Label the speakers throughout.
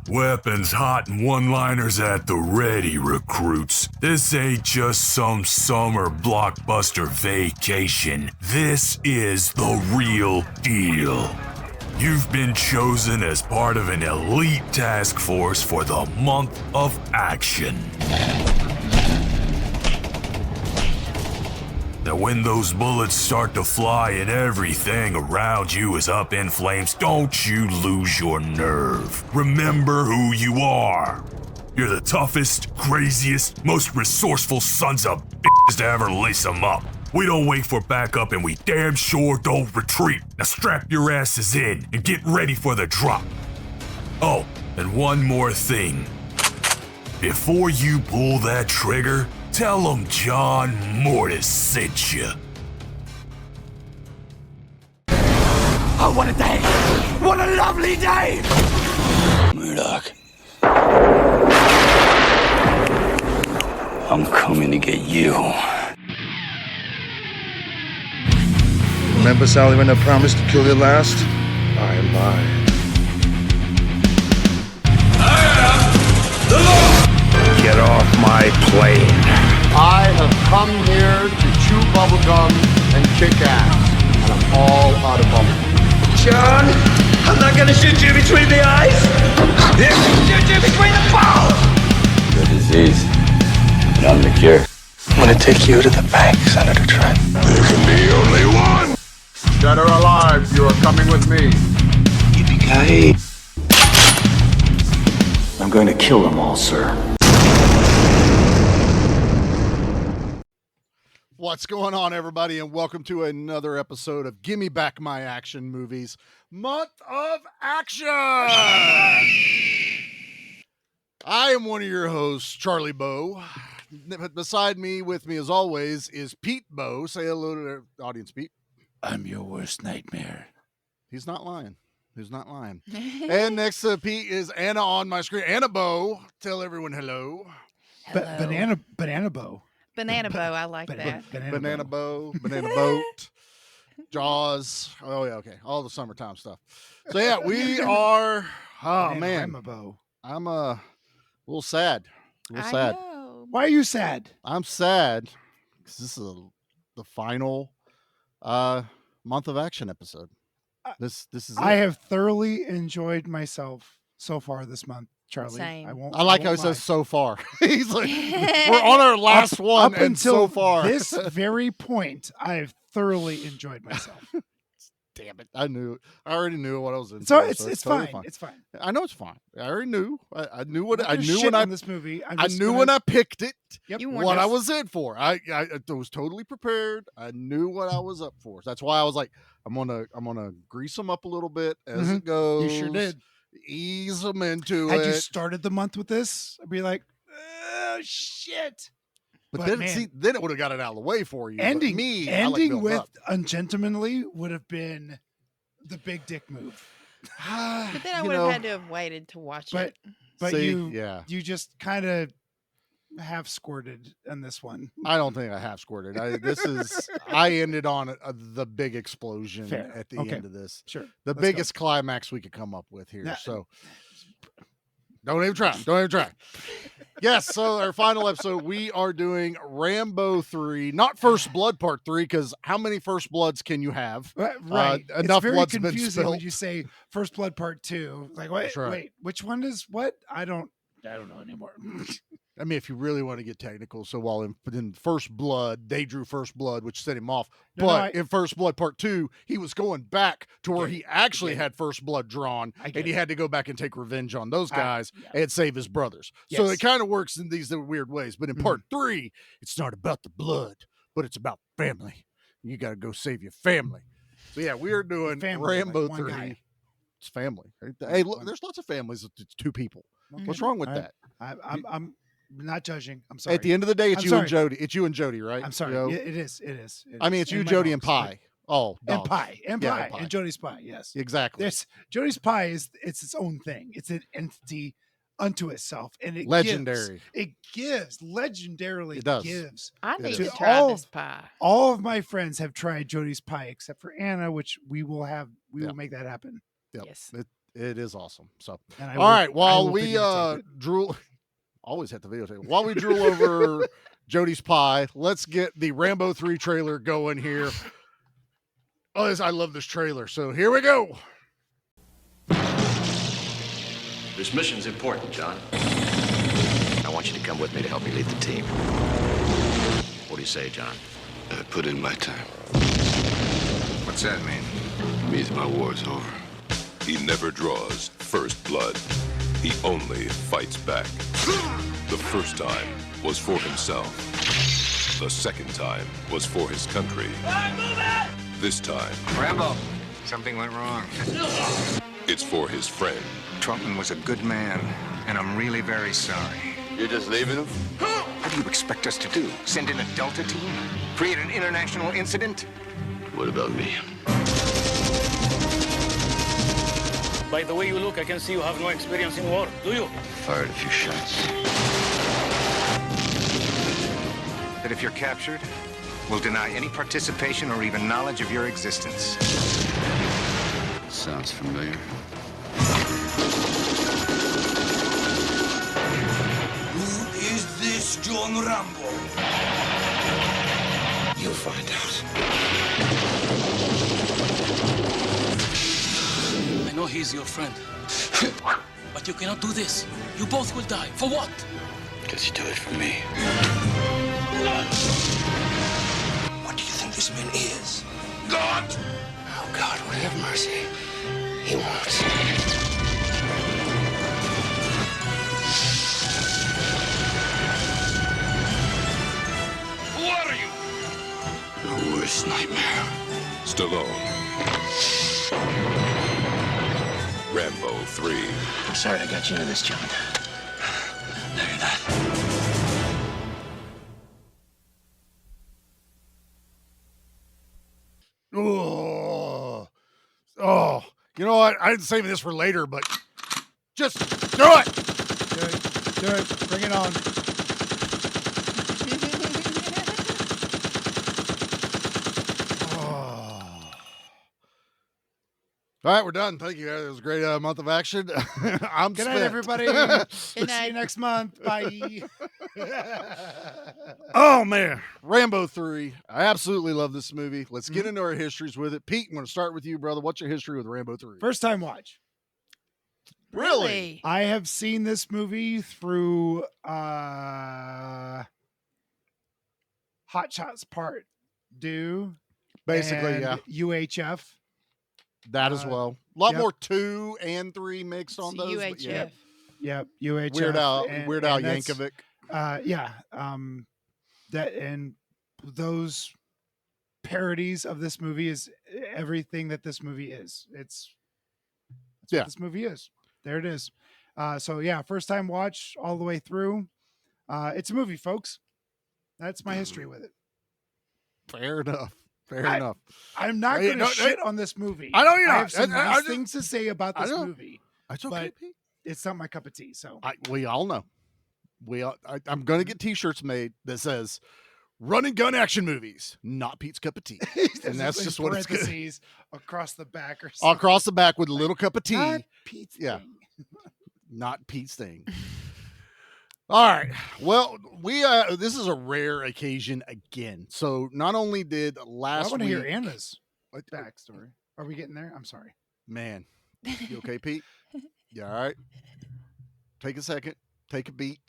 Speaker 1: Weapons hot and one-liners at the ready, recruits. This ain't just some summer blockbuster vacation. This is the real deal. You've been chosen as part of an elite task force for the month of action. Now when those bullets start to fly and everything around you is up in flames, don't you lose your nerve. Remember who you are. You're the toughest, craziest, most resourceful sons of bitches to ever lace them up. We don't wait for backup and we damn sure don't retreat. Now strap your asses in and get ready for the drop. Oh, and one more thing. Before you pull that trigger, tell them John Mortis sent you.
Speaker 2: Oh, what a day! What a lovely day!
Speaker 3: Murdoch. I'm coming to get you.
Speaker 4: Remember, Sally, when I promised to kill you last? I lied.
Speaker 5: Get off my plane.
Speaker 6: I have come here to chew bubblegum and kick ass, and I'm all out of bubblegum.
Speaker 2: John, I'm not gonna shoot you between the eyes. I'm gonna shoot you between the balls.
Speaker 3: The disease. And I'm the cure.
Speaker 5: I'm gonna take you to the bank, Senator Trent.
Speaker 4: There can be only one.
Speaker 6: Dead or alive, you are coming with me.
Speaker 3: Yippee-ki-yay. I'm going to kill them all, sir.
Speaker 7: What's going on, everybody, and welcome to another episode of Gimme Back My Action Movies Month of Action. I am one of your hosts, Charlie Bow. Beside me, with me as always, is Pete Bow. Say hello to the audience, Pete.
Speaker 5: I'm your worst nightmare.
Speaker 7: He's not lying. He's not lying. And next to Pete is Anna on my screen. Anna Bow. Tell everyone hello.
Speaker 8: Banana bow.
Speaker 9: Banana bow, I like that.
Speaker 7: Banana bow, banana boat, Jaws. Oh yeah, okay. All the summertime stuff. So yeah, we are. Oh man,
Speaker 8: Bow.
Speaker 7: I'm a little sad.
Speaker 9: I know.
Speaker 8: Why are you sad?
Speaker 7: I'm sad because this is the final month of action episode. This is.
Speaker 8: I have thoroughly enjoyed myself so far this month, Charlie.
Speaker 9: Same.
Speaker 7: I like how he says so far. He's like, we're on our last one,
Speaker 8: up
Speaker 7: and
Speaker 8: until
Speaker 7: so far,
Speaker 8: this very point, I've thoroughly enjoyed myself.
Speaker 7: Damn it! I knew. I already knew what I was in.
Speaker 8: So
Speaker 7: for,
Speaker 8: it's
Speaker 7: totally
Speaker 8: fine. It's fine.
Speaker 7: I know it's fine. I already knew. I knew what
Speaker 8: I'm
Speaker 7: I
Speaker 8: not
Speaker 7: knew
Speaker 8: gonna
Speaker 7: when
Speaker 8: shit
Speaker 7: I
Speaker 8: on this movie.
Speaker 7: I knew when I picked it.
Speaker 8: Yep.
Speaker 9: You
Speaker 7: What I was in for. I was totally prepared. I knew what I was up for. That's why I was like, I'm gonna grease them up a little bit as it goes.
Speaker 8: You sure did.
Speaker 7: Ease them into
Speaker 8: Had
Speaker 7: it.
Speaker 8: you started the month with this, I'd be like, oh shit.
Speaker 7: but
Speaker 8: but
Speaker 7: then
Speaker 8: man,
Speaker 7: then it would have got it out of the way for you. But
Speaker 8: Ending
Speaker 7: me, I like building
Speaker 8: with
Speaker 7: up.
Speaker 8: ungentlemanly would have been the big dick move.
Speaker 9: But then I
Speaker 7: You
Speaker 9: would
Speaker 7: know,
Speaker 9: have had to have waited to watch
Speaker 8: But
Speaker 9: it.
Speaker 8: but
Speaker 7: See,
Speaker 8: you
Speaker 7: yeah.
Speaker 8: you just kind of have squirted on this one.
Speaker 7: I don't think I half squirted. I ended on the big explosion
Speaker 8: Fair.
Speaker 7: at the
Speaker 8: Okay.
Speaker 7: end of this.
Speaker 8: Sure.
Speaker 7: The
Speaker 8: Let's
Speaker 7: biggest climax we could come up with here.
Speaker 8: Nah.
Speaker 7: So don't even try. Don't even try. Yes, so our final episode, we are doing Rambo 3, not First Blood Part 3, because how many First Bloods can you have?
Speaker 8: Right.
Speaker 7: Enough
Speaker 8: it's very
Speaker 7: blood's been
Speaker 8: confusing when
Speaker 7: spilled.
Speaker 8: you say First Blood Part 2. Like, wait,
Speaker 7: That's right.
Speaker 8: wait, which one is what? I don't know anymore.
Speaker 7: I mean, if you really want to get technical, so while in First Blood, they drew First Blood, which set him off. But in First Blood Part 2, he was going back to where he actually had First Blood drawn, and he had to go back and take revenge on those guys and save his brothers. So
Speaker 8: Yes.
Speaker 7: it kind of works in these weird ways. But in Part 3, it's not about the blood, but it's about family. You got to go save your family. So yeah, we are doing
Speaker 8: Family,
Speaker 7: Rambo
Speaker 8: like one
Speaker 7: 3.
Speaker 8: guy.
Speaker 7: It's family. Hey, look, there's lots of families. It's two people. What's wrong with that?
Speaker 8: I'm not judging. I'm sorry.
Speaker 7: At the end of the day, it's
Speaker 8: I'm
Speaker 7: you
Speaker 8: sorry.
Speaker 7: and Jody. It's you and Jody, right?
Speaker 8: I'm sorry.
Speaker 7: You know?
Speaker 8: Yeah, it is. It is.
Speaker 7: I mean, it's you,
Speaker 8: my
Speaker 7: Jody, and
Speaker 8: dogs,
Speaker 7: Pie. Oh,
Speaker 8: and
Speaker 7: dogs.
Speaker 8: Pie, and
Speaker 7: Yeah,
Speaker 8: Pie,
Speaker 7: and Pie.
Speaker 8: and Jody's Pie. Yes,
Speaker 7: Exactly.
Speaker 8: There's Jody's Pie it's its own thing. It's an entity unto itself, and it
Speaker 7: Legendary.
Speaker 8: gives legendarily.
Speaker 7: It does.
Speaker 8: gives.
Speaker 9: I need
Speaker 8: To
Speaker 9: to try
Speaker 8: all-
Speaker 9: this pie.
Speaker 8: All of my friends have tried Jody's Pie except for Anna, which we will
Speaker 7: Yeah.
Speaker 8: make that happen.
Speaker 7: Yep.
Speaker 9: Yes.
Speaker 7: It is awesome. So,
Speaker 8: And
Speaker 7: all right,
Speaker 8: I
Speaker 7: while
Speaker 8: will
Speaker 7: we
Speaker 8: videotape it.
Speaker 7: drool, always hit the videotape. While we drool over Jody's pie, let's get the Rambo 3 trailer going here. Oh, I love this trailer. So here we go.
Speaker 10: This mission's important, John. I want you to come with me to help me lead the team. What do you say, John?
Speaker 11: I put in my time.
Speaker 10: What's that mean?
Speaker 11: It means my war's over.
Speaker 12: He never draws first blood. He only fights back. The first time was for himself. The second time was for his country. This time,
Speaker 13: Rambo, something went wrong.
Speaker 12: it's for his friend.
Speaker 13: Trumpman was a good man, and I'm really very sorry.
Speaker 11: You're just leaving him?
Speaker 13: What do you expect us to do? Send in a Delta team? Create an international incident?
Speaker 11: What about me?
Speaker 14: By the way you look, I can see you have no experience in war, do you?
Speaker 11: Fired a few shots.
Speaker 13: That if you're captured, we'll deny any participation or even knowledge of your existence.
Speaker 11: Sounds familiar.
Speaker 2: Who is this John Rambo?
Speaker 13: You'll find out.
Speaker 14: I know he's your friend. But you cannot do this. You both will die. For what?
Speaker 11: Because you do it for me.
Speaker 2: What do you think this man is?
Speaker 11: God! Oh, God would have mercy. He won't.
Speaker 2: Who are you?
Speaker 11: Your worst nightmare.
Speaker 12: Stallone. Rambo 3.
Speaker 10: I'm sorry I got you into this, John.
Speaker 11: No, you're not.
Speaker 7: Oh, you know what? I didn't save this for later, but just do it.
Speaker 8: Do it. Bring it on.
Speaker 7: All right, we're done. Thank you, guys. It was a great month of action. I'm
Speaker 8: Good
Speaker 7: spent.
Speaker 8: night, everybody.
Speaker 9: Good
Speaker 8: See you
Speaker 9: night.
Speaker 8: next month. Bye.
Speaker 7: Oh man, Rambo 3. I absolutely love this movie. Let's get into our histories with it. Pete, I'm going to start with you, brother. What's your history with Rambo 3?
Speaker 8: First time watch.
Speaker 7: Really?
Speaker 8: I have seen this movie through Hot Shots Part 2.
Speaker 7: Basically,
Speaker 8: and
Speaker 7: yeah.
Speaker 8: UHF.
Speaker 7: That as well. A lot
Speaker 8: yep.
Speaker 7: more 2 and 3 mixed on
Speaker 9: It's
Speaker 7: those.
Speaker 9: UHF.
Speaker 7: But yeah.
Speaker 8: Yep, UHF.
Speaker 7: Weird Al
Speaker 8: that's-
Speaker 7: Yankovic.
Speaker 8: Yeah. That and those parodies of this movie is everything that this movie is. That's what this movie is. There it is. So yeah, first time watch all the way through. It's a movie, folks. That's my history with it.
Speaker 7: Fair enough. Fair enough.
Speaker 8: I'm not going to shit on this movie.
Speaker 7: I know you're not.
Speaker 8: I have some
Speaker 7: I
Speaker 8: nice
Speaker 7: just-
Speaker 8: things to say about this
Speaker 7: know.
Speaker 8: movie.
Speaker 7: It's okay,
Speaker 8: but
Speaker 7: Pete.
Speaker 8: it's not my cup of tea. So
Speaker 7: We all know. I'm going to get T-shirts made that says "Run and Gun Action Movies," not Pete's cup of tea, and that's just what it's going to
Speaker 8: parentheses across the back or something.
Speaker 7: across the back with a little cup of tea.
Speaker 8: Not Pete's
Speaker 7: Yeah.
Speaker 8: thing.
Speaker 7: Not Pete's thing. All right. Well, we this is a rare occasion again. So not only did last
Speaker 8: I want to
Speaker 7: week,
Speaker 8: hear Anna's backstory. Are we getting there? I'm sorry.
Speaker 7: man, you okay, Pete? You all right? Take a second. Take a beat.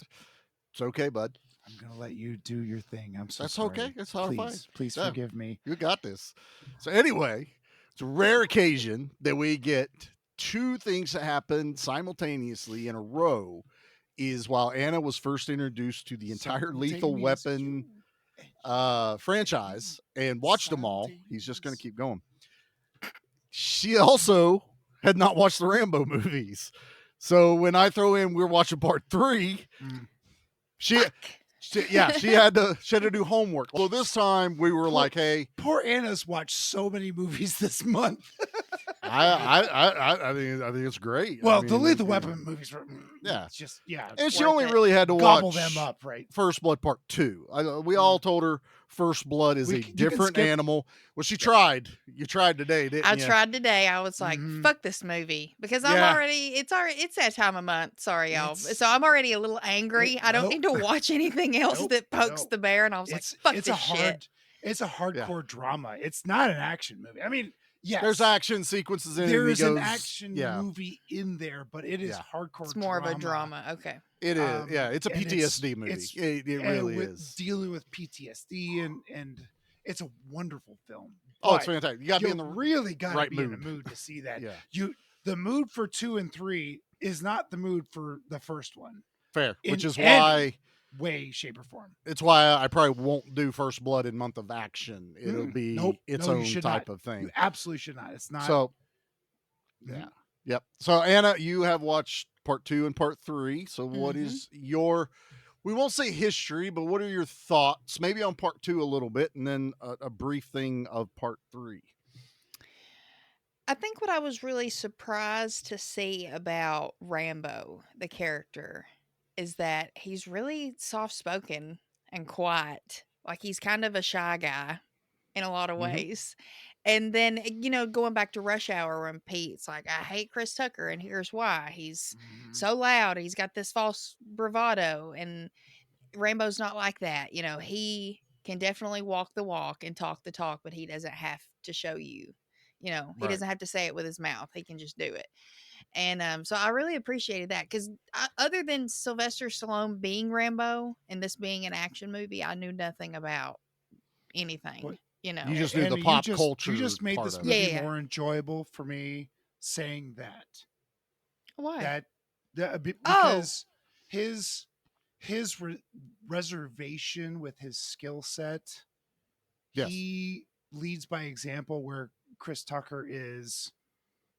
Speaker 7: It's okay, bud.
Speaker 8: I'm gonna let you do your thing. I'm so
Speaker 7: That's
Speaker 8: sorry.
Speaker 7: okay. It's all fine.
Speaker 8: Please
Speaker 7: Yeah.
Speaker 8: forgive me.
Speaker 7: You got this. So anyway, it's a rare occasion that we get 2 things that happen simultaneously in a row. Is while Anna was first introduced to the entire Lethal Weapon franchise and watched them all. He's just going to keep going. She also had not watched the Rambo movies. So when I throw in, we're watching part 3. She had to do homework. Well, this time we were like, hey,
Speaker 8: Poor Anna's watched so many movies this month.
Speaker 7: I think it's great.
Speaker 8: Well,
Speaker 7: I mean,
Speaker 8: the Lethal Weapon movies were
Speaker 7: yeah,
Speaker 8: it's just yeah.
Speaker 7: and she
Speaker 9: worth
Speaker 7: only
Speaker 9: it.
Speaker 7: really had to
Speaker 8: Gobble
Speaker 7: watch
Speaker 8: them up, right?
Speaker 7: First Blood Part 2. We all told her First Blood is
Speaker 8: We
Speaker 7: a
Speaker 8: c- you can
Speaker 7: different
Speaker 8: skip-
Speaker 7: animal. Well, she tried. You tried today, didn't
Speaker 9: I
Speaker 7: you?
Speaker 9: tried today. I was like,
Speaker 8: Mhm.
Speaker 9: fuck this movie because
Speaker 7: Yeah.
Speaker 9: it's that time of month. Sorry, y'all.
Speaker 8: It's-
Speaker 9: So I'm already a little angry. I don't
Speaker 8: nope.
Speaker 9: need to watch anything else
Speaker 8: Nope,
Speaker 9: that pokes
Speaker 8: nope.
Speaker 9: the bear. And I was like, fuck
Speaker 8: it's
Speaker 9: this
Speaker 8: a hard
Speaker 9: shit.
Speaker 8: it's a hardcore drama. It's not an action movie. I mean, yes,
Speaker 7: There's action sequences in it.
Speaker 8: there
Speaker 7: and he
Speaker 8: is an
Speaker 7: goes-
Speaker 8: action
Speaker 7: yeah,
Speaker 8: movie in there, but it is hardcore.
Speaker 9: It's more of a drama. Okay.
Speaker 7: It is. Yeah, it's a
Speaker 8: and
Speaker 7: PTSD movie. It
Speaker 8: and
Speaker 7: really
Speaker 8: with
Speaker 7: is.
Speaker 8: dealing with PTSD and it's a wonderful film.
Speaker 7: Oh, it's
Speaker 8: But
Speaker 7: fantastic. You got to be in the
Speaker 8: really got to
Speaker 7: right
Speaker 8: be in
Speaker 7: mood.
Speaker 8: the mood to see that.
Speaker 7: Yeah.
Speaker 8: The mood for 2 and 3 is not the mood for the first one.
Speaker 7: Fair, which
Speaker 8: in
Speaker 7: is
Speaker 8: any
Speaker 7: why
Speaker 8: way, shape, or form.
Speaker 7: it's why I probably won't do First Blood in Month of Action. It'll be
Speaker 8: Nope.
Speaker 7: its
Speaker 8: No, you
Speaker 7: own
Speaker 8: should
Speaker 7: type
Speaker 8: not.
Speaker 7: of thing.
Speaker 8: You absolutely should not. It's not.
Speaker 7: So, yeah, yep. So Anna, you have watched Part 2 and Part 3. So what is your? We won't say history, but what are your thoughts? Maybe on Part 2 a little bit, and then a brief thing of Part 3.
Speaker 9: I think what I was really surprised to see about Rambo, the character, is that he's really soft spoken and quiet. Like he's kind of a shy guy in a lot of ways. And then, going back to Rush Hour when Pete's like, I hate Chris Tucker, and here's why. He's so loud. He's got this false bravado. And Rambo's not like that. He can definitely walk the walk and talk the talk, but he doesn't have to show you. He
Speaker 7: Right.
Speaker 9: doesn't have to say it with his mouth. He can just do it. And so I really appreciated that because other than Sylvester Stallone being Rambo and this being an action movie, I knew nothing about anything.
Speaker 7: You just knew the pop culture.
Speaker 8: You just made
Speaker 7: part
Speaker 8: this
Speaker 7: of it.
Speaker 8: movie
Speaker 9: Yeah.
Speaker 8: more enjoyable for me saying that.
Speaker 9: Why?
Speaker 8: Because his reservation with his skill set,
Speaker 7: Yes.
Speaker 8: he leads by example, where Chris Tucker is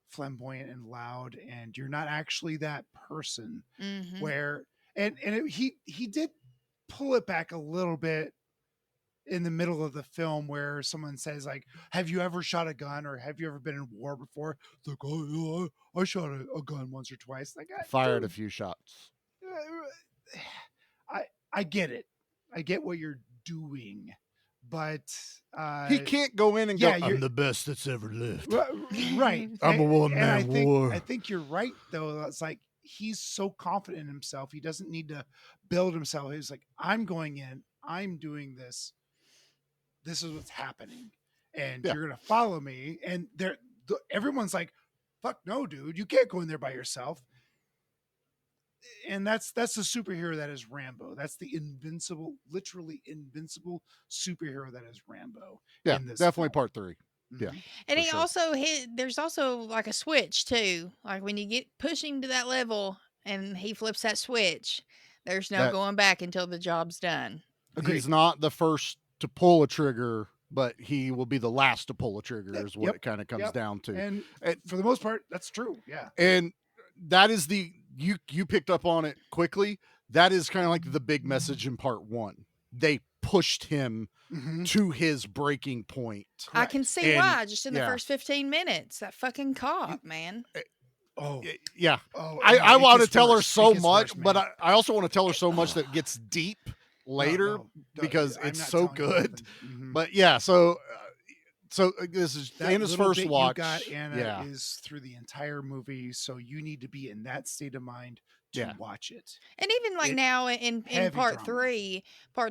Speaker 8: flamboyant and loud, and you're not actually that person.
Speaker 9: Mhm.
Speaker 8: Where he did pull it back a little bit in the middle of the film, where someone says like, have you ever shot a gun, or have you ever been in war before? It's like, oh yeah, I shot a gun once or twice. Like,
Speaker 7: Fired a few shots.
Speaker 8: I get it. I get what you're doing, but
Speaker 7: He can't go in and
Speaker 8: yeah,
Speaker 7: go,
Speaker 8: you're-
Speaker 7: I'm the best that's ever lived.
Speaker 8: right.
Speaker 7: I'm a one-man
Speaker 8: I think,
Speaker 7: war.
Speaker 8: I think you're right, though. It's like he's so confident in himself. He doesn't need to build himself. He's like, I'm going in. I'm doing this. This is what's happening, and
Speaker 7: Yeah.
Speaker 8: you're gonna follow me. And everyone's like, "Fuck no, dude! You can't go in there by yourself." And that's the superhero that is Rambo. That's the literally invincible superhero that is Rambo.
Speaker 7: Yeah,
Speaker 8: in this
Speaker 7: definitely
Speaker 8: film.
Speaker 7: Part 3. Yeah.
Speaker 9: And
Speaker 7: for
Speaker 9: he
Speaker 7: sure.
Speaker 9: also there's also like a switch too. Like when you get push him to that level and he flips that switch, there's no
Speaker 7: That-
Speaker 9: going back until the job's done.
Speaker 7: He's not the first to pull a trigger, but he will be the last to pull a trigger, is what it kind of comes down to.
Speaker 8: And for the most part, that's true. Yeah.
Speaker 7: And that is you picked up on it quickly. That is kind of like the big message in Part 1. They pushed him to his breaking point.
Speaker 9: I can see
Speaker 7: And-
Speaker 9: why just in the
Speaker 7: yeah.
Speaker 9: first 15 minutes. That fucking cop, man.
Speaker 8: Oh,
Speaker 7: yeah.
Speaker 8: Oh,
Speaker 7: I
Speaker 8: it
Speaker 7: want to
Speaker 8: gets
Speaker 7: tell her
Speaker 8: worse. It
Speaker 7: so
Speaker 8: gets
Speaker 7: much,
Speaker 8: worse,
Speaker 7: but
Speaker 8: man.
Speaker 7: I also want to tell her so much that gets deep later
Speaker 8: no,
Speaker 7: because
Speaker 8: I'm
Speaker 7: it's
Speaker 8: not
Speaker 7: so
Speaker 8: telling you
Speaker 7: good.
Speaker 8: nothing.
Speaker 7: But yeah, so this is
Speaker 8: That
Speaker 7: Anna's
Speaker 8: little
Speaker 7: first
Speaker 8: bit
Speaker 7: watch.
Speaker 8: You got Anna
Speaker 7: yeah.
Speaker 8: is through the entire movie, so you need to be in that state of mind to
Speaker 7: Yeah.
Speaker 8: watch it.
Speaker 9: And even like
Speaker 8: It-
Speaker 9: now in
Speaker 8: heavy
Speaker 9: part
Speaker 8: drama.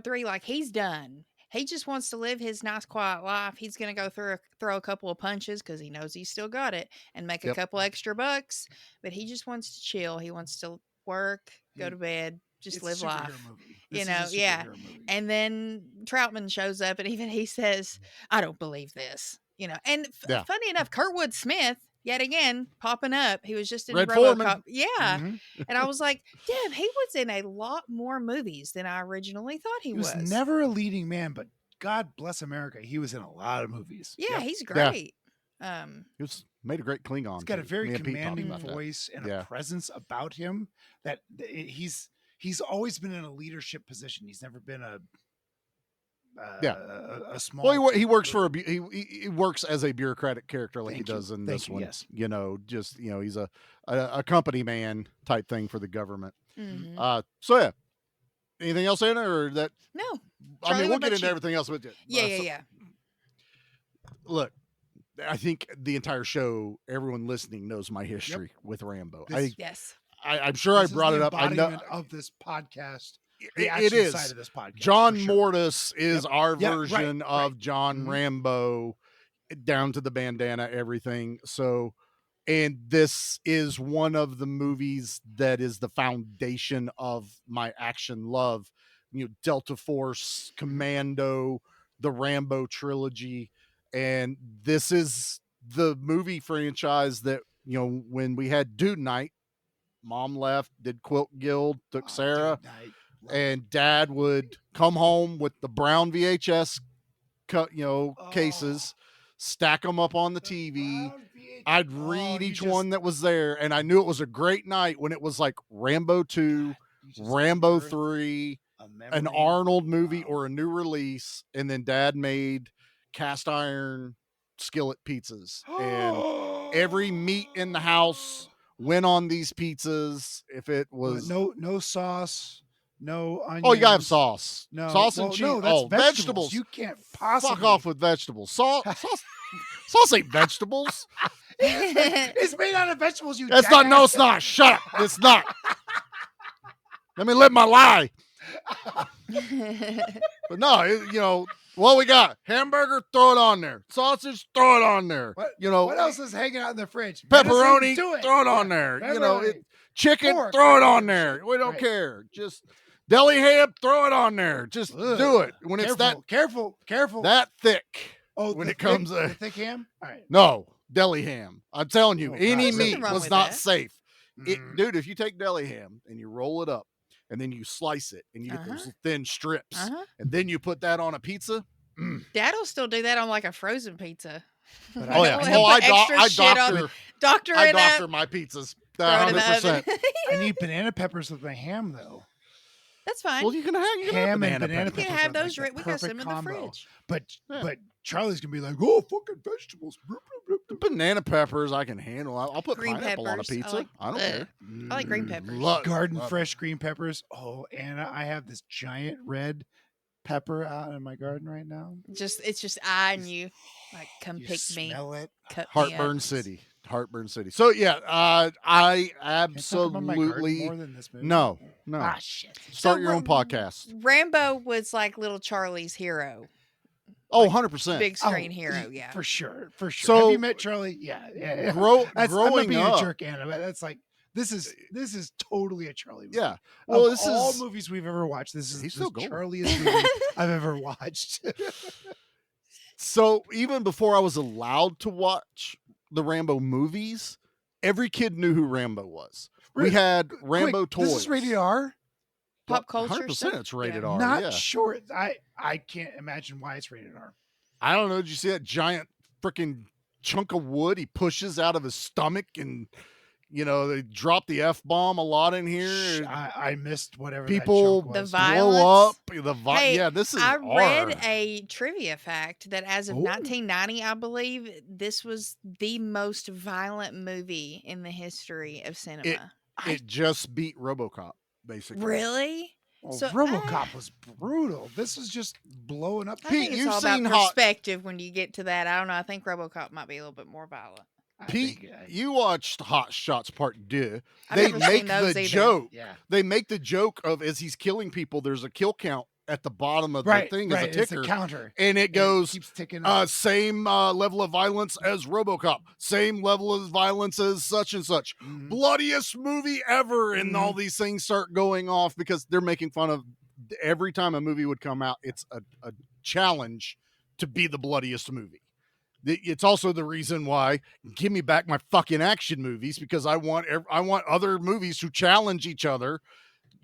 Speaker 9: three, like he's done. He just wants to live his nice, quiet life. He's gonna go throw a couple of punches because he knows he's still got it and make a
Speaker 7: Yep.
Speaker 9: couple extra bucks. But he just wants to chill. He wants to work, go to bed, just
Speaker 8: It's
Speaker 9: live
Speaker 8: a superhero
Speaker 9: life.
Speaker 8: movie.
Speaker 9: You
Speaker 8: This
Speaker 9: know,
Speaker 8: is a
Speaker 9: yeah.
Speaker 8: superhero movie.
Speaker 9: And then Troutman shows up, and even he says, "I don't believe this." You know, and
Speaker 7: Yeah.
Speaker 9: funny enough, Kurtwood Smith yet again popping up. He was just in
Speaker 7: Red
Speaker 9: RoboCop.
Speaker 7: Foreman.
Speaker 9: Yeah.
Speaker 8: Mhm.
Speaker 9: And I was like, damn, he was in a lot more movies than I originally thought he
Speaker 8: He was never a leading man, but God bless America, he was in a lot of movies.
Speaker 9: Yeah,
Speaker 8: Yep.
Speaker 9: he's
Speaker 7: Yeah.
Speaker 9: great.
Speaker 7: He made a great Klingon.
Speaker 8: He's got a
Speaker 7: too.
Speaker 8: very
Speaker 7: Me and Pete talked
Speaker 8: commanding
Speaker 7: about that.
Speaker 8: voice and
Speaker 7: Yeah.
Speaker 8: a presence about him that he's always been in a leadership position. He's never been a small.
Speaker 7: Well, he works for he works as a bureaucratic character like he does in this one.
Speaker 8: Yes.
Speaker 7: You know, just he's a company man type thing for the government.
Speaker 9: Mhm.
Speaker 7: So yeah. Anything else in it, or that?
Speaker 9: No.
Speaker 7: I
Speaker 9: Charlie,
Speaker 7: mean,
Speaker 9: what
Speaker 7: we'll get
Speaker 9: about
Speaker 7: into
Speaker 9: you?
Speaker 7: everything else. But
Speaker 9: Yeah.
Speaker 7: Look, I think the entire show, everyone listening knows my history with Rambo.
Speaker 9: Yes.
Speaker 7: I'm sure I brought it up. I know
Speaker 8: Embodiment of this podcast.
Speaker 7: it is.
Speaker 8: Side of this podcast.
Speaker 7: John Mortis is our
Speaker 8: Yeah,
Speaker 7: version of John Rambo, down to the bandana, everything. So, and this is one of the movies that is the foundation of my action love. Delta Force, Commando, the Rambo trilogy, and this is the movie franchise that when we had Dude Night, Mom left, did Quilt Guild, took Sarah, and Dad would come home with the brown VHS cases, stack them up on the TV. I'd read each one that was there, and I knew it was a great night when it was like Rambo 2, Rambo 3, an Arnold movie or a new release, and then Dad made cast iron skillet pizzas, and every meat in the house went on these pizzas. If it was
Speaker 8: no sauce, no onions.
Speaker 7: Oh, you gotta have sauce.
Speaker 8: No
Speaker 7: Sauce and cheese.
Speaker 8: No, that's
Speaker 7: vegetables.
Speaker 8: You can't possibly
Speaker 7: fuck off with vegetables. Sauce ain't vegetables.
Speaker 8: It's made out of vegetables. You.
Speaker 7: That's not. No, it's not. Shut up. It's not. Let me live my lie. But no, what we got? Hamburger, throw it on there. Sausage, throw it on there.
Speaker 8: What else is hanging out in the fridge?
Speaker 7: Pepperoni,
Speaker 8: Medicine,
Speaker 7: throw it on there.
Speaker 8: Pepperoni.
Speaker 7: Chicken,
Speaker 8: Pork,
Speaker 7: throw it on there. We don't care. Just deli ham, throw it on there. Just do it when it's that
Speaker 8: careful,
Speaker 7: that thick.
Speaker 8: Oh,
Speaker 7: when it comes
Speaker 8: the thick ham. All right.
Speaker 7: No, deli ham. I'm telling you, any
Speaker 9: There's
Speaker 7: meat
Speaker 9: nothing wrong
Speaker 7: was
Speaker 9: with
Speaker 7: not
Speaker 9: that.
Speaker 7: safe. Dude, if you take deli ham and you roll it up and then you slice it and you get those thin strips and then you put that on a pizza.
Speaker 9: Dad'll still do that on like a frozen pizza.
Speaker 7: Oh yeah.
Speaker 9: He'll
Speaker 7: I
Speaker 9: put extra shit on- doctor
Speaker 7: I
Speaker 9: it up,
Speaker 7: doctor my pizzas.
Speaker 9: throw it in the oven.
Speaker 7: 100%.
Speaker 8: I need banana peppers with my ham though.
Speaker 9: That's fine.
Speaker 7: Well, you can have
Speaker 8: ham and banana
Speaker 9: You
Speaker 8: peppers.
Speaker 9: can have
Speaker 8: are
Speaker 9: those.
Speaker 8: like the
Speaker 9: We got some
Speaker 8: perfect
Speaker 9: in the
Speaker 8: combo.
Speaker 9: fridge.
Speaker 8: But Charlie's gonna be like, oh, fucking vegetables.
Speaker 7: The banana peppers I can handle. I'll put
Speaker 9: Green
Speaker 7: pineapple on a
Speaker 9: peppers.
Speaker 7: pizza. I don't care.
Speaker 9: I like green peppers.
Speaker 8: Garden fresh green peppers. Oh, Anna, I have this giant red pepper out in my garden right now.
Speaker 9: It's just eyeing you. Like, come
Speaker 8: You
Speaker 9: pick me.
Speaker 8: smell it?
Speaker 9: Cut me
Speaker 7: Heartburn
Speaker 9: up.
Speaker 7: City. Heartburn City. So yeah, I
Speaker 8: Can't talk about my garden
Speaker 7: absolutely
Speaker 8: more than this movie.
Speaker 7: no.
Speaker 8: Ah, shit.
Speaker 7: Start
Speaker 9: So
Speaker 7: your own podcast.
Speaker 9: Rambo was like little Charlie's hero.
Speaker 7: Oh, 100%.
Speaker 9: Big screen hero, yeah.
Speaker 8: For sure.
Speaker 7: So-
Speaker 8: have you met Charlie? Yeah. I'm
Speaker 7: Growing
Speaker 8: not being
Speaker 7: up-
Speaker 8: a jerk, Anna, but that's like this is totally a Charlie movie.
Speaker 7: Yeah.
Speaker 8: Well,
Speaker 7: Well,
Speaker 8: of
Speaker 7: this
Speaker 8: all
Speaker 7: is
Speaker 8: movies we've ever watched, this is
Speaker 7: He's
Speaker 8: the
Speaker 7: still going.
Speaker 8: Charliest movie I've ever watched.
Speaker 7: so even before I was allowed to watch the Rambo movies, every kid knew who Rambo was. We had Rambo
Speaker 8: Quick,
Speaker 7: toys.
Speaker 8: This is rated R.
Speaker 9: Pop culture
Speaker 7: 100%
Speaker 9: stuff?
Speaker 7: it's rated
Speaker 9: Yeah.
Speaker 7: R.
Speaker 8: Not
Speaker 7: yeah.
Speaker 8: sure. I can't imagine why it's rated R.
Speaker 7: I don't know. Did you see that giant freaking chunk of wood he pushes out of his stomach? And, they drop the F-bomb a lot in here.
Speaker 8: I missed whatever
Speaker 7: People
Speaker 8: that chunk
Speaker 9: The
Speaker 8: was.
Speaker 7: blow up.
Speaker 9: violence. Hey,
Speaker 7: Yeah, this is
Speaker 9: I read
Speaker 7: R.
Speaker 9: a trivia fact that as of
Speaker 8: Ooh.
Speaker 9: 1990, I believe this was the most violent movie in the history of cinema.
Speaker 7: It just beat RoboCop, basically.
Speaker 9: Really?
Speaker 8: Oh,
Speaker 9: So,
Speaker 8: RoboCop was brutal. This is just blowing up.
Speaker 9: I think it's
Speaker 7: you've
Speaker 9: all about
Speaker 7: seen Hot-
Speaker 9: perspective when you get to that. I don't know. I think RoboCop might be a little bit more violent.
Speaker 7: Pete, you watched Hot Shots Part 2.
Speaker 9: I've
Speaker 7: They
Speaker 9: never
Speaker 7: make
Speaker 9: seen those
Speaker 7: the
Speaker 9: either.
Speaker 7: joke.
Speaker 8: Yeah.
Speaker 7: They make the joke of as he's killing people, there's a kill count at the bottom of the thing as a
Speaker 8: It's
Speaker 7: ticker.
Speaker 8: a counter.
Speaker 7: And it goes,
Speaker 8: keeps ticking up.
Speaker 7: same level of violence as RoboCop, same level of violence as such and such.
Speaker 8: Mm-hmm.
Speaker 7: Bloodiest movie ever. And all these things start going off because they're making fun of every time a movie would come out. It's a challenge to be the bloodiest movie. It's also the reason why give me back my fucking action movies, because I want other movies to challenge each other.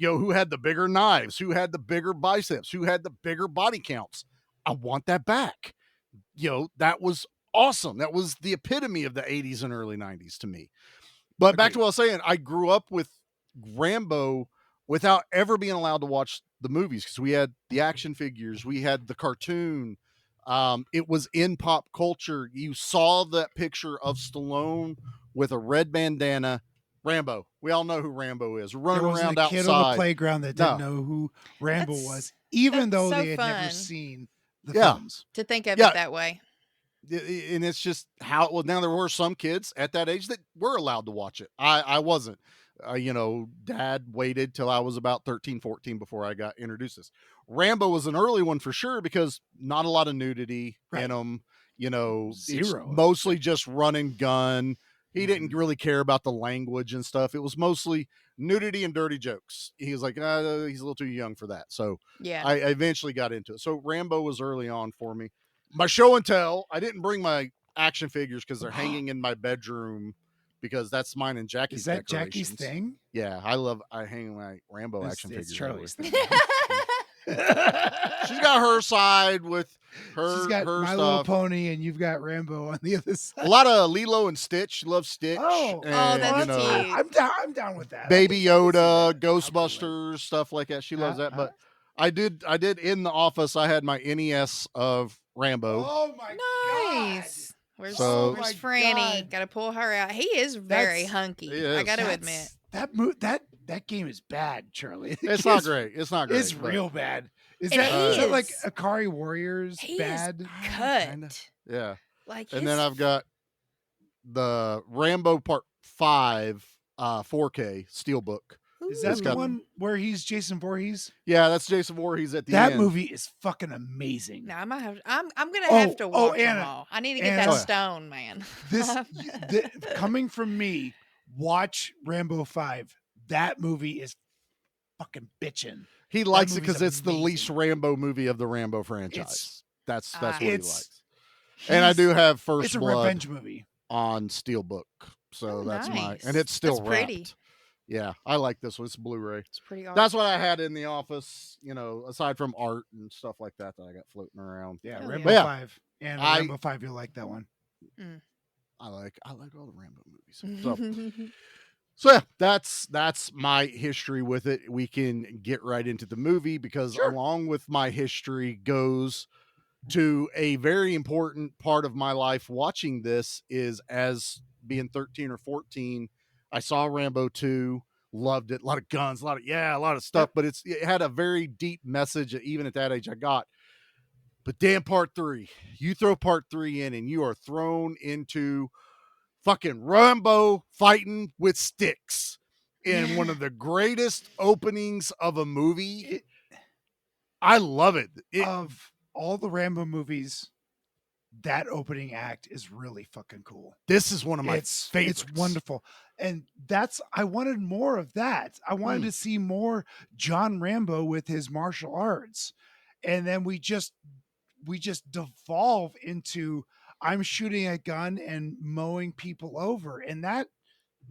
Speaker 7: Who had the bigger knives, who had the bigger biceps, who had the bigger body counts. I want that back. That was awesome. That was the epitome of the 80s and early 90s to me. But back to what I was saying, I grew up with Rambo without ever being allowed to watch the movies because we had the action figures, we had the cartoon. It was in pop culture. You saw that picture of Stallone with a red bandana. Rambo. We all know who Rambo is. Running
Speaker 8: There wasn't
Speaker 7: around
Speaker 8: a kid
Speaker 7: outside
Speaker 8: on the playground that didn't know who Rambo was, even though
Speaker 9: so
Speaker 8: they had never
Speaker 9: fun.
Speaker 8: seen the
Speaker 7: Yeah.
Speaker 8: films.
Speaker 9: To think of it that way.
Speaker 7: And it's just how well now there were some kids at that age that were allowed to watch it. I wasn't. Dad waited till I was about 13, 14 before I got introduced to this. Rambo was an early one for sure because not a lot of nudity in them. It's
Speaker 8: Zero.
Speaker 7: mostly just run and gun. He didn't really care about the language and stuff. It was mostly nudity and dirty jokes. He was like, he's a little too young for that. So
Speaker 9: yeah,
Speaker 7: I eventually got into it. So Rambo was early on for me. My show and tell, I didn't bring my action figures because they're hanging in my bedroom because that's mine and Jackie's.
Speaker 8: Is that
Speaker 7: decorations.
Speaker 8: Jackie's thing?
Speaker 7: Yeah, I hang my Rambo action figures.
Speaker 8: It's Charlie's thing.
Speaker 7: She's got her side with her.
Speaker 8: She's got
Speaker 7: her
Speaker 8: My
Speaker 7: stuff.
Speaker 8: Little Pony, and you've got Rambo on the other side.
Speaker 7: A lot of Lilo and Stitch. She loves Stitch.
Speaker 9: that's cute.
Speaker 8: I'm down with that.
Speaker 7: Baby Yoda, Ghostbusters, stuff like that. She loves that. But I did in the office. I had my NES of Rambo.
Speaker 8: Oh my
Speaker 9: nice. Where's
Speaker 7: So-
Speaker 9: Franny? Got to pull her out. He is very hunky.
Speaker 7: He is.
Speaker 9: I got to admit.
Speaker 8: That game is bad, Charlie.
Speaker 7: It's not great. It's not great.
Speaker 8: It's
Speaker 7: but-
Speaker 8: real bad. Is
Speaker 9: And
Speaker 8: that like Akari Warriors
Speaker 9: He
Speaker 8: bad?
Speaker 9: is cut.
Speaker 7: Yeah.
Speaker 9: Like
Speaker 7: And then I've got the Rambo Part 5 4K Steelbook.
Speaker 8: Is that
Speaker 7: It's
Speaker 8: the
Speaker 7: got-
Speaker 8: one where he's Jason Voorhees?
Speaker 7: Yeah, that's Jason Voorhees at the
Speaker 8: That
Speaker 7: end.
Speaker 8: movie is fucking amazing.
Speaker 9: No, I'm gonna have to watch them
Speaker 8: Anna,
Speaker 9: all. I need to get
Speaker 8: Anna.
Speaker 9: that stone, man.
Speaker 8: Coming from me, watch Rambo 5. That movie is fucking bitching.
Speaker 7: He
Speaker 8: That
Speaker 7: likes it
Speaker 8: movie's
Speaker 7: because it's the
Speaker 8: amazing.
Speaker 7: least Rambo movie of the Rambo franchise.
Speaker 8: It's-
Speaker 7: That's what he
Speaker 8: it's-
Speaker 7: likes. And I do have
Speaker 8: It's
Speaker 7: First
Speaker 8: a
Speaker 7: Blood
Speaker 8: revenge movie.
Speaker 7: on Steelbook. So
Speaker 9: Oh,
Speaker 7: that's
Speaker 9: nice.
Speaker 7: and it's still
Speaker 9: That's pretty.
Speaker 7: wrapped. Yeah, I like this one. It's Blu-ray.
Speaker 9: It's pretty.
Speaker 7: That's what I had in the office, aside from art and stuff like that I got floating around.
Speaker 8: Yeah,
Speaker 9: Oh,
Speaker 8: Rambo
Speaker 9: yeah.
Speaker 8: 5. And
Speaker 7: I-
Speaker 8: Rambo 5, you'll like that one.
Speaker 7: I like all the Rambo movies. So yeah, that's my history with it. We can get right into the movie because along with my history goes to a very important part of my life watching this is as being 13 or 14, I saw Rambo 2, loved it. A lot of guns, a lot of stuff, but it had a very deep message that even at that age I got. But damn, Part 3, you throw Part 3 in and you are thrown into fucking Rambo fighting with sticks in one of the greatest openings of a movie. I love it.
Speaker 8: Of all the Rambo movies, that opening act is really fucking cool.
Speaker 7: This is one of my favorites.
Speaker 8: It's wonderful. And I wanted more of that. I wanted to see more John Rambo with his martial arts. And then we just devolve into I'm shooting a gun and mowing people over. And that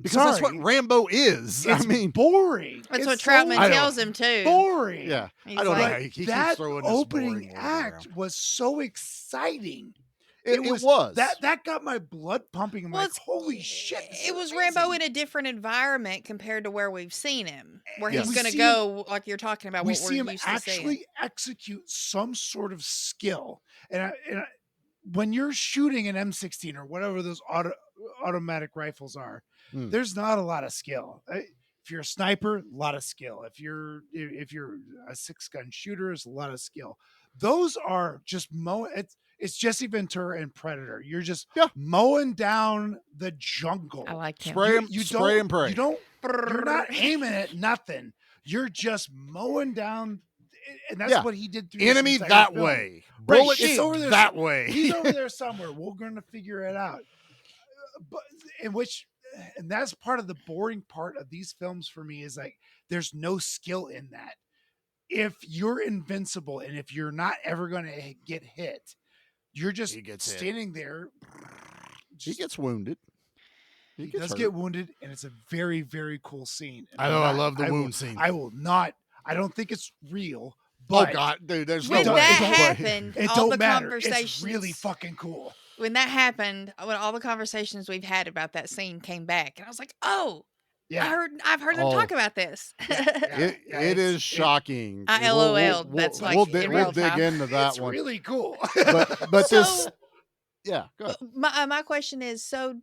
Speaker 7: because that's what Rambo is.
Speaker 8: It's boring.
Speaker 9: That's
Speaker 8: It's
Speaker 9: what Troutman
Speaker 8: so
Speaker 9: tells him too.
Speaker 8: boring.
Speaker 7: Yeah.
Speaker 9: He's
Speaker 7: I don't know.
Speaker 9: like-
Speaker 7: He keeps
Speaker 8: That
Speaker 7: throwing this
Speaker 8: opening
Speaker 7: boring word
Speaker 8: act
Speaker 7: around.
Speaker 8: was so exciting.
Speaker 7: It was.
Speaker 8: That got my blood pumping. I'm
Speaker 9: Well,
Speaker 8: like,
Speaker 9: it's-
Speaker 8: holy shit. this
Speaker 9: It
Speaker 8: is
Speaker 9: was Rambo
Speaker 8: amazing.
Speaker 9: in a different environment compared to where we've seen him, where
Speaker 7: Yeah.
Speaker 9: he's
Speaker 8: We
Speaker 9: going to
Speaker 8: see
Speaker 9: go like you're talking about.
Speaker 8: We
Speaker 9: What
Speaker 8: see
Speaker 9: we're
Speaker 8: him
Speaker 9: used to seeing.
Speaker 8: actually execute some sort of skill. And when you're shooting an M16 or whatever those automatic rifles are, there's not a lot of skill. If you're a sniper, a lot of skill. If you're a 6-gun shooter, there's a lot of skill. Those are just it's Jesse Ventura and Predator. You're just mowing down the jungle.
Speaker 9: I like him.
Speaker 7: Spray him,
Speaker 8: You
Speaker 7: spray and pray.
Speaker 8: You're not aiming at nothing. You're just mowing down, and that's what he did through this
Speaker 7: Enemy
Speaker 8: entire
Speaker 7: that
Speaker 8: film.
Speaker 7: way.
Speaker 8: Right,
Speaker 7: Bullet
Speaker 8: it's over there
Speaker 7: that way.
Speaker 8: He's over there somewhere. We're going to figure it out. And that's part of the boring part of these films for me is like there's no skill in that. If you're invincible and if you're not ever going to get hit, you're just standing there.
Speaker 7: He gets wounded.
Speaker 8: He
Speaker 7: gets
Speaker 8: does
Speaker 7: hurt.
Speaker 8: get wounded, and it's a very, very cool scene. And
Speaker 7: I know, I
Speaker 8: I'm
Speaker 7: love the
Speaker 8: will-
Speaker 7: wound scene.
Speaker 8: I will not. I don't think it's real. But
Speaker 7: Oh God, dude, there's
Speaker 9: When
Speaker 7: no way.
Speaker 9: that
Speaker 8: It don't-
Speaker 9: happened,
Speaker 8: It
Speaker 9: all
Speaker 8: don't
Speaker 9: the
Speaker 8: matter. It's
Speaker 9: conversations
Speaker 8: really fucking cool.
Speaker 9: when that happened, when all the conversations we've had about that scene came back, and I was like, oh,
Speaker 8: Yeah.
Speaker 9: I've heard them talk about this.
Speaker 7: It is shocking.
Speaker 9: I LOL'd. That's like
Speaker 7: we'll
Speaker 9: in real
Speaker 7: dig
Speaker 9: time.
Speaker 7: into that
Speaker 8: It's
Speaker 7: one.
Speaker 8: really cool.
Speaker 7: But
Speaker 9: So-
Speaker 7: this, yeah, go ahead.
Speaker 9: My question is, so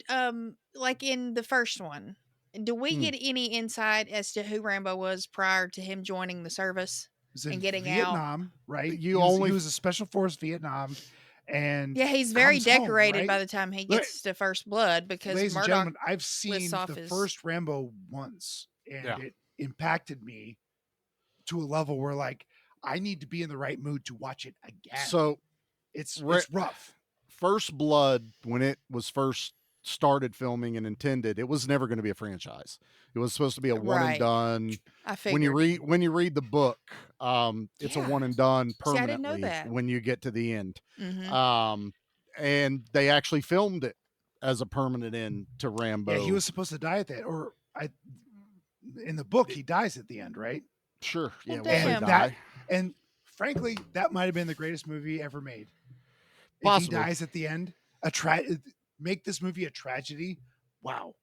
Speaker 9: like in the first one, do we get any insight as to who Rambo was prior to him joining the service
Speaker 8: was in
Speaker 9: and getting
Speaker 8: Vietnam, right?
Speaker 7: You
Speaker 8: he
Speaker 7: only-
Speaker 8: was a special force Vietnam, and
Speaker 9: Yeah, he's very
Speaker 8: comes home,
Speaker 9: decorated by
Speaker 8: right?
Speaker 9: the time he
Speaker 8: Look,
Speaker 9: gets to First Blood because
Speaker 8: ladies and
Speaker 9: Murdoch
Speaker 8: gentlemen, I've seen
Speaker 9: lists off
Speaker 8: the
Speaker 9: his-
Speaker 8: first Rambo once, and
Speaker 7: Yeah.
Speaker 8: it impacted me to a level where like I need to be in the right mood to watch it again.
Speaker 7: So
Speaker 8: it's
Speaker 7: Ra-
Speaker 8: rough.
Speaker 7: First Blood, when it was first started filming and intended, it was never going to be a franchise. It was supposed to be a one and
Speaker 9: Right.
Speaker 7: done.
Speaker 9: I
Speaker 7: When you
Speaker 9: figured.
Speaker 7: read the book, it's a
Speaker 9: Yeah.
Speaker 7: one and done
Speaker 9: See, I didn't know
Speaker 7: permanently
Speaker 9: that.
Speaker 7: when you get to the end.
Speaker 9: Mhm.
Speaker 7: And they actually filmed it as a permanent end to Rambo.
Speaker 8: Yeah, he was supposed to die at that, or in the book he dies at the end, right?
Speaker 7: Sure. Yeah,
Speaker 9: Well,
Speaker 7: we'll say
Speaker 9: damn.
Speaker 7: die.
Speaker 8: And frankly, that might have been the greatest movie ever made. If
Speaker 7: Possibly.
Speaker 8: he dies at the end, make this movie a tragedy. Wow.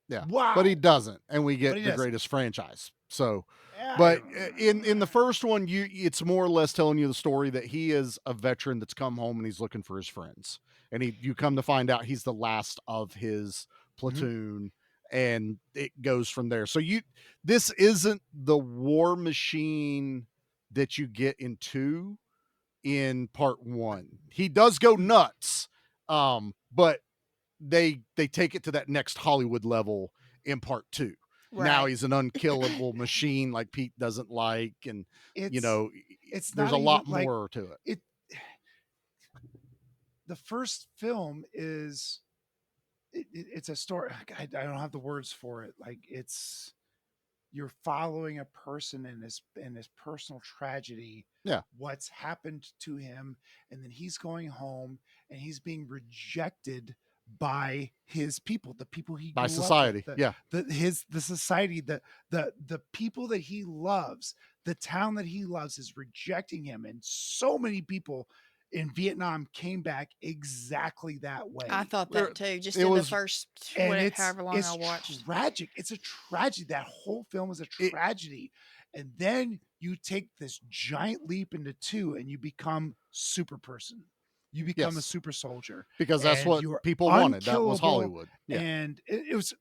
Speaker 7: Yeah.
Speaker 8: Wow.
Speaker 7: But he doesn't, and we get
Speaker 8: But he
Speaker 7: the
Speaker 8: doesn't.
Speaker 7: greatest franchise. So,
Speaker 8: Yeah,
Speaker 7: but in the first one, it's more or less telling you the story that he is a veteran that's come home and he's looking for his friends, and you come to find out he's the last of his platoon, and it goes from there. So this isn't the war machine that you get in 2 in part 1. He does go nuts, but they take it to that next Hollywood level in part 2. Now
Speaker 9: Right.
Speaker 7: he's an unkillable machine like Pete doesn't like, and
Speaker 8: it's
Speaker 7: there's
Speaker 8: not
Speaker 7: a lot
Speaker 8: even, like,
Speaker 7: more to it.
Speaker 8: The first film is it's a story. I don't have the words for it. Like you're following a person in his personal tragedy.
Speaker 7: Yeah.
Speaker 8: What's happened to him, and then he's going home and he's being rejected by his people, the people he
Speaker 7: By
Speaker 8: grew up with,
Speaker 7: society, yeah.
Speaker 8: the society, the people that he loves, the town that he loves is rejecting him, and so many people in Vietnam came back exactly that way.
Speaker 9: I thought that too. Just
Speaker 7: it
Speaker 9: in the
Speaker 7: was-
Speaker 9: first
Speaker 8: And
Speaker 9: however long
Speaker 8: it's
Speaker 9: I watched.
Speaker 8: tragic. It's a tragedy. That whole film is a tragedy. And then you take this giant leap into 2 and you become super person. You become a
Speaker 7: Yes.
Speaker 8: super soldier.
Speaker 7: Because that's
Speaker 8: And
Speaker 7: what
Speaker 8: you're
Speaker 7: people wanted. That was
Speaker 8: unkillable.
Speaker 7: Hollywood. Yeah.
Speaker 8: And it was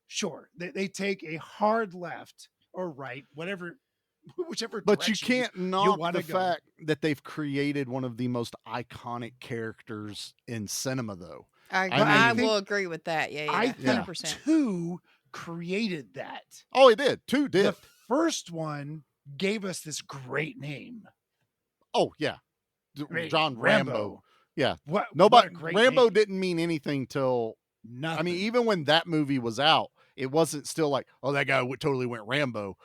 Speaker 8: sure. They take a hard left or right, whichever
Speaker 7: But you
Speaker 8: direction
Speaker 7: can't
Speaker 8: you
Speaker 7: knock
Speaker 8: wanna
Speaker 7: the
Speaker 8: go.
Speaker 7: fact that they've created one of the most iconic characters in cinema, though.
Speaker 9: I
Speaker 7: mean-
Speaker 9: will agree with that. Yeah,
Speaker 8: I
Speaker 9: yeah,
Speaker 8: think
Speaker 9: 100%.
Speaker 8: 2 created that.
Speaker 7: Oh, it did. 2 did.
Speaker 8: The first one gave us this great name.
Speaker 7: Oh, yeah.
Speaker 8: mean,
Speaker 7: John Rambo. Yeah.
Speaker 8: What
Speaker 7: Nobody
Speaker 8: a great
Speaker 7: Rambo
Speaker 8: name.
Speaker 7: didn't mean anything till
Speaker 8: Nothing.
Speaker 7: I mean, even when that movie was out, it wasn't still like, oh, that guy totally went Rambo.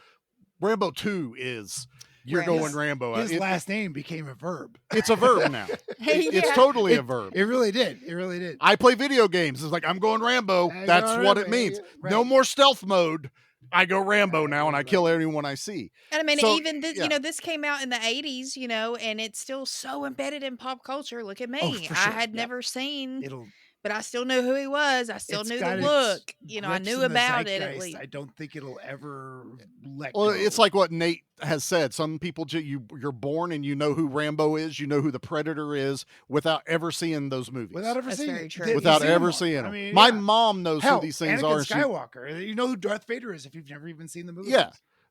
Speaker 7: Rambo 2 is you're going Rambo.
Speaker 8: His last name became a verb.
Speaker 7: It's a verb now. It's
Speaker 9: Yeah.
Speaker 7: totally a verb.
Speaker 8: It really did. It really did.
Speaker 7: I play video games. It's like, I'm going Rambo.
Speaker 8: I'm
Speaker 7: That's
Speaker 8: going
Speaker 7: what
Speaker 8: Rambo,
Speaker 7: it means.
Speaker 8: right.
Speaker 7: No more stealth mode. I go Rambo now and I kill anyone I see.
Speaker 9: And I mean,
Speaker 7: So,
Speaker 9: even this,
Speaker 7: yeah.
Speaker 9: this came out in the 80s, and it's still so embedded in pop culture. Look at me.
Speaker 8: for
Speaker 9: I
Speaker 8: sure.
Speaker 9: had
Speaker 8: Yeah.
Speaker 9: never seen,
Speaker 8: It'll.
Speaker 9: but I still knew who he was. I still
Speaker 8: It's
Speaker 9: knew
Speaker 8: got
Speaker 9: the
Speaker 8: its
Speaker 9: look. I
Speaker 8: grips
Speaker 9: knew
Speaker 8: in the
Speaker 9: about it at
Speaker 8: zeitgeist.
Speaker 9: least.
Speaker 8: I don't think it'll ever let
Speaker 7: Well,
Speaker 8: go.
Speaker 7: it's like what Nate has said. Some people, you're born and you know who Rambo is, you know who the Predator is, without ever seeing those movies.
Speaker 8: without ever
Speaker 9: That's
Speaker 8: seeing
Speaker 9: very
Speaker 8: it.
Speaker 9: true.
Speaker 8: You've
Speaker 7: Without
Speaker 8: seen
Speaker 7: ever
Speaker 8: one.
Speaker 7: seeing
Speaker 8: I
Speaker 7: them.
Speaker 8: mean,
Speaker 7: My
Speaker 8: yeah.
Speaker 7: mom knows
Speaker 8: Hell,
Speaker 7: who these things
Speaker 8: Anakin
Speaker 7: are. and she-
Speaker 8: Skywalker. You know who Darth Vader is if you've never even seen the movie.
Speaker 7: Yeah.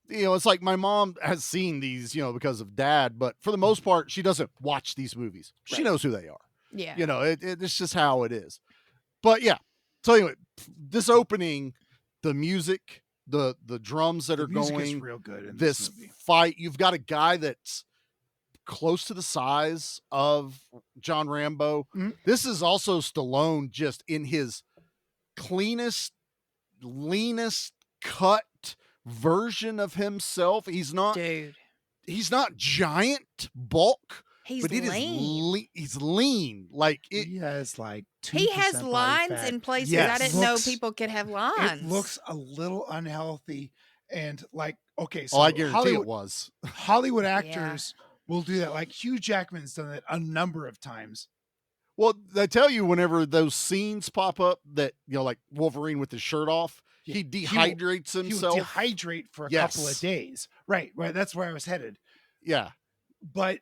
Speaker 7: It's like my mom has seen these, because of dad, but for the most part, she doesn't watch these movies. She
Speaker 8: Right.
Speaker 7: knows who they are.
Speaker 9: Yeah.
Speaker 7: It's just how it is. But yeah. So anyway, this opening, the music, the drums that
Speaker 8: The
Speaker 7: are
Speaker 8: music is
Speaker 7: going,
Speaker 8: real good in
Speaker 7: this
Speaker 8: this movie.
Speaker 7: fight, you've got a guy that's close to the size of John Rambo.
Speaker 8: Mhm.
Speaker 7: This is also Stallone just in his cleanest, leanest cut version of himself. He's not giant bulk,
Speaker 9: He's
Speaker 7: but it is
Speaker 9: lean.
Speaker 7: he's lean. Like it,
Speaker 8: He has like 2%
Speaker 9: He has
Speaker 8: body
Speaker 9: lines
Speaker 8: fat.
Speaker 9: in places
Speaker 8: Yes.
Speaker 9: I didn't know
Speaker 8: Looks-
Speaker 9: people could have lines.
Speaker 8: It looks a little unhealthy, and like okay, so
Speaker 7: I guarantee
Speaker 8: Hollywood,
Speaker 7: it was.
Speaker 8: Hollywood actors will do that. Like Hugh Jackman's done it a number of times,
Speaker 7: Well, they tell you whenever those scenes pop up that, like Wolverine with his shirt off, he dehydrates himself.
Speaker 8: He will dehydrate for a couple of days. Right. That's where I was headed.
Speaker 7: Yeah.
Speaker 8: But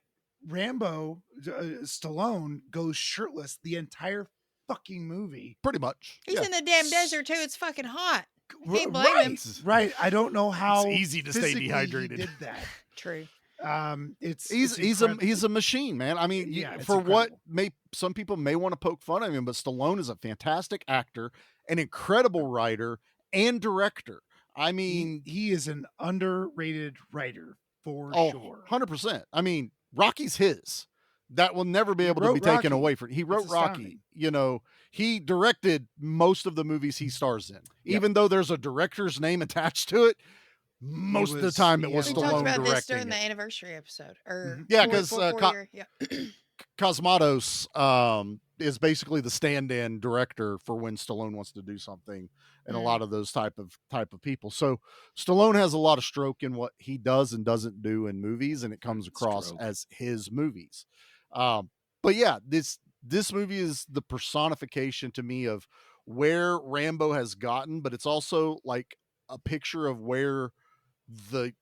Speaker 8: Rambo, Stallone, goes shirtless the entire fucking movie.
Speaker 7: Pretty much.
Speaker 9: He's in the damn desert too. It's fucking hot. Can't blame
Speaker 8: right.
Speaker 9: him.
Speaker 8: Right. I don't know how
Speaker 7: it's easy to stay dehydrated.
Speaker 8: He did that.
Speaker 9: True.
Speaker 7: He's a machine, man. I mean, for
Speaker 8: incredible.
Speaker 7: what some people may want to poke fun at him, but Stallone is a fantastic actor, an incredible writer and director. I mean,
Speaker 8: he is an underrated writer for sure.
Speaker 7: 100%. I mean, Rocky's his. That will never be able to be taken away from. He wrote Rocky. He directed most of the movies he stars in. Even though there's a director's name attached to it, most of the time it was
Speaker 9: we
Speaker 7: Stallone
Speaker 9: talked about
Speaker 7: directing
Speaker 9: this during the
Speaker 7: it.
Speaker 9: anniversary episode. Or
Speaker 7: Because
Speaker 9: yeah.
Speaker 7: Cosmatos is basically the stand-in director for when Stallone wants to do something, and a lot of those type of people. So Stallone has a lot of stroke in what he does and doesn't do in movies, and it comes across as his movies. But yeah, this movie is the personification to me of where Rambo has gotten, but it's also like a picture of where the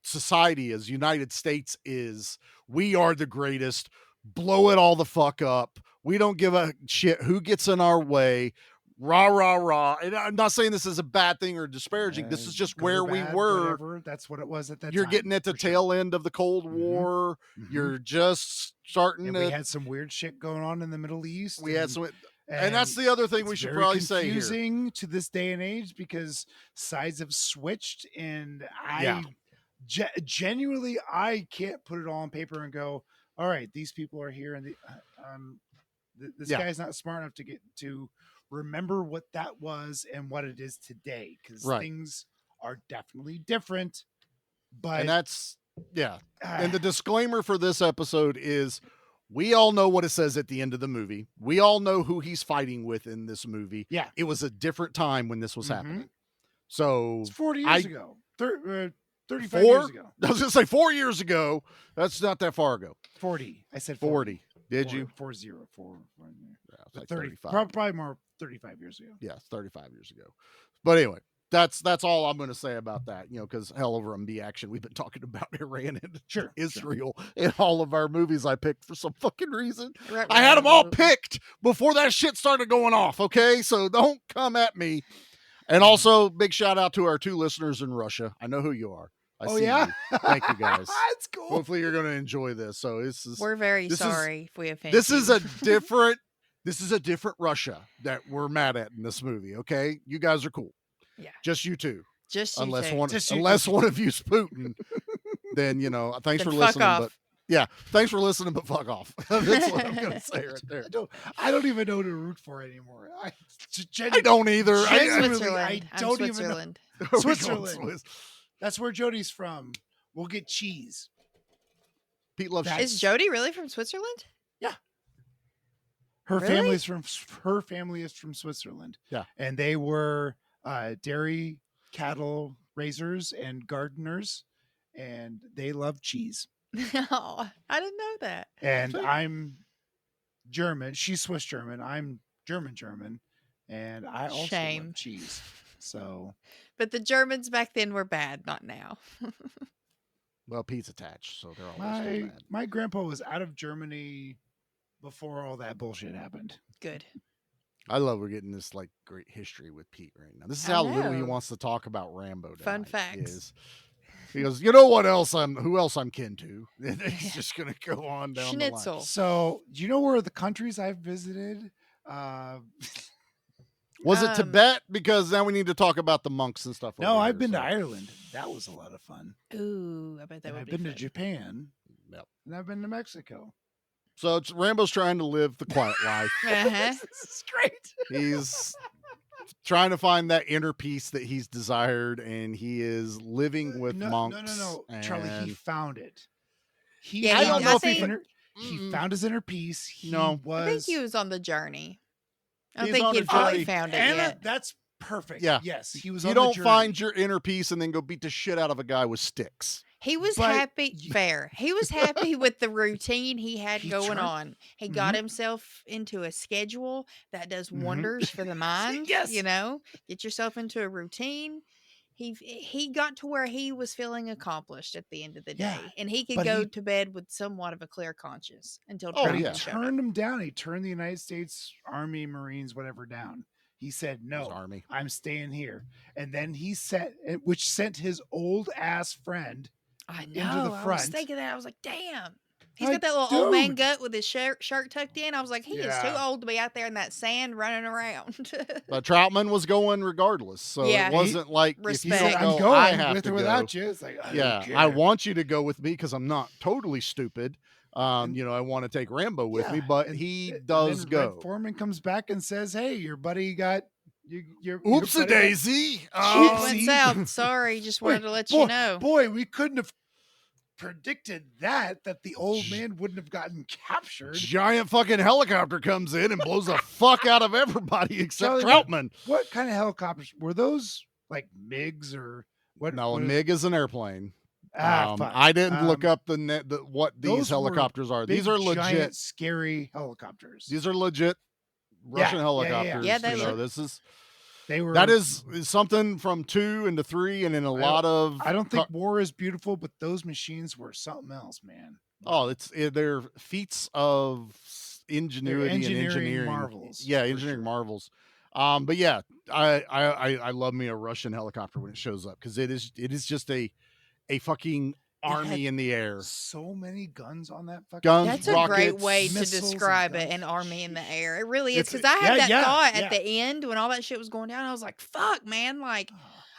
Speaker 7: society is, United States is. We are the greatest. Blow it all the fuck up. We don't give a shit who gets in our way. Rah, rah, rah. And I'm not saying this is a bad thing or disparaging. This is just where we were.
Speaker 8: Whatever. That's what it was at that
Speaker 7: You're
Speaker 8: time.
Speaker 7: getting at the tail end of the Cold War. You're just starting to.
Speaker 8: We had some weird shit going on in the Middle East.
Speaker 7: We had some. And that's the other thing we should probably say here.
Speaker 8: It's confusing to this day and age because sides have switched, and genuinely I can't put it all on paper and go, all right, these people are here, and this guy's not smart enough to get to remember what that was and what it is today, because things are definitely different. But
Speaker 7: and that's and the disclaimer for this episode is, we all know what it says at the end of the movie. We all know who he's fighting with in this movie.
Speaker 8: Yeah.
Speaker 7: It was a different time when this was happening. So
Speaker 8: it's 40 years ago. 35
Speaker 7: 4?
Speaker 8: years ago.
Speaker 7: I was going to say 4 years ago. That's not that far ago.
Speaker 8: 40. I said
Speaker 7: 40. Did you?
Speaker 8: 40.
Speaker 7: Yeah, like
Speaker 8: 30,
Speaker 7: 35.
Speaker 8: probably more 35 years ago.
Speaker 7: Yeah, 35 years ago. But anyway, that's all I'm going to say about that, because hell over MB action, we've been talking about Iran and Israel in all of our movies I picked for some fucking reason. I had them all picked before that shit started going off, okay? So don't come at me. And also, big shout out to our 2 listeners in Russia. I know who you are. I see you. Thank you, guys.
Speaker 8: That's cool.
Speaker 7: Hopefully you're going to enjoy this. So
Speaker 9: we're very sorry if we offend
Speaker 7: This
Speaker 9: you.
Speaker 7: is a different Russia that we're mad at in this movie, okay? You guys are cool.
Speaker 9: Yeah.
Speaker 7: Just you two.
Speaker 9: Just you
Speaker 7: unless
Speaker 9: two.
Speaker 7: one of you's Putin, then thanks for listening. But thanks for listening, but fuck off. That's what I'm gonna say right there.
Speaker 8: I don't even know who to root for anymore.
Speaker 7: I don't either.
Speaker 8: I don't even
Speaker 9: Switzerland.
Speaker 8: know. Switzerland. That's where Jody's from. We'll get cheese.
Speaker 7: Pete loves cheese.
Speaker 9: Is Jody really from Switzerland?
Speaker 8: Yeah. Her family is from Switzerland.
Speaker 7: Yeah.
Speaker 8: And they were dairy cattle raisers and gardeners, and they love cheese.
Speaker 9: No, I didn't know that.
Speaker 8: And I'm German. She's Swiss German. I'm German, and I also love cheese. So,
Speaker 9: but the Germans back then were bad, not now.
Speaker 7: Well, Pete's attached, so they're always bad.
Speaker 8: My grandpa was out of Germany before all that bullshit happened.
Speaker 9: Good.
Speaker 7: I love we're getting this like great history with Pete right now. This is how little he wants to talk about Rambo.
Speaker 9: Fun facts.
Speaker 7: He goes, who else I'm kin to? And he's just gonna go on down
Speaker 9: Schnitzel.
Speaker 7: the line.
Speaker 8: So, do you know where the countries I've visited?
Speaker 7: Was it Tibet? Because now we need to talk about the monks and stuff.
Speaker 8: No, I've been to Ireland. That was a lot of fun.
Speaker 9: Ooh, I bet that would be
Speaker 8: I've been
Speaker 9: fun.
Speaker 8: to Japan.
Speaker 7: Yep.
Speaker 8: And I've been to Mexico.
Speaker 7: So Rambo's trying to live the quiet life.
Speaker 8: This is great.
Speaker 7: He's trying to find that inner peace that he's desired, and he is living with monks.
Speaker 8: No. Charlie, he found it.
Speaker 9: He
Speaker 8: found his inner peace.
Speaker 9: I think he was on the journey. I don't
Speaker 7: He's
Speaker 9: think
Speaker 7: on
Speaker 9: he'd
Speaker 7: a journey.
Speaker 9: fully found it
Speaker 8: Anna,
Speaker 9: yet.
Speaker 8: that's perfect.
Speaker 7: Yeah.
Speaker 8: Yes, he was
Speaker 7: You
Speaker 8: on the
Speaker 7: don't
Speaker 8: journey.
Speaker 7: find your inner peace and then go beat the shit out of a guy with sticks.
Speaker 9: He was
Speaker 8: But
Speaker 9: happy. Fair. He was happy with the routine he had
Speaker 8: He
Speaker 9: going
Speaker 8: tried-
Speaker 9: on. He got himself into a schedule that does wonders for the mind.
Speaker 8: Yes.
Speaker 9: You know, get yourself into a routine. He got to where he was feeling accomplished at the end of the
Speaker 8: Yeah,
Speaker 9: day, and he could
Speaker 8: but
Speaker 9: go
Speaker 8: he-
Speaker 9: to bed with somewhat of a clear conscience until
Speaker 7: Oh,
Speaker 8: But he
Speaker 9: Troutman
Speaker 7: yeah.
Speaker 9: showed up.
Speaker 8: turned him down. He turned the United States Army, Marines, whatever down. He said, "No,
Speaker 7: Army.
Speaker 8: I'm staying here." And then which sent his old ass friend
Speaker 9: I
Speaker 8: into
Speaker 9: know.
Speaker 8: the
Speaker 9: I was
Speaker 8: front.
Speaker 9: thinking that. I was like, damn. He's
Speaker 8: Like,
Speaker 9: got that little old man
Speaker 8: dude.
Speaker 9: gut with his shirt tucked in. I was like, he is too
Speaker 8: Yeah.
Speaker 9: old to be out there in that sand running around.
Speaker 7: But Troutman was going regardless, so
Speaker 9: Yeah.
Speaker 7: it wasn't like if you
Speaker 9: Respect.
Speaker 7: don't
Speaker 8: I'm
Speaker 7: go,
Speaker 8: going
Speaker 7: I have
Speaker 8: with
Speaker 7: to
Speaker 8: or
Speaker 7: go.
Speaker 8: without you. It's like, I
Speaker 7: Yeah,
Speaker 8: don't
Speaker 7: I
Speaker 8: care.
Speaker 7: want you to go with me because I'm not totally stupid. You know, I want to take Rambo with me,
Speaker 8: Yeah,
Speaker 7: but
Speaker 8: and-
Speaker 7: he
Speaker 8: and
Speaker 7: does
Speaker 8: then
Speaker 7: go.
Speaker 8: Red Foreman comes back and says, "Hey, your buddy got your
Speaker 7: Oopsie
Speaker 8: buddy got-
Speaker 7: daisy.
Speaker 9: Shit
Speaker 7: Oh,
Speaker 9: went
Speaker 8: Oopsie.
Speaker 9: south. Sorry. Just wanted to let
Speaker 8: boy,
Speaker 9: you know.
Speaker 8: Boy, we couldn't have predicted that the old man wouldn't have gotten captured.
Speaker 7: giant fucking helicopter comes in and blows the fuck out of everybody except
Speaker 8: Charlie,
Speaker 7: Troutman.
Speaker 8: What kind of helicopters were those? Like MiGs or what?
Speaker 7: No, a
Speaker 8: what-
Speaker 7: MiG is an airplane.
Speaker 8: Fuck.
Speaker 7: I didn't look up what these
Speaker 8: those were
Speaker 7: helicopters are.
Speaker 8: big,
Speaker 7: These are legit.
Speaker 8: giant, scary helicopters.
Speaker 7: These are legit Russian helicopters.
Speaker 9: Yeah, they
Speaker 7: you know,
Speaker 9: look-
Speaker 7: this is
Speaker 8: They were.
Speaker 7: that is something from 2 into 3, and in a lot of.
Speaker 8: I don't think war is beautiful, but those machines were something else, man.
Speaker 7: Oh, they're feats of ingenuity and engineering
Speaker 8: marvels.
Speaker 7: Yeah,
Speaker 8: for
Speaker 7: engineering
Speaker 8: sure.
Speaker 7: marvels. But yeah, I love me a Russian helicopter when it shows up because it is just a fucking army in the air.
Speaker 8: So many guns on that fucking.
Speaker 7: Guns,
Speaker 9: That's a great
Speaker 7: rockets,
Speaker 9: way to
Speaker 8: missiles, and
Speaker 9: describe it,
Speaker 8: guns.
Speaker 9: an army in the air. It really is.
Speaker 7: It's-
Speaker 9: Because I had that
Speaker 8: yeah,
Speaker 9: thought
Speaker 8: yeah.
Speaker 9: at the end when all that shit was going down. I was like, fuck, man. Like,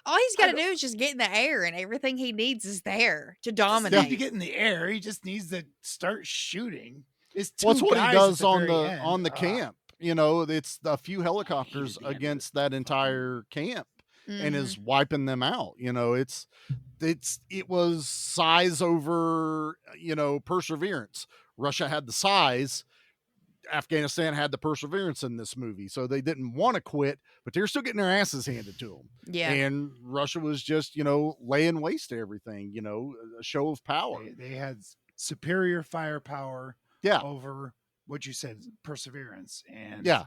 Speaker 9: all he's got to do is just get in the air, and everything he needs is there to
Speaker 8: Doesn't need
Speaker 9: dominate.
Speaker 8: to get in the air. He just needs to start shooting. It's two
Speaker 7: Well, that's what he
Speaker 8: guys
Speaker 7: does
Speaker 8: at
Speaker 7: on
Speaker 8: very
Speaker 7: the
Speaker 8: end.
Speaker 7: on the camp. You know, it's a few helicopters
Speaker 8: the end of
Speaker 7: against that entire camp and
Speaker 9: Mhm.
Speaker 7: is wiping them out. You know, it was size over, you know, perseverance. Russia had the size. Afghanistan had the perseverance in this movie, so they didn't want to quit, but they're still getting their asses handed to them.
Speaker 9: Yeah.
Speaker 7: And Russia was just, you know, laying waste to everything. You know, a show of power.
Speaker 8: They had superior firepower.
Speaker 7: Yeah.
Speaker 8: Over what you said, perseverance, and
Speaker 7: Yeah.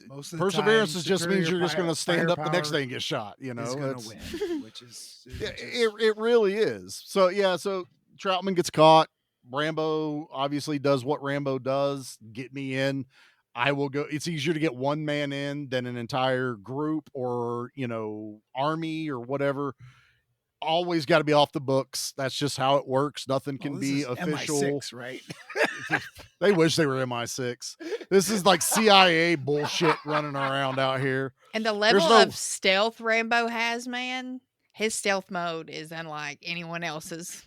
Speaker 8: most of the
Speaker 7: Perseverance
Speaker 8: time,
Speaker 7: just means you're just going to stand up the next
Speaker 8: firepower
Speaker 7: day and get shot. You know,
Speaker 8: is going
Speaker 7: It's-
Speaker 8: to win, which is
Speaker 7: Yeah, it really is. So yeah, so Troutman gets caught. Rambo obviously does what Rambo does. Get me in. I will go. It's easier to get one man in than an entire group or, you know, army or whatever. Always got to be off the books. That's just how it works. Nothing can
Speaker 8: Well,
Speaker 7: be
Speaker 8: this is
Speaker 7: official.
Speaker 8: MI6, right?
Speaker 7: They wish they were MI6. This is like CIA bullshit running around out here.
Speaker 9: And the level
Speaker 7: no-
Speaker 9: of stealth Rambo has, man, his stealth mode is unlike anyone else's.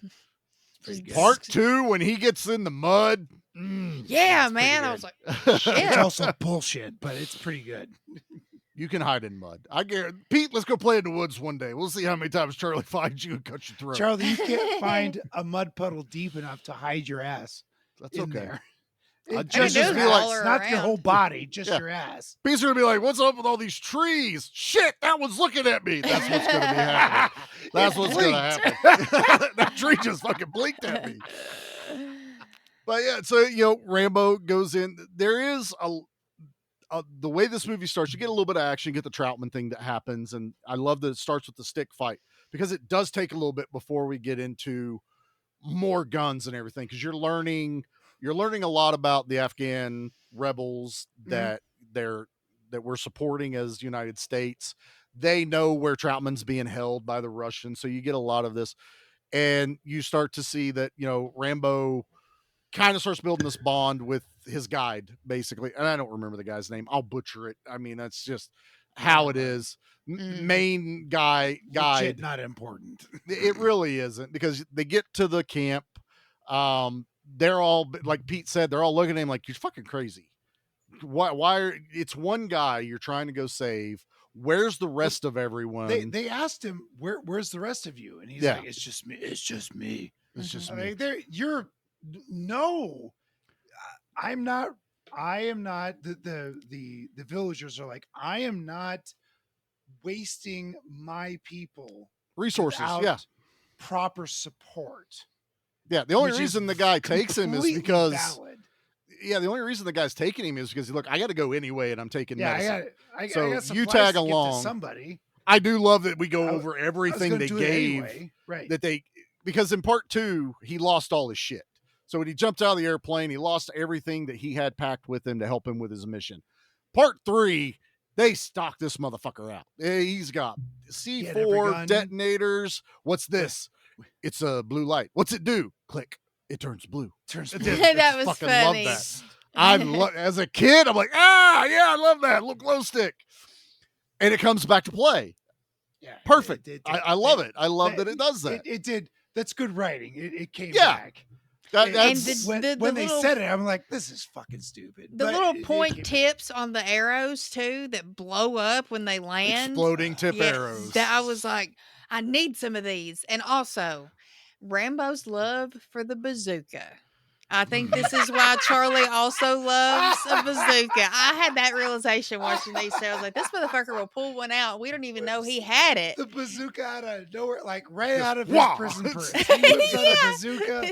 Speaker 9: Just-
Speaker 7: Part 2 when he gets in the mud.
Speaker 9: Yeah, man. I was like,
Speaker 8: It's
Speaker 9: shit.
Speaker 8: also bullshit, but it's pretty good.
Speaker 7: You can hide in mud. I guarantee. Pete, let's go play in the woods one day. We'll see how many times Charlie finds you and cuts your throat.
Speaker 8: Charlie, you can't find a mud puddle deep enough to hide your ass.
Speaker 7: That's
Speaker 8: in
Speaker 7: okay.
Speaker 8: there.
Speaker 7: I
Speaker 8: It
Speaker 7: just
Speaker 8: just
Speaker 7: be like-
Speaker 9: all
Speaker 8: not your
Speaker 9: around.
Speaker 8: whole body, just
Speaker 7: Yeah.
Speaker 8: your ass.
Speaker 7: Pete's gonna be like, "What's up with all these trees? Shit, that one's looking at me." That's what's gonna be happening. That's
Speaker 8: It
Speaker 7: what's gonna
Speaker 8: blinked.
Speaker 7: happen. That tree just fucking blinked at me. But yeah, so you know, Rambo goes in. There is the way this movie starts. You get a little bit of action, you get the Troutman thing that happens, and I love that it starts with the stick fight because it does take a little bit before we get into more guns and everything because you're learning a lot about the Afghan rebels that we're supporting as United States. They know where Troutman's being held by the Russians, so you get a lot of this, and you start to see that, you know, Rambo kind of starts building this bond with his guide, basically. And I don't remember the guy's name. I'll butcher it. I mean, that's just how it is. Main guide.
Speaker 8: Legit not important.
Speaker 7: It really isn't because they get to the camp. They're all, like Pete said, they're all looking at him like, you're fucking crazy. Why it's one guy you're trying to go save. Where's the rest of everyone?
Speaker 8: They asked him, where's the rest of you? And he's
Speaker 7: Yeah.
Speaker 8: like, it's just me. It's just me.
Speaker 7: It's just
Speaker 8: I
Speaker 7: me.
Speaker 8: mean, no, I am not. The villagers are like, I am not wasting my people
Speaker 7: Resources,
Speaker 8: without
Speaker 7: yeah.
Speaker 8: proper support.
Speaker 7: Yeah, the only
Speaker 8: which
Speaker 7: reason
Speaker 8: is
Speaker 7: the guy takes him is
Speaker 8: completely
Speaker 7: because
Speaker 8: valid.
Speaker 7: yeah, the only reason the guy's taking him is because look, I got to go anyway, and I'm taking medicine.
Speaker 8: I
Speaker 7: so
Speaker 8: got
Speaker 7: you
Speaker 8: supplies
Speaker 7: tag
Speaker 8: to give to
Speaker 7: along.
Speaker 8: somebody.
Speaker 7: I do love that we go
Speaker 8: I
Speaker 7: over
Speaker 8: was
Speaker 7: everything
Speaker 8: gonna
Speaker 7: they
Speaker 8: do it
Speaker 7: gave.
Speaker 8: anyway. Right.
Speaker 7: That they because in part 2 he lost all his shit. So when he jumped out of the airplane, he lost everything that he had packed with him to help him with his mission. Part 3, they stock this motherfucker out. He's got C4 detonators. What's this? It's a blue light. What's it do? Click. It turns blue.
Speaker 8: Turns
Speaker 7: blue.
Speaker 9: That was
Speaker 7: fucking
Speaker 9: funny.
Speaker 7: love that. As a kid, I'm like, yeah, I love that. Little glow stick. And it comes back to play.
Speaker 8: Yeah.
Speaker 7: Perfect. I love it. I love that it does that.
Speaker 8: It did. That's good writing. It came
Speaker 7: Yeah.
Speaker 8: back.
Speaker 7: That's
Speaker 8: when
Speaker 9: the
Speaker 8: they
Speaker 9: little-
Speaker 8: said it, I'm like, this is fucking stupid.
Speaker 9: The
Speaker 8: But
Speaker 9: little
Speaker 8: it
Speaker 9: point
Speaker 8: came
Speaker 9: tips on the arrows too that blow up when they land.
Speaker 7: Exploding tip
Speaker 9: Yeah,
Speaker 7: arrows.
Speaker 9: That I was like, I need some of these. And also, Rambo's love for the bazooka. I think this is why Charlie also loves a bazooka. I had that realization watching these. So I was like, this motherfucker will pull one out. We don't even know he had it.
Speaker 8: The bazooka out of nowhere, like right out of his
Speaker 7: wow.
Speaker 8: prison purse. He whips out a bazooka.
Speaker 9: Yeah.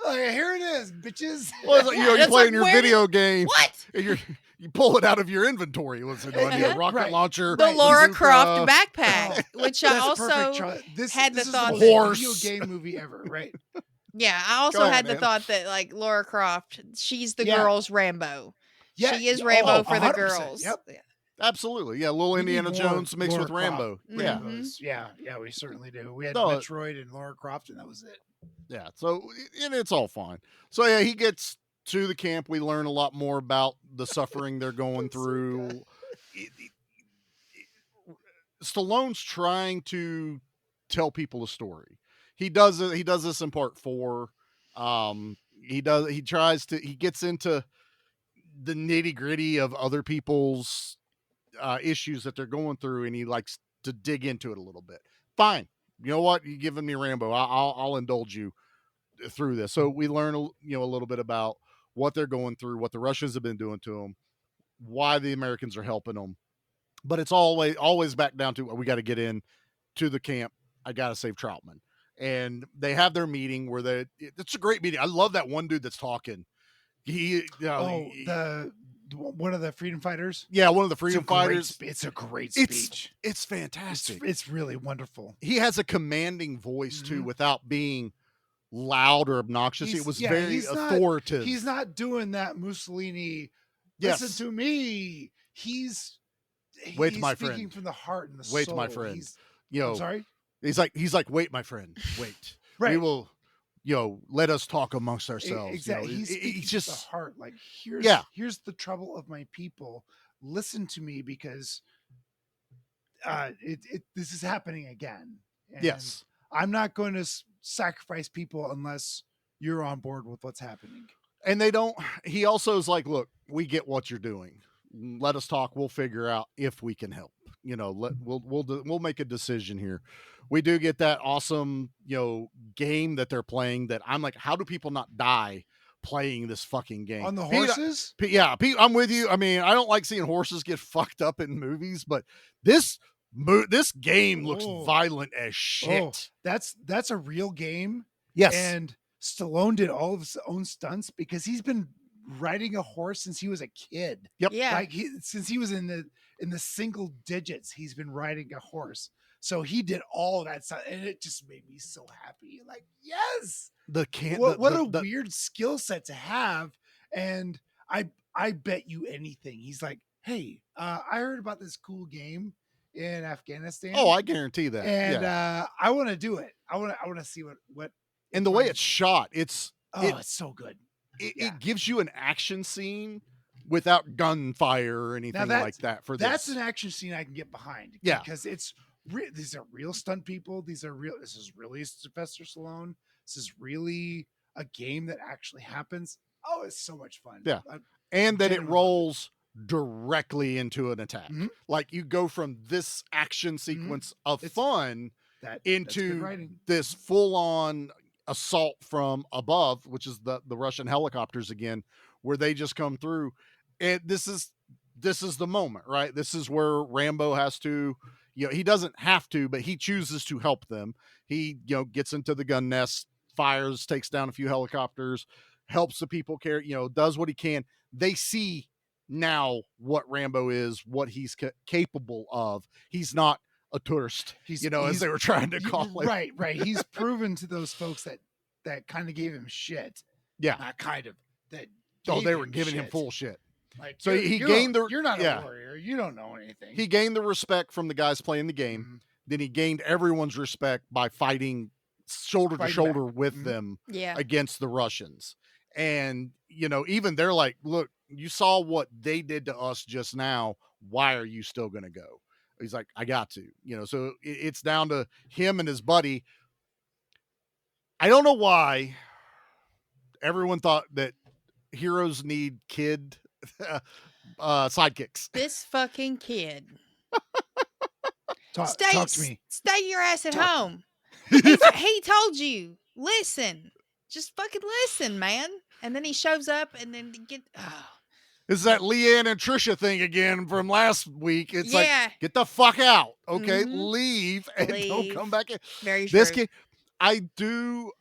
Speaker 8: Like, here it is, bitches.
Speaker 7: Well, it's like, you're
Speaker 9: It's
Speaker 7: playing
Speaker 9: like,
Speaker 7: your
Speaker 9: where
Speaker 7: video game.
Speaker 9: What?
Speaker 7: And you pull it out of your inventory. Listen, I need a rocket
Speaker 8: Right.
Speaker 7: launcher.
Speaker 9: The Laura
Speaker 7: bazooka.
Speaker 9: Croft backpack, which I
Speaker 8: That's
Speaker 9: also
Speaker 8: perfect. This
Speaker 9: had the
Speaker 8: is
Speaker 9: thought
Speaker 8: most
Speaker 9: that-
Speaker 7: Horse.
Speaker 8: video game movie ever, right?
Speaker 9: Yeah, I also
Speaker 7: Go ahead,
Speaker 9: had the
Speaker 7: man.
Speaker 9: thought that like Laura Croft, she's the
Speaker 8: Yeah.
Speaker 9: girls' Rambo.
Speaker 8: Yeah,
Speaker 9: She is
Speaker 8: yeah,
Speaker 9: Rambo
Speaker 8: oh,
Speaker 9: for the
Speaker 8: 100%,
Speaker 9: girls.
Speaker 8: yep.
Speaker 9: Yeah.
Speaker 7: Absolutely. Yeah, little
Speaker 8: We
Speaker 7: Indiana
Speaker 8: need more
Speaker 7: Jones mixed
Speaker 8: Laura
Speaker 7: with Rambo.
Speaker 8: Croft
Speaker 7: Yeah.
Speaker 8: Rambos. Yeah, we certainly do. We had
Speaker 7: No,
Speaker 8: Metroid and Laura Croft, and that was it.
Speaker 7: Yeah. So and it's all fine. So yeah, he gets to the camp. We learn a lot more about the suffering they're going through. Stallone's trying to tell people a story. He does it. He does this in part 4. He gets into the nitty gritty of other people's issues that they're going through, and he likes to dig into it a little bit. Fine. You know what? You're giving me Rambo. I'll indulge you through this. So we learn, a little bit about what they're going through, what the Russians have been doing to them, why the Americans are helping them. But it's always back down to we got to get in to the camp. I got to save Troutman. And they have their meeting where it's a great meeting. I love that one dude that's talking.
Speaker 8: One of the freedom fighters.
Speaker 7: Yeah, one of the freedom fighters.
Speaker 8: It's a great speech.
Speaker 7: It's fantastic.
Speaker 8: It's really wonderful.
Speaker 7: He has a commanding voice too, without being loud or obnoxious. It was very authoritative.
Speaker 8: He's not doing that Mussolini.
Speaker 7: Yes.
Speaker 8: Listen to me. He's
Speaker 7: Wait, my
Speaker 8: speaking
Speaker 7: friend.
Speaker 8: from the heart and the
Speaker 7: Wait,
Speaker 8: soul.
Speaker 7: my friend.
Speaker 8: I'm sorry.
Speaker 7: He's like, wait, my friend, wait.
Speaker 8: Right.
Speaker 7: We will, let us talk amongst ourselves.
Speaker 8: Exactly. He's
Speaker 7: just
Speaker 8: the heart. Like here's the trouble of my people. Listen to me because this is happening again. And
Speaker 7: yes.
Speaker 8: I'm not going to sacrifice people unless you're on board with what's happening.
Speaker 7: And he also is like, look, we get what you're doing. Let us talk. We'll figure out if we can help. We'll make a decision here. We do get that awesome, game that they're playing that I'm like, how do people not die playing this fucking game?
Speaker 8: On the horses?
Speaker 7: Pete, I'm with you. I mean, I don't like seeing horses get fucked up in movies, but this game looks violent as shit.
Speaker 8: That's a real game.
Speaker 7: Yes.
Speaker 8: And Stallone did all of his own stunts because he's been riding a horse since he was a kid.
Speaker 7: Yep.
Speaker 9: Yeah.
Speaker 8: Like since he was in the single digits, he's been riding a horse. So he did all of that stuff, and it just made me so happy. Like, yes, what a weird skill set to have. And I bet you anything. He's like, hey, I heard about this cool game in Afghanistan.
Speaker 7: Oh, I guarantee that.
Speaker 8: And I want to do it. I want to see what.
Speaker 7: And the way it's shot, it's
Speaker 8: so good.
Speaker 7: It gives you an action scene without gunfire or anything like that.
Speaker 8: That's an action scene I can get behind.
Speaker 7: Yeah,
Speaker 8: because these are real stunt people. This is really Sylvester Stallone. This is really a game that actually happens. Oh, it's so much fun.
Speaker 7: Yeah, and that it rolls directly into an attack.
Speaker 8: Mm-hmm.
Speaker 7: Like you go from this action sequence of fun into this full-on assault from above, which is the Russian helicopters again, where they just come through. And this is the moment, right? This is where Rambo has to, he doesn't have to, but he chooses to help them. He, gets into the gun nest, fires, takes down a few helicopters, helps the people carry, does what he can. They see now what Rambo is, what he's capable of. He's not a tourist, as they were trying to call it.
Speaker 8: Right. He's proven to those folks that kind of gave him shit.
Speaker 7: Yeah.
Speaker 8: Not kind of. That
Speaker 7: they were giving him full shit.
Speaker 8: Like,
Speaker 7: so he gained
Speaker 8: you're not a warrior. You don't know anything.
Speaker 7: He gained the respect from the guys playing the game.
Speaker 8: Mm-hmm.
Speaker 7: Then he gained everyone's respect by fighting shoulder to shoulder with them against the Russians. And, even they're like, look, you saw what they did to us just now. Why are you still going to go? He's like, I got to, so it's down to him and his buddy. I don't know why everyone thought that heroes need kid sidekicks.
Speaker 9: This fucking kid.
Speaker 8: Talk to me.
Speaker 9: Stay your ass at home. He told you, listen, just fucking listen, man. And then he shows up and then
Speaker 7: It's that Leanne and Trisha thing again from last week. It's like, get the fuck out. Okay. Leave and don't come back in.
Speaker 9: Very true.
Speaker 7: This kid, I do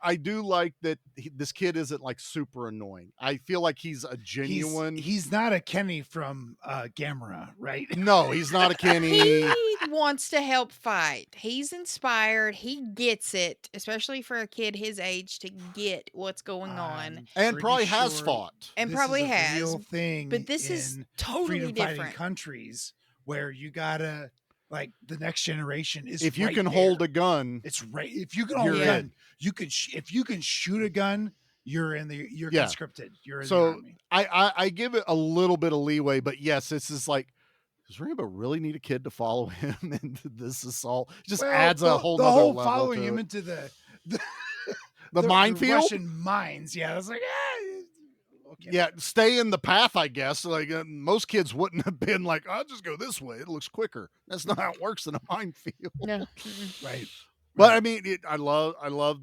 Speaker 7: like that this kid isn't like super annoying. I feel like he's a genuine.
Speaker 8: He's not a Kenny from Gamera, right?
Speaker 7: No, he's not a Kenny.
Speaker 9: He wants to help fight. He's inspired. He gets it, especially for a kid his age to get what's going on.
Speaker 7: And probably has fought.
Speaker 9: And probably has.
Speaker 8: Real thing.
Speaker 9: But this is totally
Speaker 8: freedom
Speaker 9: different.
Speaker 8: Fighting countries where you gotta. Like the next generation is.
Speaker 7: If you
Speaker 8: right
Speaker 7: can
Speaker 8: there.
Speaker 7: hold a gun,
Speaker 8: it's right. If you can hold a gun, you can. If you can shoot a gun, you're in the. You're conscripted. You're in the army.
Speaker 7: I give it a little bit of leeway, but yes, this is like. Does Rambo really need a kid to follow him into this assault? Just adds a whole.
Speaker 8: The
Speaker 7: nother
Speaker 8: whole
Speaker 7: level
Speaker 8: following
Speaker 7: to
Speaker 8: him
Speaker 7: it.
Speaker 8: into the
Speaker 7: minefield,
Speaker 8: Russian mines. Yeah, I was like,
Speaker 7: okay. Yeah, stay in the path, I guess. Like most kids wouldn't have been like, I'll just go this way. It looks quicker. That's not how it works in a minefield.
Speaker 9: No.
Speaker 8: Right.
Speaker 7: But I mean, I love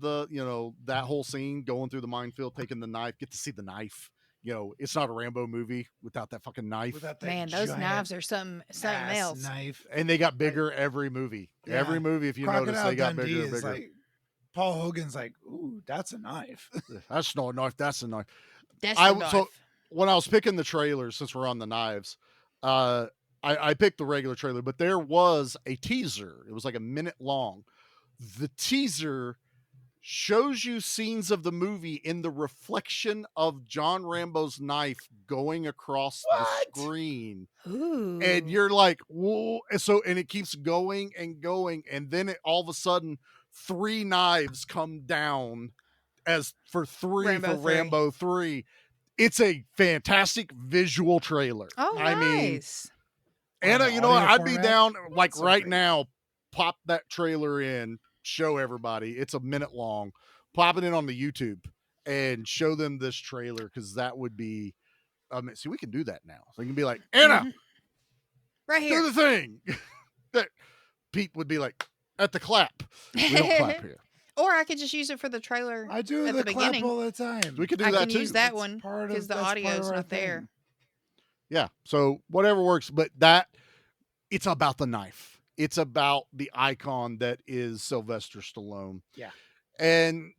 Speaker 7: the, that whole scene going through the minefield, taking the knife, get to see the knife. It's not a Rambo movie without that fucking knife.
Speaker 8: Without that
Speaker 9: Man, those knives are something else.
Speaker 8: Knife.
Speaker 7: And they got bigger every movie. Yeah. Every movie, if you notice, they got bigger and bigger.
Speaker 8: Like, Paul Hogan's like, ooh, that's a knife.
Speaker 7: That's not a knife. That's a knife.
Speaker 9: Knife.
Speaker 7: So when I was picking the trailers, since we're on the knives, I picked the regular trailer, but there was a teaser. It was like a minute long. The teaser shows you scenes of the movie in the reflection of John Rambo's knife going across the screen.
Speaker 9: Ooh.
Speaker 7: And you're like, whoa. And it keeps going and going. And then all of a sudden, 3 knives come down as for Rambo 3. It's a fantastic visual trailer.
Speaker 9: Oh,
Speaker 7: I
Speaker 9: nice.
Speaker 7: mean, Anna, you know what? I'd be
Speaker 8: format?
Speaker 7: down like
Speaker 8: So
Speaker 7: right
Speaker 8: great.
Speaker 7: now, pop that trailer in, show everybody. It's a minute long. Pop it in on the YouTube and show them this trailer because that would be, see, we can do that now. So you can be like, Anna,
Speaker 9: right here.
Speaker 7: do the thing. That Pete would be like, at the clap. We don't clap here.
Speaker 9: Or I could just use it for the trailer.
Speaker 8: I do
Speaker 9: at
Speaker 8: the
Speaker 9: the
Speaker 8: clap
Speaker 9: beginning.
Speaker 8: all the time.
Speaker 7: We could do
Speaker 9: I
Speaker 7: that
Speaker 9: can
Speaker 7: too.
Speaker 9: use that
Speaker 8: It's
Speaker 9: one
Speaker 8: part of-
Speaker 9: because the
Speaker 8: that's part of
Speaker 9: audio's
Speaker 8: our
Speaker 9: not there.
Speaker 8: thing.
Speaker 7: Yeah. So whatever works, but it's about the knife. It's about the icon that is Sylvester Stallone.
Speaker 8: Yeah.
Speaker 7: And,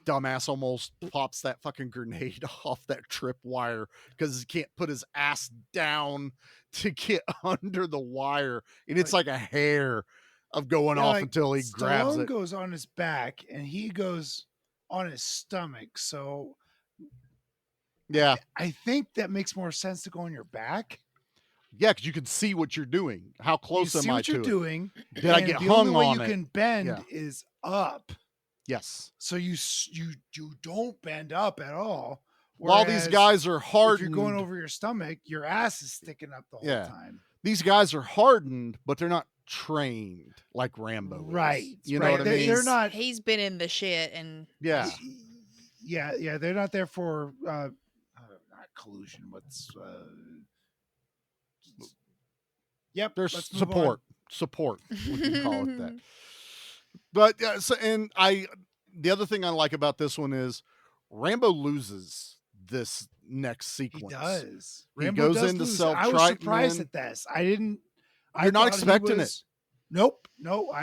Speaker 7: dumbass almost pops that fucking grenade off that trip wire because he can't put his ass down to get under the wire. And it's like a hair of going off
Speaker 8: like,
Speaker 7: until he grabs
Speaker 8: Stallone
Speaker 7: it.
Speaker 8: goes on his back and he goes on his stomach. So
Speaker 7: Yeah.
Speaker 8: I think that makes more sense to go on your back.
Speaker 7: Yeah, because you can see what you're doing. How close
Speaker 8: you
Speaker 7: am
Speaker 8: see
Speaker 7: I
Speaker 8: what
Speaker 7: to
Speaker 8: you're
Speaker 7: it?
Speaker 8: doing.
Speaker 7: Did I
Speaker 8: and
Speaker 7: get
Speaker 8: the
Speaker 7: hung
Speaker 8: only way
Speaker 7: on
Speaker 8: you
Speaker 7: it?
Speaker 8: can bend
Speaker 7: Yeah.
Speaker 8: is up.
Speaker 7: Yes.
Speaker 8: So you don't bend up at all.
Speaker 7: While these
Speaker 8: Whereas
Speaker 7: guys are hardened.
Speaker 8: if you're going over your stomach, your ass is sticking up the whole time.
Speaker 7: These guys are hardened, but they're not trained like Rambo is.
Speaker 8: Right.
Speaker 7: You know what I mean?
Speaker 8: They're not.
Speaker 9: He's been in the shit and
Speaker 7: Yeah.
Speaker 8: Yeah. They're not there for not collusion. What's Yep.
Speaker 7: There's
Speaker 8: let's move on.
Speaker 7: support. We can call it that. But the other thing I like about this one is Rambo loses this next sequence.
Speaker 8: He does.
Speaker 7: He
Speaker 8: Rambo
Speaker 7: goes
Speaker 8: does
Speaker 7: into
Speaker 8: lose.
Speaker 7: self.
Speaker 8: I was surprised at this. I didn't.
Speaker 7: You're not
Speaker 8: thought he
Speaker 7: expecting
Speaker 8: was- Nope. No,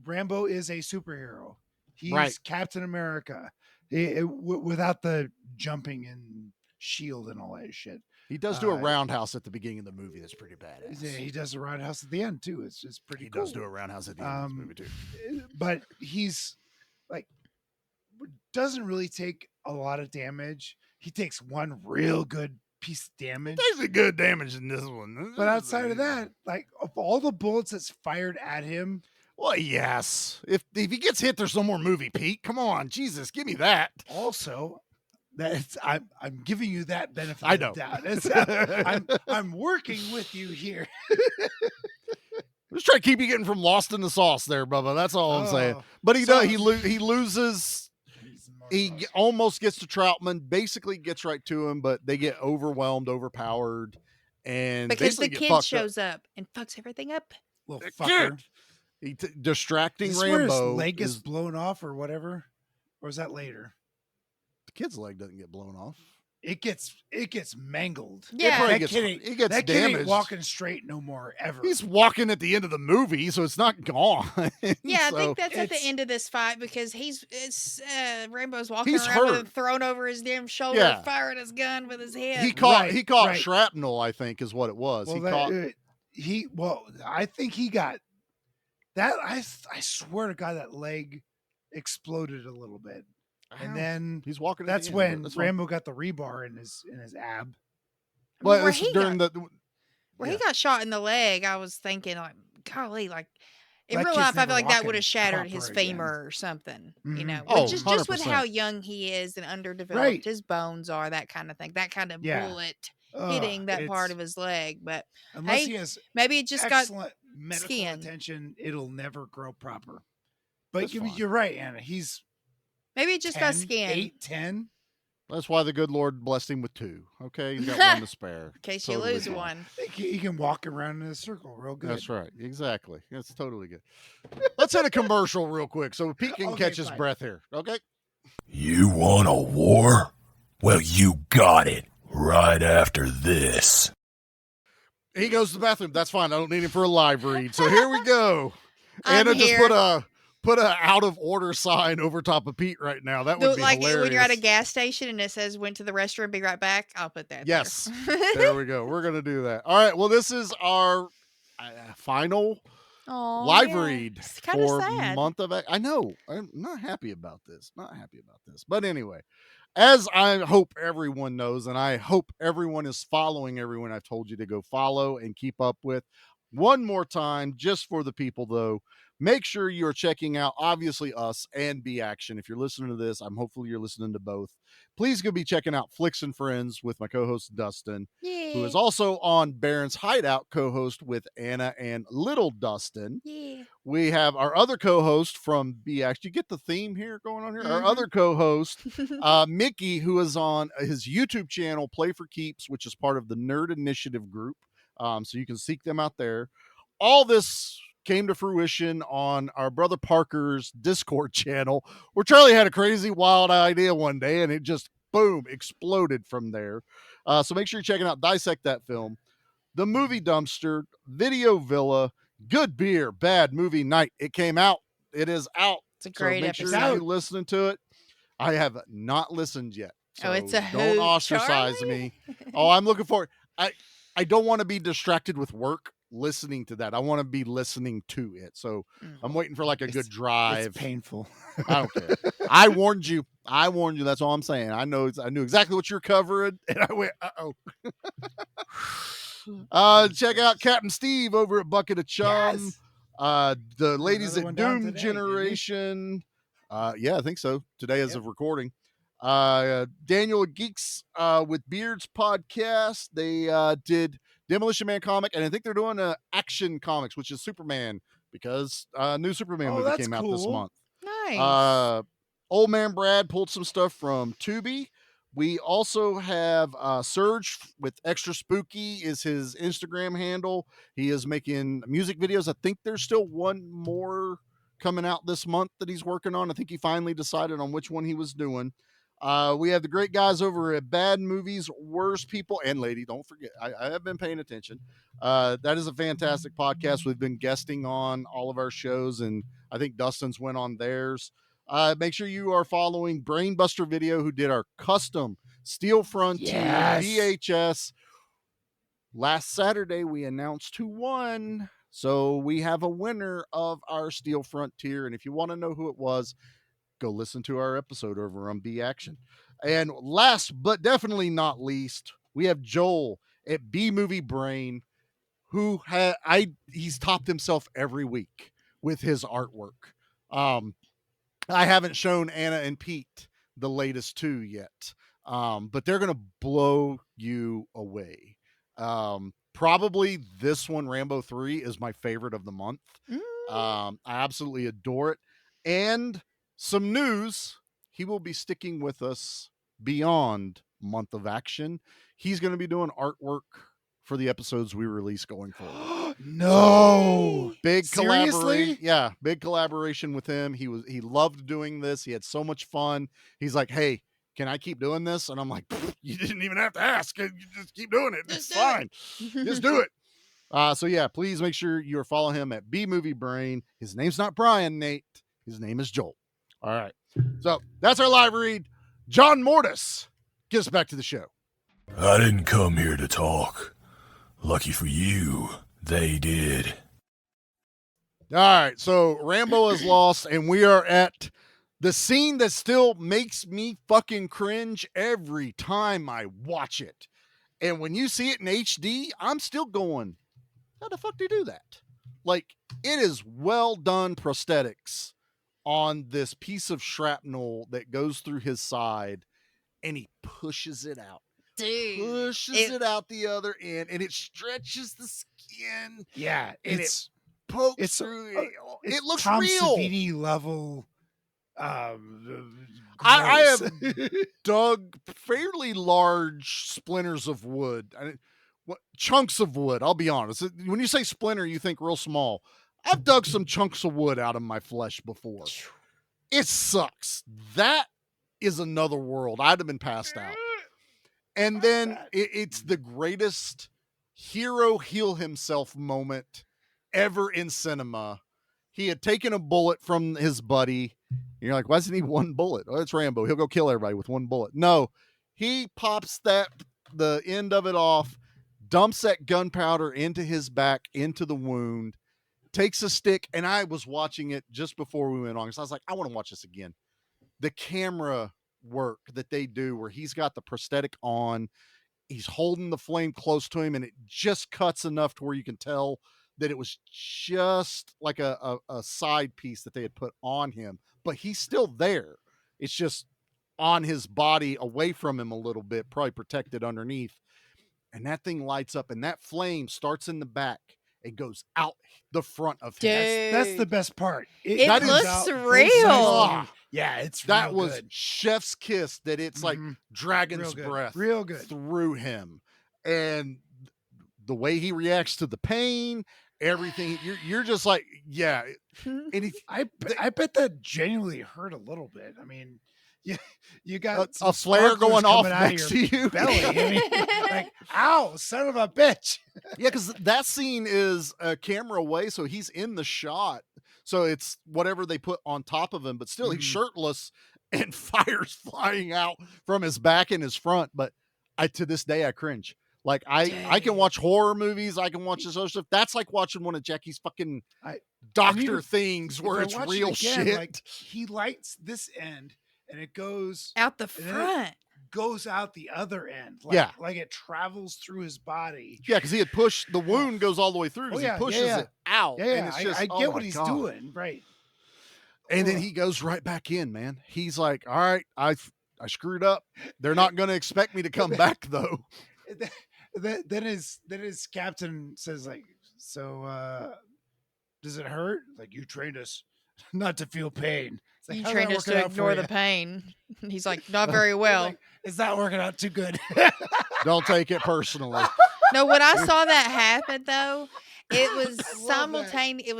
Speaker 8: Rambo is a superhero. He's
Speaker 7: Right.
Speaker 8: Captain America. Without the jumping and shield and all that shit.
Speaker 7: He does do a roundhouse at the beginning of the movie. That's pretty badass.
Speaker 8: Yeah, he does a roundhouse at the end too. It's pretty cool.
Speaker 7: He does do a roundhouse at the end of this movie too.
Speaker 8: But he's like doesn't really take a lot of damage. He takes one real good piece of damage.
Speaker 7: There's a good damage in this one.
Speaker 8: But outside of that, like of all the bullets that's fired at him,
Speaker 7: well, yes. If he gets hit, there's no more movie, Pete. Come on, Jesus, give me that.
Speaker 8: Also, that's I'm giving you that benefit.
Speaker 7: I know.
Speaker 8: Of the doubt. I'm working with you here.
Speaker 7: Just try to keep you getting from lost in the sauce there, Bubba. That's all I'm saying. But he does. He loses. He almost gets to Troutman. Basically, gets right to him, but they get overwhelmed, overpowered, and
Speaker 9: because the
Speaker 7: get
Speaker 9: kid shows up and fucks everything up.
Speaker 8: Little fucker.
Speaker 7: He distracting
Speaker 8: Is
Speaker 7: Rambo.
Speaker 8: Where his leg gets blown off or whatever, or is that later?
Speaker 7: The kid's leg doesn't get blown off.
Speaker 8: It gets mangled.
Speaker 9: Yeah,
Speaker 7: that kid ain't damaged.
Speaker 8: Walking straight no more ever.
Speaker 7: He's walking at the end of the movie, so it's not gone.
Speaker 9: Yeah,
Speaker 7: so,
Speaker 9: I think that's at the end of this fight because Rambo's walking
Speaker 7: He's
Speaker 9: around with
Speaker 7: hurt.
Speaker 9: him thrown over his damn shoulder,
Speaker 7: Yeah.
Speaker 9: firing his gun with his head.
Speaker 7: He caught shrapnel, I think, is what it was.
Speaker 8: Well, I think he got that. I swear to God, that leg exploded a little bit. And then
Speaker 7: he's walking.
Speaker 8: That's when Rambo got the rebar in his ab.
Speaker 7: Well, it's during
Speaker 9: he got shot in the leg. I was thinking, like, golly, like in
Speaker 8: That
Speaker 9: real
Speaker 8: kid's
Speaker 9: life, I
Speaker 8: never
Speaker 9: feel like that
Speaker 8: walking
Speaker 9: would have shattered his
Speaker 8: proper again.
Speaker 9: femur or something. You
Speaker 8: Mhm.
Speaker 9: know,
Speaker 7: Oh,
Speaker 9: which is just with
Speaker 7: 100%.
Speaker 9: how young he is and underdeveloped
Speaker 8: Right.
Speaker 9: his bones are. That kind of thing. That kind of
Speaker 8: Yeah.
Speaker 9: bullet hitting that part
Speaker 8: it's-
Speaker 9: of his leg. But
Speaker 8: Unless
Speaker 9: hey,
Speaker 8: he has
Speaker 9: maybe it just got
Speaker 8: excellent medical
Speaker 9: skin.
Speaker 8: attention, it'll never grow proper. But
Speaker 7: That's fine.
Speaker 8: you're right, Anna. He's
Speaker 9: maybe it just
Speaker 8: 10,
Speaker 9: got skin.
Speaker 8: 8, 10.
Speaker 7: That's why the good Lord blessed him with 2. Okay, he's got one to spare.
Speaker 9: In case
Speaker 7: Totally
Speaker 9: you lose
Speaker 7: fine.
Speaker 9: one.
Speaker 8: He can walk around in a circle real good.
Speaker 7: That's right. Exactly. That's totally good. Let's hit a commercial real quick so Pete can
Speaker 8: Okay,
Speaker 7: catch his
Speaker 8: fine.
Speaker 7: breath here. Okay.
Speaker 1: You want a war? Well, you got it right after this.
Speaker 7: He goes to the bathroom. That's fine. I don't need him for a live read. So here we go.
Speaker 9: I'm
Speaker 7: Anna just
Speaker 9: here.
Speaker 7: put a out of order sign over top of Pete right now. That would be
Speaker 9: Like
Speaker 7: hilarious.
Speaker 9: when you're at a gas station and it says "went to the restroom, be right back." I'll put that.
Speaker 7: Yes.
Speaker 9: there.
Speaker 7: There we go. We're gonna do that. All right. Well, this is our final
Speaker 9: Aw,
Speaker 7: live
Speaker 9: yeah.
Speaker 7: read
Speaker 9: It's kinda
Speaker 7: for
Speaker 9: sad.
Speaker 7: month of. I know. I'm not happy about this. But anyway, as I hope everyone knows, and I hope everyone is following everyone I've told you to go follow and keep up with. One more time, just for the people though, make sure you're checking out obviously us and B Action. If you're listening to this, I'm hopefully you're listening to both. Please go be checking out Flicks and Friends with my co-host Dustin, who is also on Baron's Hideout, co-host with Anna and Little Dustin.
Speaker 9: Yeah.
Speaker 7: We have our other co-host from B Action. You get the theme here going on here. Our
Speaker 9: Mhm.
Speaker 7: other co-host, Mickey, who is on his YouTube channel, Play for Keeps, which is part of the Nerd Initiative group. So you can seek them out there. All this came to fruition on our brother Parker's Discord channel, where Charlie had a crazy, wild idea one day, and it just, boom, exploded from there. So make sure you're checking out Dissect That Film, The Movie Dumpster, Video Villa, Good Beer, Bad Movie Night. It came out. It is out.
Speaker 9: It's a great
Speaker 7: so make sure
Speaker 9: episode.
Speaker 7: you're listening to it. I have not listened yet.
Speaker 9: Oh, it's
Speaker 7: so
Speaker 9: a
Speaker 7: don't
Speaker 9: hoot,
Speaker 7: ostracize
Speaker 9: Charlie.
Speaker 7: me. Oh, I'm looking forward. I don't want to be distracted with work listening to that. I want to be listening to it. So I'm waiting for like a good drive.
Speaker 8: It's painful.
Speaker 7: I don't care. I warned you. That's all I'm saying. I knew exactly what you're covering, and I went, check out Captain Steve over at Bucket of Chum.
Speaker 8: Yes.
Speaker 7: The ladies
Speaker 8: Another
Speaker 7: at
Speaker 8: one down
Speaker 7: Doom
Speaker 8: today,
Speaker 7: Generation. Yeah, I think so. Today as of recording. Daniel Geeks with Beards podcast. They did Demolition Man comic, and I think they're doing Action Comics, which is Superman, because new Superman movie came out this month.
Speaker 9: Nice.
Speaker 7: Old Man Brad pulled some stuff from Tubi. We also have Surge with Extra Spooky is his Instagram handle. He is making music videos. I think there's still one more coming out this month that he's working on. I think he finally decided on which one he was doing. We have the great guys over at Bad Movies, Worst People, and Lady. Don't forget, I have been paying attention. That is a fantastic podcast. We've been guesting on all of our shows, and I think Dustin's went on theirs. Make sure you are following Brainbuster Video, who did our custom Steel Frontier VHS. Last Saturday, we announced who won. So we have a winner of our Steel Frontier. And if you want to know who it was, go listen to our episode over on B Action. And last but definitely not least, we have Joel at B Movie Brain, who he's topped himself every week with his artwork. I haven't shown Anna and Pete the latest two yet, but they're gonna blow you away. Probably this one, Rambo 3, is my favorite of the month. I absolutely adore it. And some news, he will be sticking with us beyond Month of Action. He's going to be doing artwork for the episodes we release going forward.
Speaker 8: No.
Speaker 7: So, big
Speaker 8: Seriously?
Speaker 7: big collaboration with him. He loved doing this. He had so much fun. He's like, "Hey, can I keep doing this?" And I'm like, "You didn't even have to ask. You just keep doing it. It's fine. Just do it." So yeah, please make sure you are following him at B Movie Brain. His name's not Brian, Nate. His name is Joel. All right. So that's our live read. John Mortis, get us back to the show.
Speaker 1: I didn't come here to talk. Lucky for you, they did.
Speaker 7: All right. So Rambo is lost, and we are at the scene that still makes me fucking cringe every time I watch it. And when you see it in HD, I'm still going, how the fuck do you do that? Like, it is well done prosthetics on this piece of shrapnel that goes through his side, and he pushes it out.
Speaker 9: Dude.
Speaker 7: Pushes it out the other end, and it stretches the skin.
Speaker 8: Yeah,
Speaker 7: and it pokes through. It looks
Speaker 8: Tom
Speaker 7: real.
Speaker 8: Savini level.
Speaker 7: I have dug fairly large splinters of wood. Chunks of wood, I'll be honest. When you say splinter, you think real small. I've dug some chunks of wood out of my flesh before. It sucks. That is another world. I'd have been passed out. And then it's the greatest hero heal himself moment ever in cinema. He had taken a bullet from his buddy. And you're like, why doesn't he one bullet? Oh, it's Rambo. He'll go kill everybody with one bullet. No, he pops the end of it off, dumps that gunpowder into his back, into the wound, takes a stick, and I was watching it just before we went on, because I was like, I want to watch this again. The camera work that they do where he's got the prosthetic on, he's holding the flame close to him, and it just cuts enough to where you can tell that it was just like a side piece that they had put on him, but he's still there. It's just on his body, away from him a little bit, probably protected underneath. And that thing lights up, and that flame starts in the back and goes out the front of him.
Speaker 8: That's the best part.
Speaker 9: It looks real.
Speaker 8: Yeah, it's
Speaker 7: that
Speaker 8: real
Speaker 7: was
Speaker 8: good.
Speaker 7: chef's kiss. That it's like dragon's breath,
Speaker 8: real good
Speaker 7: through him, and the way he reacts to the pain, everything. You're just like, yeah. And
Speaker 8: I bet that genuinely hurt a little bit. I mean, you got
Speaker 7: a flare going off next to you.
Speaker 8: Belly. I mean, like, ow, son of a bitch.
Speaker 7: Yeah, because that scene is a camera away, so he's in the shot. So it's whatever they put on top of him, but still he's shirtless and fire's flying out from his back and his front. But to this day, I cringe. Like, I can watch horror movies. I can watch this other stuff. That's like watching one of Jackie's fucking doctor things where it's real shit.
Speaker 8: Like, he lights this end and it goes
Speaker 9: out the front,
Speaker 8: goes out the other end. Like, like it travels through his body.
Speaker 7: Yeah, because he had pushed, the wound goes all the way through because he pushes it out.
Speaker 8: Yeah,
Speaker 7: and it's just,
Speaker 8: I get what he's doing. Right.
Speaker 7: And then he goes right back in, man. He's like, all right, I screwed up. They're not going to expect me to come back, though.
Speaker 8: Then his captain says, like, so does it hurt? Like, you trained us not to feel pain. Like,
Speaker 9: you trained us to ignore the pain. He's like, not very well.
Speaker 8: Like, it's not working out too good.
Speaker 7: Don't take it personally.
Speaker 9: No, when I saw that happen, though, it was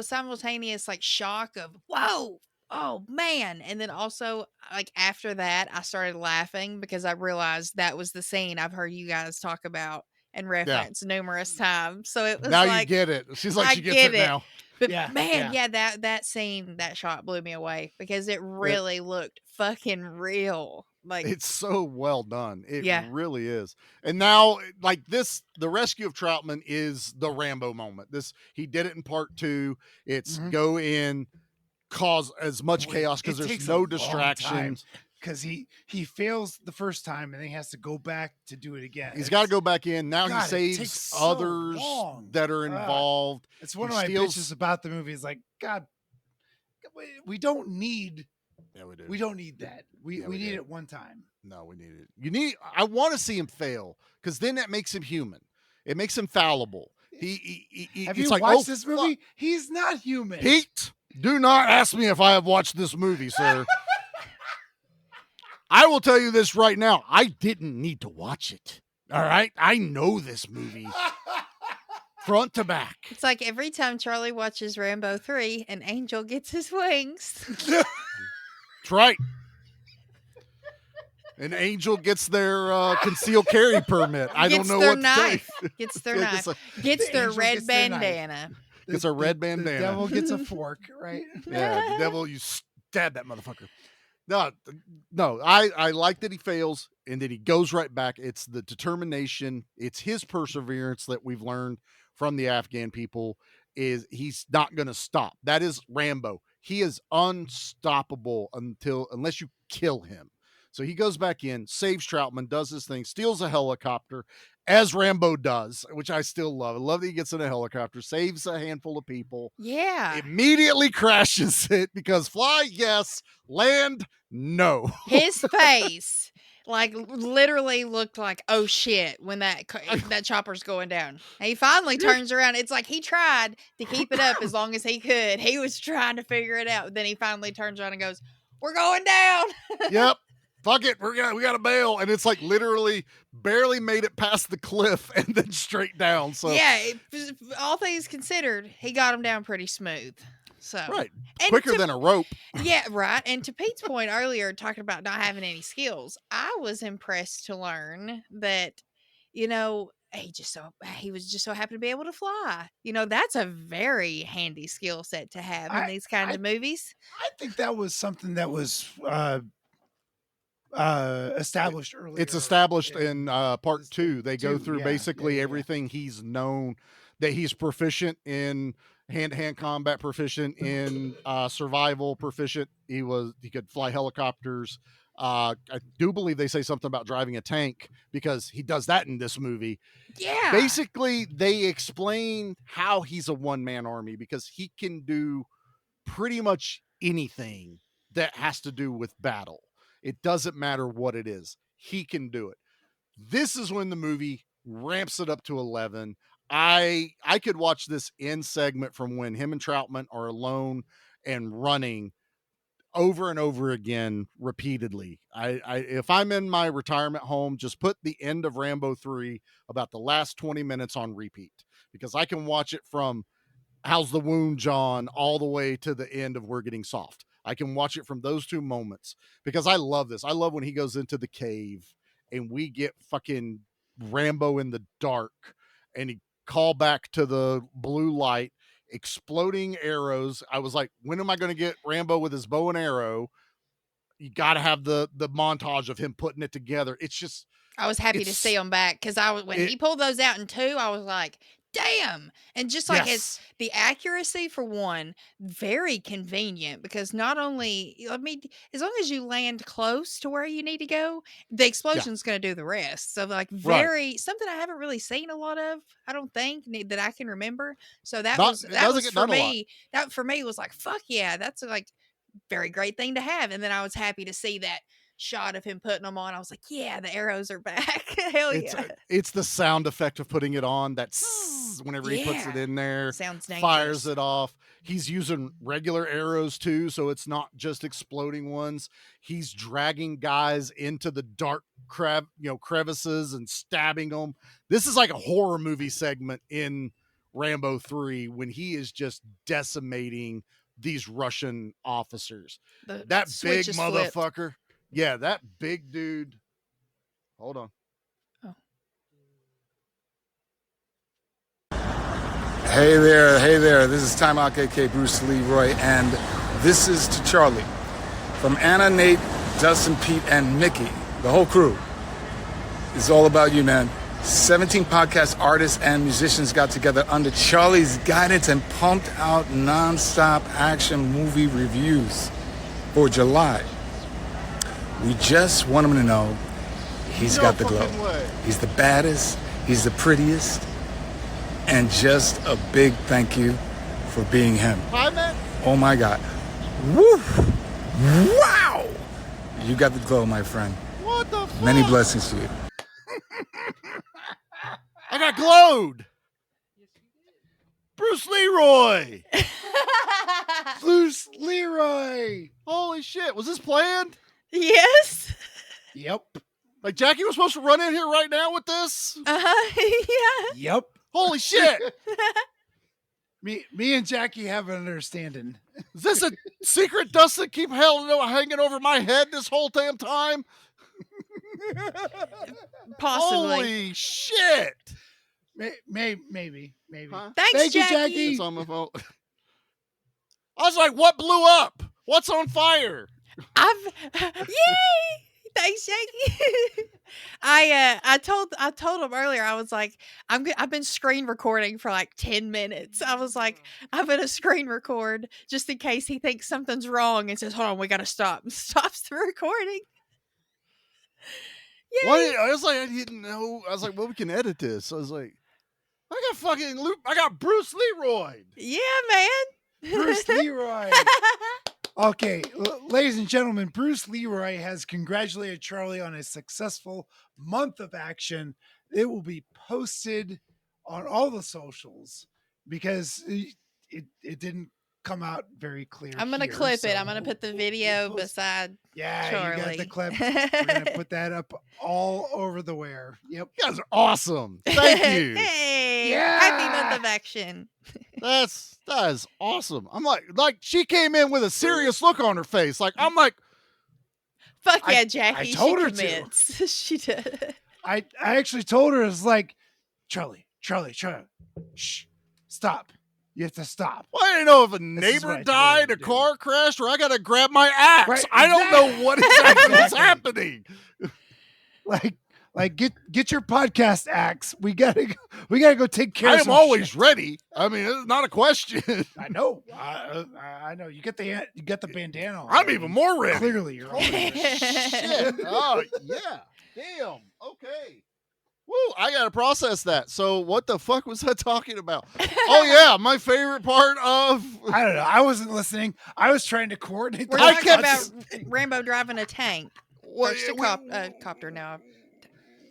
Speaker 9: simultaneous, like shock of, whoa, oh man. And then also, like, after that, I started laughing because I realized that was the scene I've heard you guys talk about and
Speaker 7: Yeah.
Speaker 9: reference numerous times. So it was
Speaker 7: Now you
Speaker 9: like,
Speaker 7: get it. She's like,
Speaker 9: I
Speaker 7: she gets
Speaker 9: get
Speaker 7: it
Speaker 9: it.
Speaker 7: now.
Speaker 9: But
Speaker 8: Yeah,
Speaker 9: man,
Speaker 8: yeah.
Speaker 9: that scene, that shot blew me away because it really looked fucking real. Like,
Speaker 7: It's so well done. It
Speaker 9: yeah.
Speaker 7: really is. And now, like this, the rescue of Troutman is the Rambo moment. He did it in part 2. It's go in, cause as much chaos because there's no distractions.
Speaker 8: Because he fails the first time and then he has to go back to do it again.
Speaker 7: He's got to go back in. Now
Speaker 8: God,
Speaker 7: he
Speaker 8: it takes
Speaker 7: saves
Speaker 8: so
Speaker 7: others
Speaker 8: long.
Speaker 7: that are involved.
Speaker 8: It's one
Speaker 7: He
Speaker 8: of my
Speaker 7: steals-
Speaker 8: bitches about the movie. Is like, God, we don't need.
Speaker 7: Yeah, we do.
Speaker 8: We don't need that. We need it one time.
Speaker 7: No, we need it. I want to see him fail because then that makes him human. It makes him fallible.
Speaker 8: Have
Speaker 7: it's
Speaker 8: you
Speaker 7: like,
Speaker 8: watched
Speaker 7: oh,
Speaker 8: this movie? He's not human.
Speaker 7: Pete, do not ask me if I have watched this movie, sir. I will tell you this right now. I didn't need to watch it. All right? I know this movie front to back.
Speaker 9: It's like every time Charlie watches Rambo 3, an angel gets his wings.
Speaker 7: That's right. An angel gets their concealed carry permit. I don't know what to tell you.
Speaker 9: Gets their knife. Gets their red bandana.
Speaker 7: Gets a red bandana.
Speaker 8: The devil gets a fork, right?
Speaker 7: Yeah, the devil, you stab that motherfucker. No, I like that he fails and that he goes right back. It's the determination. It's his perseverance that we've learned from the Afghan people is he's not going to stop. That is Rambo. He is unstoppable unless you kill him. So he goes back in, saves Troutman, does his thing, steals a helicopter, as Rambo does, which I still love. I love that he gets in a helicopter, saves a handful of people.
Speaker 9: Yeah.
Speaker 7: Immediately crashes it because fly, yes, land, no.
Speaker 9: His face, like, literally looked like, oh shit, when that chopper's going down. And he finally turns around. It's like he tried to keep it up as long as he could. He was trying to figure it out. Then he finally turns around and goes, "We're going down."
Speaker 7: Yep. Fuck it, we got to bail, and it's like literally barely made it past the cliff and then straight down. So
Speaker 9: yeah, all things considered, he got him down pretty smooth. So
Speaker 7: right, quicker than a rope.
Speaker 9: Yeah, right. And to Pete's point earlier, talking about not having any skills, I was impressed to learn that, he was just so happy to be able to fly. That's a very handy skill set to have in these kind of movies.
Speaker 8: I think that was something that was established earlier.
Speaker 7: It's established in part 2. They go through basically everything he's known, that he's proficient in hand-to-hand combat, proficient in survival, proficient. He could fly helicopters. I do believe they say something about driving a tank because he does that in this movie.
Speaker 9: Yeah.
Speaker 7: Basically, they explain how he's a one-man army because he can do pretty much anything that has to do with battle. It doesn't matter what it is. He can do it. This is when the movie ramps it up to 11. I could watch this end segment from when him and Troutman are alone and running over and over again repeatedly. If I'm in my retirement home, just put the end of Rambo 3 about the last 20 minutes on repeat because I can watch it from how's the wound, John, all the way to the end of we're getting soft. I can watch it from those two moments because I love this. I love when he goes into the cave and we get fucking Rambo in the dark and he call back to the blue light, exploding arrows. I was like, when am I going to get Rambo with his bow and arrow? You got to have the montage of him putting it together. It's just,
Speaker 9: I was happy to see him back because when he pulled those out in 2, I was like, damn. And just like the accuracy for one, very convenient because not only, as long as you land close to where you need to go, the explosion's going to do the rest. So like something I haven't really seen a lot of, I don't think that I can remember. So that was for me, that for me was like, fuck yeah, that's like very great thing to have. And then I was happy to see that shot of him putting them on. I was like, yeah, the arrows are back. Hell yeah.
Speaker 7: It's the sound effect of putting it on. That's whenever he puts it in there,
Speaker 9: sounds dangerous.
Speaker 7: Fires it off. He's using regular arrows too, so it's not just exploding ones. He's dragging guys into the dark crevices and stabbing them. This is like a horror movie segment in Rambo 3 when he is just decimating these Russian officers.
Speaker 9: The
Speaker 7: That big
Speaker 9: switch is flipped.
Speaker 7: motherfucker. Yeah, that big dude. Hold on.
Speaker 15: Hey there. This is Time Out AK Bruce Leroy, and this is to Charlie. From Anna, Nate, Dustin, Pete, and Mickey, the whole crew. It's all about you, man. 17 podcast artists and musicians got together under Charlie's guidance and pumped out non-stop action movie reviews for July. We just want him to know he's got the glow. He's the baddest, he's the prettiest, and just a big thank you for being him.
Speaker 7: Hi, man.
Speaker 15: Oh my God. Woo! Wow! You got the glow, my friend.
Speaker 7: What the fuck?
Speaker 15: Many blessings to you.
Speaker 7: I got glowed. Bruce Leroy.
Speaker 8: Bruce Leroy.
Speaker 7: Holy shit. Was this planned?
Speaker 9: Yes.
Speaker 8: Yep.
Speaker 7: Like Jackie was supposed to run in here right now with this?
Speaker 9: Yeah.
Speaker 8: Yep.
Speaker 7: Holy shit.
Speaker 8: Me and Jackie have an understanding.
Speaker 7: Is this a secret dust that keep hanging over my head this whole damn time?
Speaker 9: Possibly.
Speaker 7: Holy shit.
Speaker 8: Maybe.
Speaker 7: Huh?
Speaker 9: Thanks,
Speaker 8: Thank
Speaker 9: Jackie.
Speaker 8: you, Jackie.
Speaker 7: It's on my phone. I was like, what blew up? What's on fire?
Speaker 9: Yay! Thanks, Jackie. I told him earlier. I was like, I've been screen recording for like 10 minutes. I was like, I'm gonna screen record just in case he thinks something's wrong and says, "Hold on, we gotta stop." Stops the recording. Yay!
Speaker 7: What? I was like, I didn't know. I was like, well, we can edit this. I was like, I got Bruce Leroy.
Speaker 9: Yeah, man.
Speaker 8: Bruce Leroy. Okay, ladies and gentlemen, Bruce Leroy has congratulated Charlie on a successful month of action. It will be posted on all the socials because it didn't come out very clear.
Speaker 9: I'm gonna
Speaker 8: here,
Speaker 9: clip
Speaker 8: so
Speaker 9: it. I'm gonna put the video beside Charlie.
Speaker 8: You got the clip. We're gonna put that up all over the where. Yep.
Speaker 7: You guys are awesome. Thank you.
Speaker 9: Hey,
Speaker 8: Yeah.
Speaker 9: happy month of action.
Speaker 7: That is awesome. I'm like she came in with a serious look on her face. Like I'm like,
Speaker 9: Fuck yeah,
Speaker 8: I
Speaker 9: Jackie.
Speaker 8: told
Speaker 9: she
Speaker 8: her to.
Speaker 9: commits. She did.
Speaker 8: I actually told her, it's like, Charlie, shh, stop. You have to stop.
Speaker 7: well, I didn't know if a
Speaker 8: This is what
Speaker 7: neighbor
Speaker 8: I told
Speaker 7: died,
Speaker 8: her to
Speaker 7: a
Speaker 8: do.
Speaker 7: car crashed, or I gotta grab my axe.
Speaker 8: Right,
Speaker 7: I don't know what exactly is happening.
Speaker 8: Like get your podcast axe. We gotta go take care
Speaker 7: I
Speaker 8: of
Speaker 7: am
Speaker 8: some
Speaker 7: always
Speaker 8: shit.
Speaker 7: ready. I mean, it's not a question.
Speaker 8: I know. I know. You get the bandana on.
Speaker 7: I'm even more ready.
Speaker 8: Clearly, you're already
Speaker 7: Shit. Oh yeah. Damn. Okay. Woo, I gotta process that. So what the fuck was I talking about? Oh yeah, my favorite part of
Speaker 8: I don't know. I wasn't listening. I was trying to coordinate.
Speaker 9: We're
Speaker 8: the
Speaker 9: talking
Speaker 8: podcast.
Speaker 9: about Rambo driving a tank.
Speaker 7: What-
Speaker 9: First a copter now.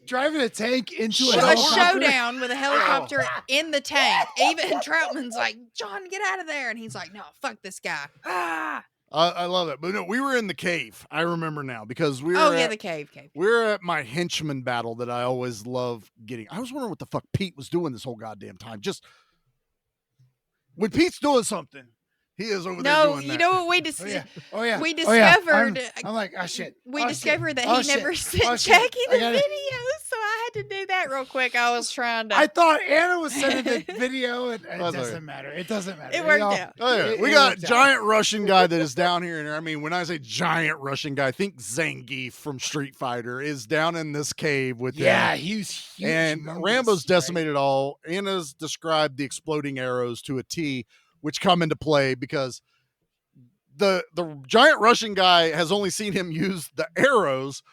Speaker 8: Driving a tank into
Speaker 9: A
Speaker 8: a helicopter.
Speaker 9: showdown with a helicopter in the tank. Even Troutman's like, John, get out of there. And he's like, no, fuck this guy. Ah.
Speaker 7: I love it. But no, we were in the cave. I remember now because we were
Speaker 9: Oh, yeah,
Speaker 7: at,
Speaker 9: the cave.
Speaker 7: we were at my henchman battle that I always love getting. I was wondering what the fuck Pete was doing this whole goddamn time. Just when Pete's doing something, he is over there
Speaker 9: No,
Speaker 7: doing that.
Speaker 9: you know what we
Speaker 8: Oh yeah.
Speaker 9: We
Speaker 8: Oh, yeah.
Speaker 9: discovered.
Speaker 8: I'm like, oh shit.
Speaker 9: We
Speaker 8: Oh,
Speaker 9: discovered
Speaker 8: shit.
Speaker 9: that
Speaker 8: Oh,
Speaker 9: he
Speaker 8: shit.
Speaker 9: never sent
Speaker 8: Oh, shit.
Speaker 9: Jackie the
Speaker 8: I gotta-
Speaker 9: video, so I had to do that real quick. I was trying to.
Speaker 8: I thought Anna was sending the video, and it
Speaker 7: That's
Speaker 8: doesn't
Speaker 7: okay.
Speaker 8: matter. It doesn't matter.
Speaker 9: It worked
Speaker 8: all-
Speaker 9: out.
Speaker 7: Oh, yeah. We
Speaker 8: it
Speaker 7: got
Speaker 8: worked out.
Speaker 7: giant Russian guy that is down here. And I mean, when I say giant Russian guy, think Zangief from Street Fighter is down in this cave with
Speaker 8: Yeah,
Speaker 7: them.
Speaker 8: he was huge.
Speaker 7: And
Speaker 8: humongous,
Speaker 7: Rambo's
Speaker 8: right?
Speaker 7: decimated all. Anna's described the exploding arrows to a T, which come into play because the giant Russian guy has only seen him use the arrows.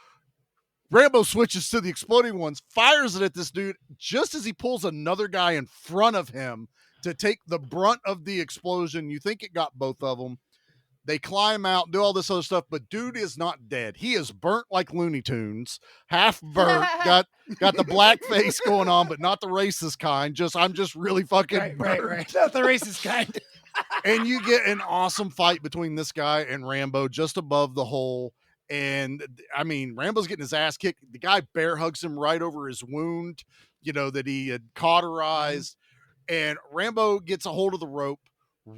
Speaker 7: Rambo switches to the exploding ones, fires it at this dude just as he pulls another guy in front of him to take the brunt of the explosion. You think it got both of them. They climb out, do all this other stuff, but dude is not dead. He is burnt like Looney Tunes, half burnt, got the black face going on, but not the racist kind. I'm just really fucking burnt.
Speaker 8: Right. Not the racist kind.
Speaker 7: And you get an awesome fight between this guy and Rambo just above the hole. And I mean, Rambo's getting his ass kicked. The guy bear hugs him right over his wound, that he had cauterized. And Rambo gets a hold of the rope,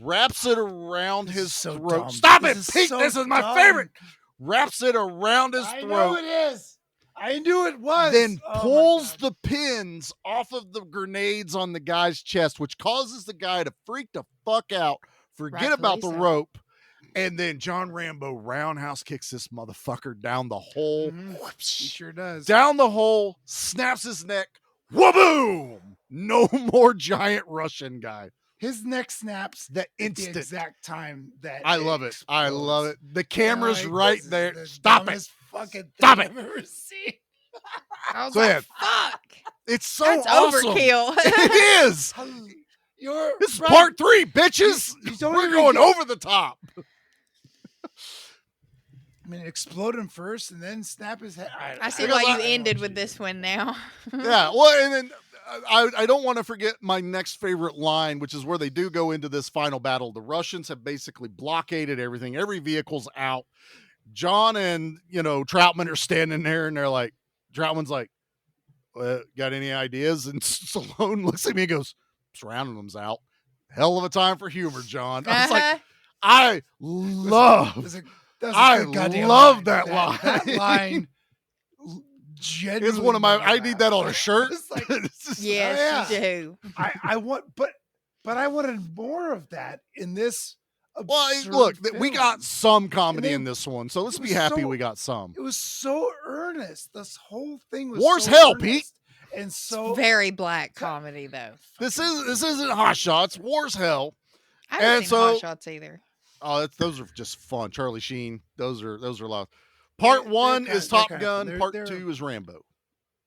Speaker 7: wraps it around his
Speaker 8: so
Speaker 7: throat.
Speaker 8: dumb.
Speaker 7: Stop
Speaker 8: This
Speaker 7: it,
Speaker 8: is
Speaker 7: Pete!
Speaker 8: so
Speaker 7: This is my
Speaker 8: dumb.
Speaker 7: favorite. Wraps it around his
Speaker 8: I
Speaker 7: throat.
Speaker 8: know it is. I knew it was.
Speaker 7: Then
Speaker 8: Oh my
Speaker 7: pulls
Speaker 8: God.
Speaker 7: the pins off of the grenades on the guy's chest, which causes the guy to freak the fuck out, forget about the
Speaker 9: Rightfully so.
Speaker 7: rope, and then John Rambo roundhouse kicks this motherfucker down the hole.
Speaker 8: He sure does.
Speaker 7: Down the hole, snaps his neck. Wha-boom! No more giant Russian guy.
Speaker 8: His neck snaps
Speaker 7: The
Speaker 8: at the
Speaker 7: instant.
Speaker 8: exact time that
Speaker 7: I love it. I
Speaker 8: explodes.
Speaker 7: love it. The camera's
Speaker 8: Like,
Speaker 7: right
Speaker 8: this is
Speaker 7: there.
Speaker 8: the
Speaker 7: Stop it.
Speaker 8: dumbest fucking thing
Speaker 7: Stop it.
Speaker 8: I've ever seen.
Speaker 9: I was
Speaker 7: So,
Speaker 9: like,
Speaker 7: yeah,
Speaker 9: fuck.
Speaker 7: it's so
Speaker 9: That's
Speaker 7: awesome.
Speaker 9: overkill.
Speaker 7: It is.
Speaker 8: You're
Speaker 7: This is
Speaker 8: right.
Speaker 7: part 3, bitches.
Speaker 8: You don't
Speaker 7: We're
Speaker 8: even
Speaker 7: going
Speaker 8: get-
Speaker 7: over the top.
Speaker 8: I mean, explode him first and then snap his head.
Speaker 9: I see
Speaker 7: Because
Speaker 9: why you
Speaker 7: I-
Speaker 9: ended with this one now.
Speaker 7: Yeah, well, and then I don't want to forget my next favorite line, which is where they do go into this final battle. The Russians have basically blockaded everything. Every vehicle's out. John and, Troutman are standing there, and they're like, Troutman's like, got any ideas? And Stallone looks at me and goes, surrounding them's out. Hell of a time for humor, John. I was like, I love
Speaker 8: That's a
Speaker 7: I
Speaker 8: good goddamn
Speaker 7: love
Speaker 8: line.
Speaker 7: that line.
Speaker 8: That line
Speaker 7: It's one of my. I need that on a shirt.
Speaker 8: It's like,
Speaker 9: Yes, you do.
Speaker 8: I want, but I wanted more of that in this.
Speaker 7: Well,
Speaker 8: absurd
Speaker 7: look, we
Speaker 8: film.
Speaker 7: got some comedy
Speaker 8: they-
Speaker 7: in this one, so let's
Speaker 8: it
Speaker 7: be
Speaker 8: was
Speaker 7: happy
Speaker 8: so-
Speaker 7: we got some.
Speaker 8: It was so earnest. This whole thing was
Speaker 7: War's
Speaker 8: so
Speaker 7: hell,
Speaker 8: earnest
Speaker 7: Pete.
Speaker 8: and so
Speaker 9: Very black comedy, though.
Speaker 7: This isn't Hot Shots. War's hell.
Speaker 9: I haven't
Speaker 7: And
Speaker 9: seen
Speaker 7: so-
Speaker 9: Hot Shots either.
Speaker 7: Oh, those are just fun. Charlie Sheen. Those are loud. Part
Speaker 8: They're
Speaker 7: 1
Speaker 8: kind-
Speaker 7: is
Speaker 8: they're
Speaker 7: Top
Speaker 8: kind of
Speaker 7: Gun.
Speaker 8: fun.
Speaker 7: Part
Speaker 8: They're-
Speaker 7: 2 is Rambo.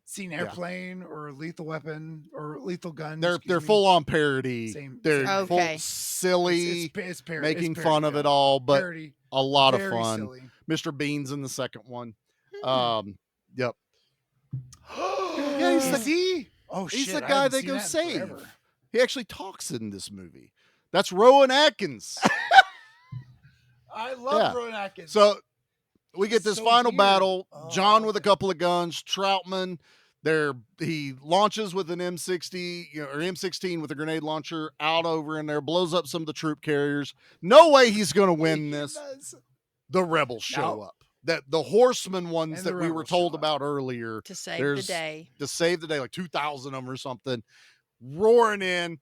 Speaker 8: Seen
Speaker 7: Yeah.
Speaker 8: Airplane or Lethal Weapon or Lethal Gun.
Speaker 7: They're
Speaker 8: excuse me.
Speaker 7: full on parody.
Speaker 8: Same-
Speaker 7: They're
Speaker 8: same.
Speaker 7: full
Speaker 9: Okay.
Speaker 7: silly,
Speaker 8: It's parody.
Speaker 7: making
Speaker 8: It's
Speaker 7: fun of
Speaker 8: parody.
Speaker 7: it all, but
Speaker 8: Parody.
Speaker 7: a lot of
Speaker 8: Very
Speaker 7: fun.
Speaker 8: silly.
Speaker 7: Mr. Bean's in the second one.
Speaker 8: Hmm.
Speaker 7: Yep.
Speaker 8: Yeah,
Speaker 7: he's
Speaker 8: he? Oh
Speaker 7: He's
Speaker 8: shit!
Speaker 7: the
Speaker 8: I
Speaker 7: guy
Speaker 8: haven't
Speaker 7: they
Speaker 8: seen
Speaker 7: go
Speaker 8: that in
Speaker 7: save.
Speaker 8: forever.
Speaker 7: He actually talks in this movie. That's Rowan Atkins.
Speaker 8: I love
Speaker 7: Yeah.
Speaker 8: Rowan Atkins.
Speaker 7: So we get this
Speaker 8: So
Speaker 7: final
Speaker 8: weird.
Speaker 7: battle.
Speaker 8: Oh,
Speaker 7: John with a couple of guns. Troutman. He launches with an M60 or M16 with a grenade launcher out over in there, blows up some of the troop carriers. No way he's going to win this. The rebels show
Speaker 8: No.
Speaker 7: up. That the horseman ones
Speaker 8: And
Speaker 7: that
Speaker 8: the
Speaker 7: we were
Speaker 8: rebels
Speaker 7: told
Speaker 8: show up.
Speaker 7: about earlier
Speaker 9: To save the
Speaker 7: there's-
Speaker 9: day.
Speaker 7: to save the day, like 2,000 of them or something, roaring in.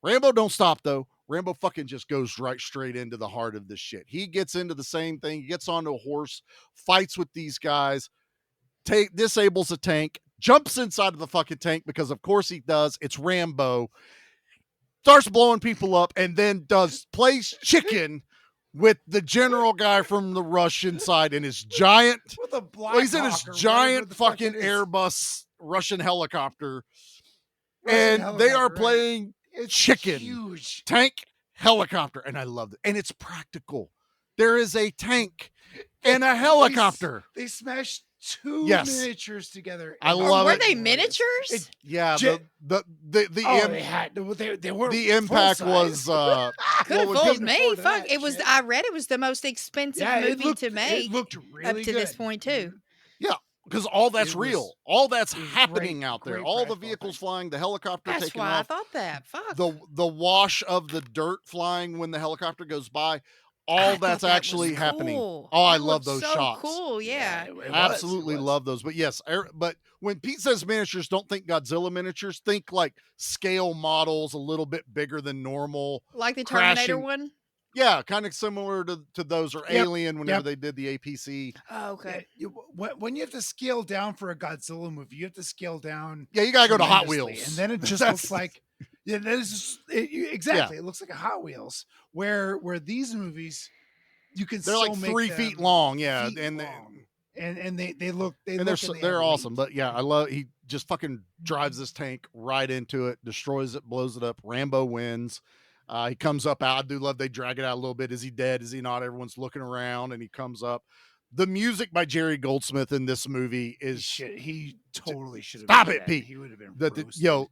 Speaker 7: Rambo don't stop though. Rambo fucking just goes right straight into the heart of this shit. He gets into the same thing. He gets onto a horse, fights with these guys, disables a tank, jumps inside of the fucking tank because of course he does. It's Rambo. Starts blowing people up and then plays chicken with the general guy from the Russian side in his giant.
Speaker 8: With a black
Speaker 7: Well, he's in his
Speaker 8: Hawk or whatever
Speaker 7: giant
Speaker 8: the fuck
Speaker 7: fucking
Speaker 8: it is.
Speaker 7: Airbus Russian helicopter.
Speaker 8: Russian
Speaker 7: And they are
Speaker 8: helicopter, right?
Speaker 7: playing
Speaker 8: It's
Speaker 7: chicken,
Speaker 8: huge.
Speaker 7: tank, helicopter. And I love it. And it's practical. There is a tank and a helicopter.
Speaker 8: They smashed two
Speaker 7: Yes.
Speaker 8: miniatures together.
Speaker 7: I
Speaker 8: and
Speaker 7: love
Speaker 9: Were
Speaker 7: it.
Speaker 9: they miniatures?
Speaker 7: Yeah,
Speaker 8: J-
Speaker 7: the
Speaker 8: Oh,
Speaker 7: im-
Speaker 8: they had. They weren't.
Speaker 7: the impact was
Speaker 9: Could have
Speaker 7: what would
Speaker 9: fooled
Speaker 7: be-
Speaker 9: me.
Speaker 8: afford
Speaker 9: Fuck.
Speaker 8: that
Speaker 9: It was.
Speaker 8: shit.
Speaker 9: I read it was the most expensive
Speaker 8: Yeah, it
Speaker 9: movie
Speaker 8: looked,
Speaker 9: to make
Speaker 8: It looked
Speaker 9: up
Speaker 8: really
Speaker 9: to this
Speaker 8: good.
Speaker 9: point too.
Speaker 7: yeah, because all that's
Speaker 8: It was-
Speaker 7: real. All that's
Speaker 8: it was
Speaker 7: happening
Speaker 8: great-
Speaker 7: out there.
Speaker 8: great
Speaker 7: All the
Speaker 8: practical
Speaker 7: vehicles
Speaker 8: effects.
Speaker 7: flying, the helicopter
Speaker 9: That's
Speaker 7: taking
Speaker 9: why I
Speaker 7: off.
Speaker 9: thought that. Fuck.
Speaker 7: The wash of the dirt flying when the helicopter goes by,
Speaker 9: I
Speaker 7: all
Speaker 9: thought
Speaker 7: that's
Speaker 9: that was
Speaker 7: actually happening.
Speaker 9: cool.
Speaker 7: Oh, I
Speaker 9: That
Speaker 7: love
Speaker 9: looked
Speaker 7: those
Speaker 9: so
Speaker 7: shots.
Speaker 9: Cool. Yeah.
Speaker 8: it was,
Speaker 7: Absolutely
Speaker 8: it was.
Speaker 7: love those. But yes, but when Pete says miniatures, don't think Godzilla miniatures. Think like scale models, a little bit bigger than normal.
Speaker 9: Like the Terminator
Speaker 7: crashing-
Speaker 9: one.
Speaker 7: Yeah, kind of similar to those or
Speaker 8: Yep,
Speaker 7: Alien whenever
Speaker 8: yep.
Speaker 7: they did the APC.
Speaker 9: Oh, okay.
Speaker 8: When you have to scale down for a Godzilla movie, you have to scale down.
Speaker 7: Yeah, you gotta go to Hot
Speaker 8: tremendously,
Speaker 7: Wheels.
Speaker 8: and then it just
Speaker 7: That's-
Speaker 8: looks like. Yeah, exactly. It looks like a Hot Wheels. Where these movies, you can
Speaker 7: They're
Speaker 8: so
Speaker 7: like
Speaker 8: make
Speaker 7: 3 feet
Speaker 8: them
Speaker 7: long. Yeah,
Speaker 8: feet
Speaker 7: and
Speaker 8: long. and they look
Speaker 7: and they're awesome. But yeah, I love he just fucking drives this tank right into it, destroys it, blows it up. Rambo wins. He comes up out. I do love they drag it out a little bit. Is he dead? Is he not? Everyone's looking around, and he comes up. The music by Jerry Goldsmith in this movie is
Speaker 8: He totally should have.
Speaker 7: stop
Speaker 8: been
Speaker 7: it,
Speaker 8: dead.
Speaker 7: Pete.
Speaker 8: He would have been
Speaker 7: the
Speaker 8: roasted.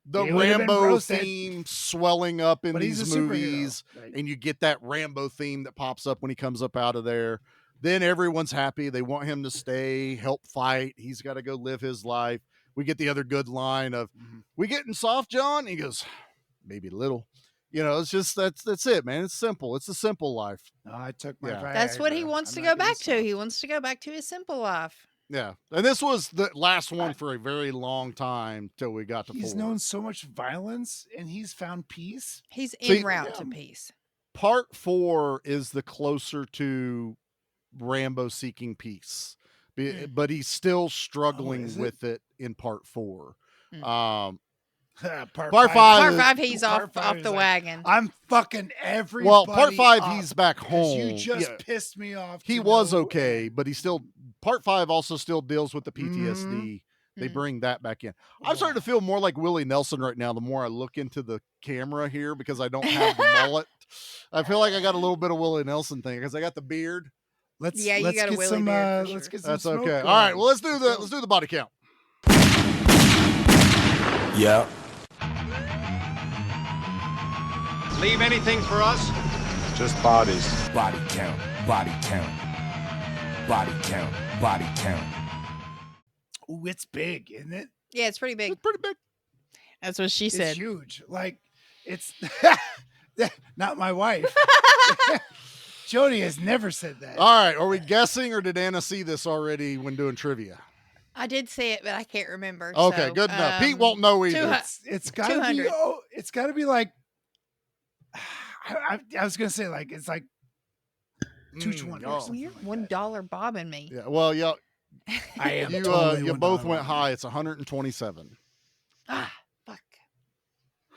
Speaker 7: the
Speaker 8: He would have been
Speaker 7: Rambo
Speaker 8: roasted.
Speaker 7: theme swelling up in
Speaker 8: But he's
Speaker 7: these
Speaker 8: a superhero.
Speaker 7: movies,
Speaker 8: Right.
Speaker 7: and you get that Rambo theme that pops up when he comes up out of there. Then everyone's happy. They want him to stay, help fight. He's got to go live his life. We get the other good line of,
Speaker 8: Mhm.
Speaker 7: "We getting soft, John?" He goes, "Maybe a little." You know, it's just that's it, man. It's simple. It's a simple life.
Speaker 8: No, I took my Viagra.
Speaker 9: That's what he wants to go back to. He wants to go back to his simple life.
Speaker 7: Yeah, and this was the last one for a very long time till we got to.
Speaker 8: He's known so much violence, and he's found peace.
Speaker 9: He's en route to peace.
Speaker 7: Part 4 is the closer to Rambo seeking peace, but he's still struggling with it in part 4.
Speaker 8: Part 5.
Speaker 9: Part 5, he's off the wagon.
Speaker 8: I'm fucking everybody.
Speaker 7: Well, part 5,
Speaker 8: up
Speaker 7: he's back home.
Speaker 8: You just pissed me off.
Speaker 7: He was okay, but he still. Part 5 also still deals with the PTSD. They bring that back in. I'm starting to feel more like Willie Nelson right now. The more I look into the camera here, because I don't have the mullet, I feel like I got a little bit of Willie Nelson thing because I got the beard.
Speaker 8: Let's
Speaker 9: got a Willie
Speaker 8: some.
Speaker 9: beard.
Speaker 8: Let's get some.
Speaker 7: That's
Speaker 8: smoke
Speaker 7: okay.
Speaker 8: going.
Speaker 7: All right. Well, let's do the body count.
Speaker 3: Yeah.
Speaker 2: Leave anything for us?
Speaker 5: Just bodies.
Speaker 15: Body count. Body count. Body count. Body count.
Speaker 8: Ooh, it's big, isn't it?
Speaker 9: Yeah, it's pretty big.
Speaker 7: It's pretty big.
Speaker 9: That's what she said.
Speaker 8: It's huge. Like, it's not my wife. Jody has never said that.
Speaker 7: All right. Are we guessing, or did Anna see this already when doing trivia?
Speaker 9: I did see it, but I can't remember.
Speaker 7: Okay,
Speaker 9: so,
Speaker 7: good enough. Pete won't know either.
Speaker 8: It's got to be. Oh, it's got to be like. I was gonna say like it's like 220. Or something
Speaker 9: You're
Speaker 8: like
Speaker 9: $1 bobbing me.
Speaker 7: Yeah. Well, yeah.
Speaker 8: I am.
Speaker 7: You
Speaker 8: Totally
Speaker 7: you both
Speaker 8: $1
Speaker 7: went high. It's 127.
Speaker 9: Ah, fuck.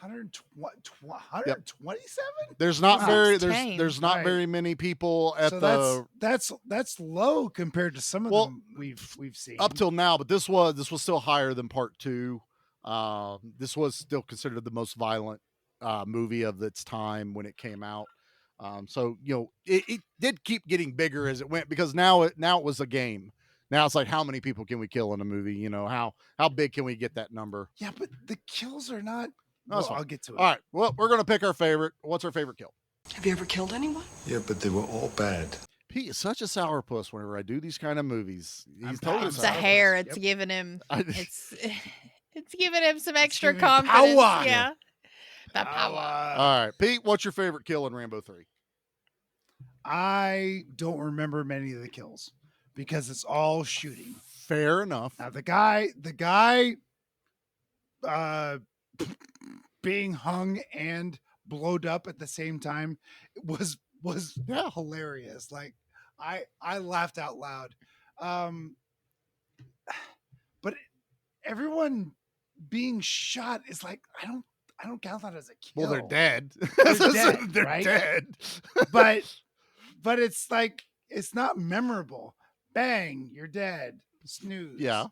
Speaker 8: 127.
Speaker 7: There's not
Speaker 9: Wow.
Speaker 7: very
Speaker 9: It's tame.
Speaker 7: there's not
Speaker 8: Right.
Speaker 7: very many people at
Speaker 8: So
Speaker 7: the
Speaker 8: that's low compared to some of them we've seen
Speaker 7: up till now, but this was still higher than part 2. This was still considered the most violent movie of its time when it came out. So you know it did keep getting bigger as it went, because now it was a game. Now it's like, how many people can we kill in a movie? You know, how big can we get that number?
Speaker 8: Yeah, but the kills are not.
Speaker 7: No, that's
Speaker 8: Well,
Speaker 7: fine.
Speaker 8: I'll get to it.
Speaker 7: All right. Well, we're gonna pick our favorite. What's our favorite kill?
Speaker 11: Have you ever killed anyone?
Speaker 5: Yeah, but they were all bad.
Speaker 7: Pete is such a sourpuss whenever I do these kind of movies. He's
Speaker 8: proud.
Speaker 7: totally
Speaker 9: It's
Speaker 8: It's
Speaker 9: the
Speaker 7: sourpuss.
Speaker 9: hair. It's giving him. It's giving him some extra
Speaker 8: giving him
Speaker 9: confidence.
Speaker 8: power.
Speaker 9: Yeah. The power.
Speaker 7: All right, Pete, what's your favorite kill in Rambo 3?
Speaker 8: I don't remember many of the kills because it's all shooting.
Speaker 7: Fair enough.
Speaker 8: Now the guy being hung and blowed up at the same time was hilarious. Like I laughed out loud. But everyone being shot is like, I don't count that as a kill.
Speaker 7: Well, they're dead.
Speaker 8: They're dead,
Speaker 7: They're
Speaker 8: right?
Speaker 7: dead.
Speaker 8: but it's like, it's not memorable. Bang, you're dead. Snooze.
Speaker 7: Yeah.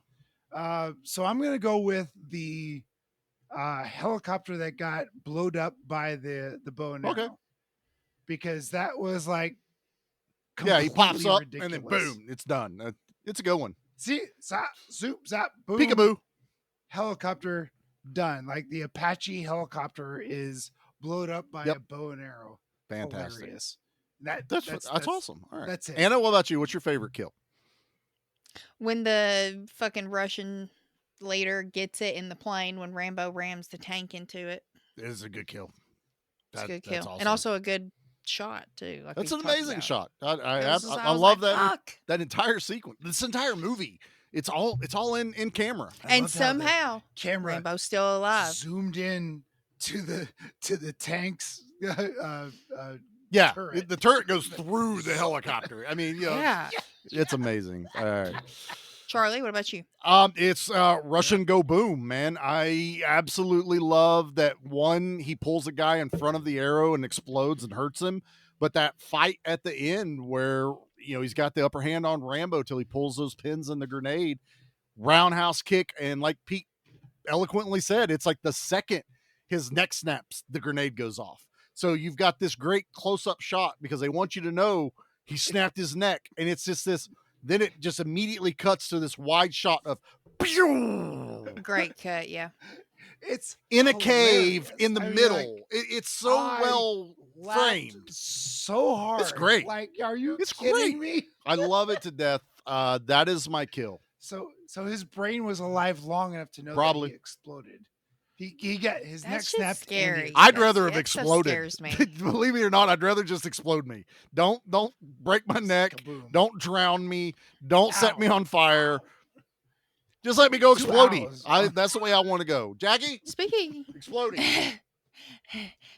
Speaker 8: So I'm gonna go with the helicopter that got blowed up by the bow and arrow.
Speaker 7: Okay.
Speaker 8: Because that was like,
Speaker 7: Yeah, he pops
Speaker 8: completely
Speaker 7: up
Speaker 8: ridiculous.
Speaker 7: and then boom, it's done. It's a good one.
Speaker 8: See, zap, zoop, zap, boom.
Speaker 7: Peekaboo.
Speaker 8: Helicopter done. Like the Apache helicopter is blowed up by a bow and arrow.
Speaker 7: Fantastic.
Speaker 8: Hilarious.
Speaker 7: That's awesome. All right.
Speaker 8: That's it.
Speaker 7: Anna, what about you? What's your favorite kill?
Speaker 9: When the fucking Russian leader gets it in the plane, when Rambo rams the tank into it.
Speaker 7: It is a good kill.
Speaker 9: It's a good
Speaker 7: that's
Speaker 9: kill.
Speaker 7: awesome.
Speaker 9: And also a good shot, too. Like
Speaker 7: That's
Speaker 9: we
Speaker 7: an
Speaker 9: talked
Speaker 7: amazing
Speaker 9: about.
Speaker 7: shot.
Speaker 9: I
Speaker 7: I
Speaker 9: was
Speaker 7: love
Speaker 9: like,
Speaker 7: that
Speaker 9: fuck.
Speaker 7: that entire sequence. This entire movie. It's all in camera.
Speaker 8: I
Speaker 9: And
Speaker 8: loved how the
Speaker 9: somehow,
Speaker 8: camera
Speaker 9: Rambo's still alive.
Speaker 8: zoomed in to the tanks.
Speaker 7: Yeah,
Speaker 8: turret.
Speaker 7: the turret goes through the helicopter. I mean, you know,
Speaker 9: Yeah.
Speaker 7: it's amazing. All right.
Speaker 9: Charlie, what about you?
Speaker 7: It's Russian Go Boom, man. I absolutely love that one. He pulls a guy in front of the arrow and explodes and hurts him. But that fight at the end where, you know, he's got the upper hand on Rambo till he pulls those pins in the grenade, roundhouse kick. And like Pete eloquently said, it's like the second his neck snaps, the grenade goes off. So you've got this great close-up shot because they want you to know he snapped his neck. And it's just this, then it just immediately cuts to this wide shot of
Speaker 9: Great cut, yeah.
Speaker 8: It's
Speaker 7: in a
Speaker 8: hilarious.
Speaker 7: cave in the
Speaker 8: I mean,
Speaker 7: middle.
Speaker 8: like,
Speaker 7: It's so
Speaker 8: I
Speaker 7: well
Speaker 8: laughed
Speaker 7: framed.
Speaker 8: so hard.
Speaker 7: It's great.
Speaker 8: Like, are you
Speaker 7: It's
Speaker 8: kidding
Speaker 7: great.
Speaker 8: me?
Speaker 7: I love it to death. That is my kill.
Speaker 8: So his brain was alive long enough to know that
Speaker 7: Probably.
Speaker 8: he exploded. He got his neck
Speaker 9: That's just
Speaker 8: snapped.
Speaker 9: scary.
Speaker 7: I'd
Speaker 9: That's-
Speaker 7: rather have
Speaker 9: that stuff
Speaker 7: exploded.
Speaker 9: scares me.
Speaker 7: Believe me or not, I'd rather just explode me. Don't break my neck.
Speaker 8: Kaboom.
Speaker 7: Don't drown me. Don't set
Speaker 8: Ow.
Speaker 7: me on fire. Just let me go
Speaker 8: 2
Speaker 7: explodey.
Speaker 8: hours.
Speaker 7: That's the way I want to go. Jackie,
Speaker 9: Speaking
Speaker 7: exploding.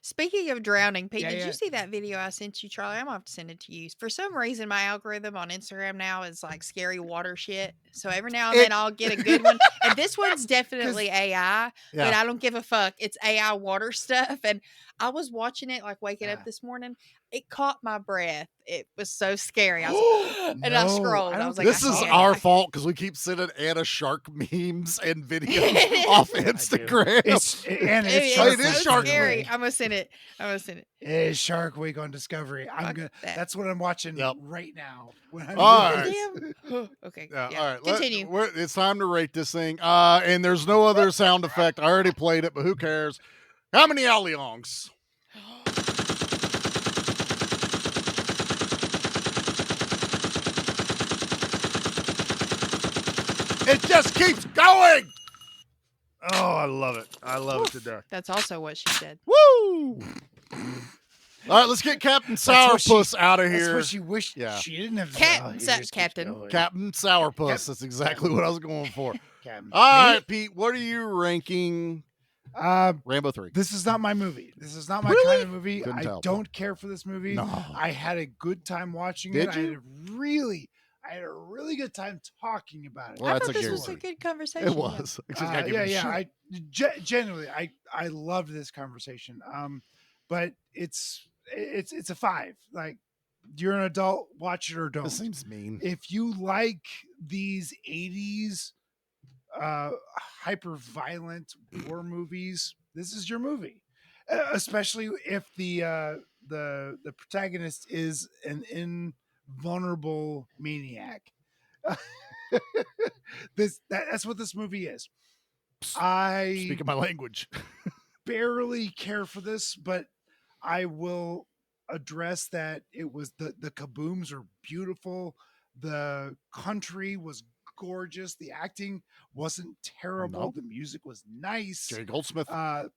Speaker 9: Speaking of drowning, Pete,
Speaker 8: Yeah,
Speaker 9: did
Speaker 8: yeah.
Speaker 9: you see that video I sent you, Charlie? I'm gonna have to send it to you. For some reason, my algorithm on Instagram now is like scary water shit. So every now and then I'll get a good one. And this one's definitely AI, but
Speaker 7: Yeah.
Speaker 9: I don't give a fuck. It's AI water stuff. And I was watching it like waking up this morning. It caught my breath. It was so scary. I was and I
Speaker 8: No,
Speaker 9: scrolled.
Speaker 8: I
Speaker 9: I,
Speaker 8: don't
Speaker 9: was like,
Speaker 7: This
Speaker 9: I
Speaker 7: is
Speaker 9: can't.
Speaker 7: our fault because we keep sending Anna shark memes and videos off Instagram.
Speaker 8: It's and
Speaker 9: It
Speaker 8: it's
Speaker 9: is
Speaker 8: Shark
Speaker 7: It is
Speaker 8: Week,
Speaker 9: so
Speaker 7: Shark
Speaker 8: by the
Speaker 9: scary.
Speaker 8: way.
Speaker 9: I'm gonna send it. I'm gonna send it.
Speaker 8: It is Shark Week on Discovery.
Speaker 9: Fuck that.
Speaker 8: That's what I'm watching
Speaker 7: Yep.
Speaker 8: right now. When I'm
Speaker 7: All
Speaker 8: doing
Speaker 7: right.
Speaker 8: this.
Speaker 9: Damn. Okay.
Speaker 7: Yeah,
Speaker 9: Yeah.
Speaker 7: all right.
Speaker 9: Continue.
Speaker 7: It's time to rate this thing. And there's no other sound effect. I already played it, but who cares? How many alley-ongs? It just keeps going. Oh, I love it. I love it to death.
Speaker 9: That's also what she said.
Speaker 7: Woo! All right, let's get Captain Sourpuss out of
Speaker 8: That's
Speaker 7: here.
Speaker 8: what she wished
Speaker 7: Yeah.
Speaker 8: she didn't have.
Speaker 9: Captain,
Speaker 8: he just keeps
Speaker 9: Captain.
Speaker 8: going.
Speaker 7: Captain Sourpuss. That's exactly what I was going for.
Speaker 8: Captain.
Speaker 7: All
Speaker 8: Me?
Speaker 7: right, Pete, what are you ranking Rambo 3?
Speaker 8: This is not my movie. This is not my
Speaker 7: Really?
Speaker 8: kind of movie.
Speaker 7: Couldn't
Speaker 8: I
Speaker 7: tell.
Speaker 8: don't care for this movie.
Speaker 7: No.
Speaker 8: I had a good time watching
Speaker 7: Did
Speaker 8: it.
Speaker 7: you?
Speaker 8: I had a really good time talking about it.
Speaker 7: Well,
Speaker 9: I
Speaker 7: that's
Speaker 9: thought
Speaker 7: a
Speaker 9: this was a
Speaker 7: guarantee.
Speaker 9: good conversation.
Speaker 7: It was. I just gotta give
Speaker 8: Yeah,
Speaker 7: it a
Speaker 8: yeah.
Speaker 7: shot.
Speaker 8: Genuinely, I loved this conversation. But it's a 5. Like, you're an adult, watch it or don't.
Speaker 7: This seems mean.
Speaker 8: If you like these 80s hyper violent war movies, this is your movie. Especially if the protagonist is an invulnerable maniac. That's what this movie is. I
Speaker 7: Speaking my language.
Speaker 8: barely care for this, but I will address that it was the kabooms are beautiful. The country was gorgeous. The acting wasn't terrible.
Speaker 7: Nope.
Speaker 8: The music was nice.
Speaker 7: Jerry Goldsmith.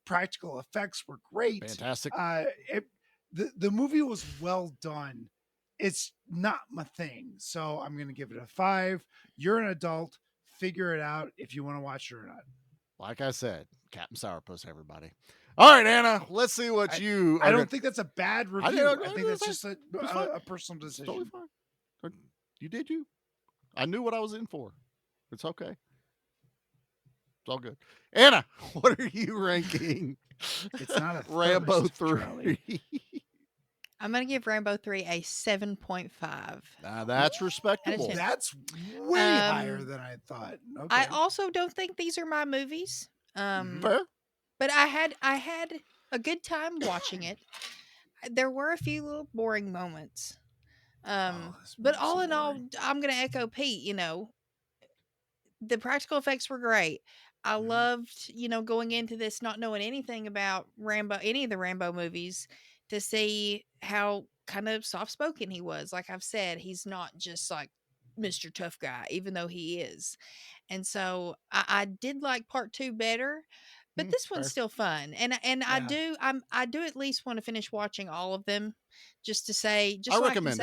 Speaker 8: Practical effects were great.
Speaker 7: Fantastic.
Speaker 8: The movie was well done. It's not my thing, so I'm going to give it a 5. You're an adult. Figure it out if you want to watch it or not.
Speaker 7: Like I said, Captain Sourpuss, everybody. All right, Anna, let's see what
Speaker 8: I don't think that's a bad review.
Speaker 7: didn't-
Speaker 8: I think that's just a
Speaker 7: fine.
Speaker 8: personal
Speaker 7: It's
Speaker 8: decision.
Speaker 7: totally fine. You did you. I knew what I was in for. It's okay. It's all good. Anna, what are you ranking?
Speaker 8: It's not a
Speaker 7: Rambo
Speaker 8: thirst,
Speaker 7: 3.
Speaker 8: Charlie.
Speaker 9: I'm gonna give Rambo 3 a 7.5.
Speaker 7: Now that's respectable.
Speaker 9: ten.
Speaker 8: That's way higher than I thought. Okay.
Speaker 9: I also don't think these are my movies.
Speaker 7: Fair.
Speaker 9: But I had a good time watching it. There were a few little boring moments. But all in all, I'm gonna echo Pete. You know, the practical effects were great. I loved, going into this not knowing anything about Rambo, any of the Rambo movies, to see how kind of soft spoken he was. Like I've said, he's not just like Mr. Tough Guy, even though he is. And so I did like part 2 better. But this one's
Speaker 7: fair.
Speaker 9: still fun, and I do at least want to finish watching all of them, just to say,
Speaker 7: I recommend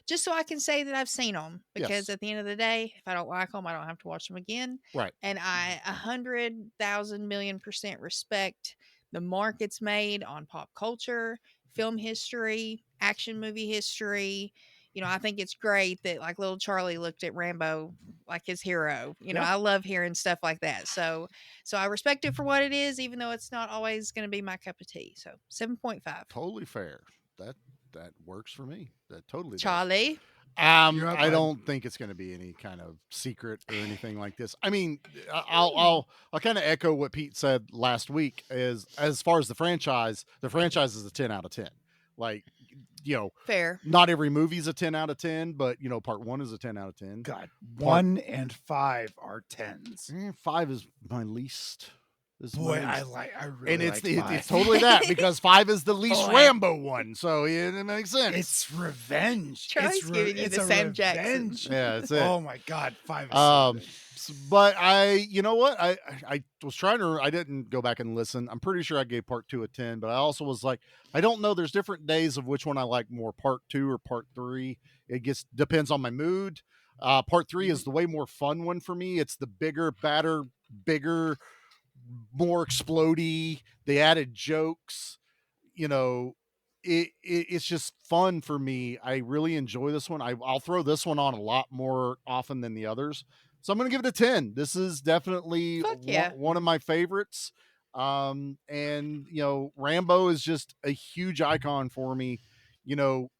Speaker 9: so I can say that I've seen them, because
Speaker 7: Yes.
Speaker 9: at the end of the day, if I don't like them, I don't have to watch them again.
Speaker 7: Right.
Speaker 9: And I 100,000,000,000% respect the mark it's made on pop culture, film history, action movie history. I think it's great that like little Charlie looked at Rambo like his hero.
Speaker 7: Yeah.
Speaker 9: I love hearing stuff like that. So I respect it for what it is, even though it's not always going to be my cup of tea. So 7.5.
Speaker 7: Totally fair. That works for me. That totally does.
Speaker 9: Charlie.
Speaker 8: You're up,
Speaker 7: I
Speaker 8: bud.
Speaker 7: don't think it's going to be any kind of secret or anything like this. I mean, I'll kind of echo what Pete said last week. Is as far as the franchise is a 10 out of 10. Like,
Speaker 9: Fair.
Speaker 7: not every movie's a 10 out of 10, but part 1 is a 10 out of 10.
Speaker 8: God, 1 and 5 are 10s.
Speaker 7: 5 is my least
Speaker 8: Boy, I really
Speaker 7: and it's
Speaker 8: like 5.
Speaker 7: it's totally that because 5 is the least
Speaker 9: Boy.
Speaker 7: Rambo one, so it makes sense.
Speaker 8: It's revenge.
Speaker 9: Charlie's giving you
Speaker 8: it's
Speaker 9: the
Speaker 8: a
Speaker 9: Sam Jackson.
Speaker 8: revenge.
Speaker 7: Yeah, that's it.
Speaker 8: Oh my God, 5 is so good.
Speaker 7: But you know what? I was trying to. I didn't go back and listen. I'm pretty sure I gave part 2 a 10, but I also was like, I don't know. There's different days of which one I like more, part 2 or part 3. It depends on my mood. Part 3 is the way more fun one for me. It's the bigger, badder, bigger, more explodey. They added jokes. You know, it's just fun for me. I really enjoy this one. I'll throw this one on a lot more often than the others. So I'm going to give it a 10. This is definitely one of my favorites. And you know, Rambo is just a huge icon for me. You know,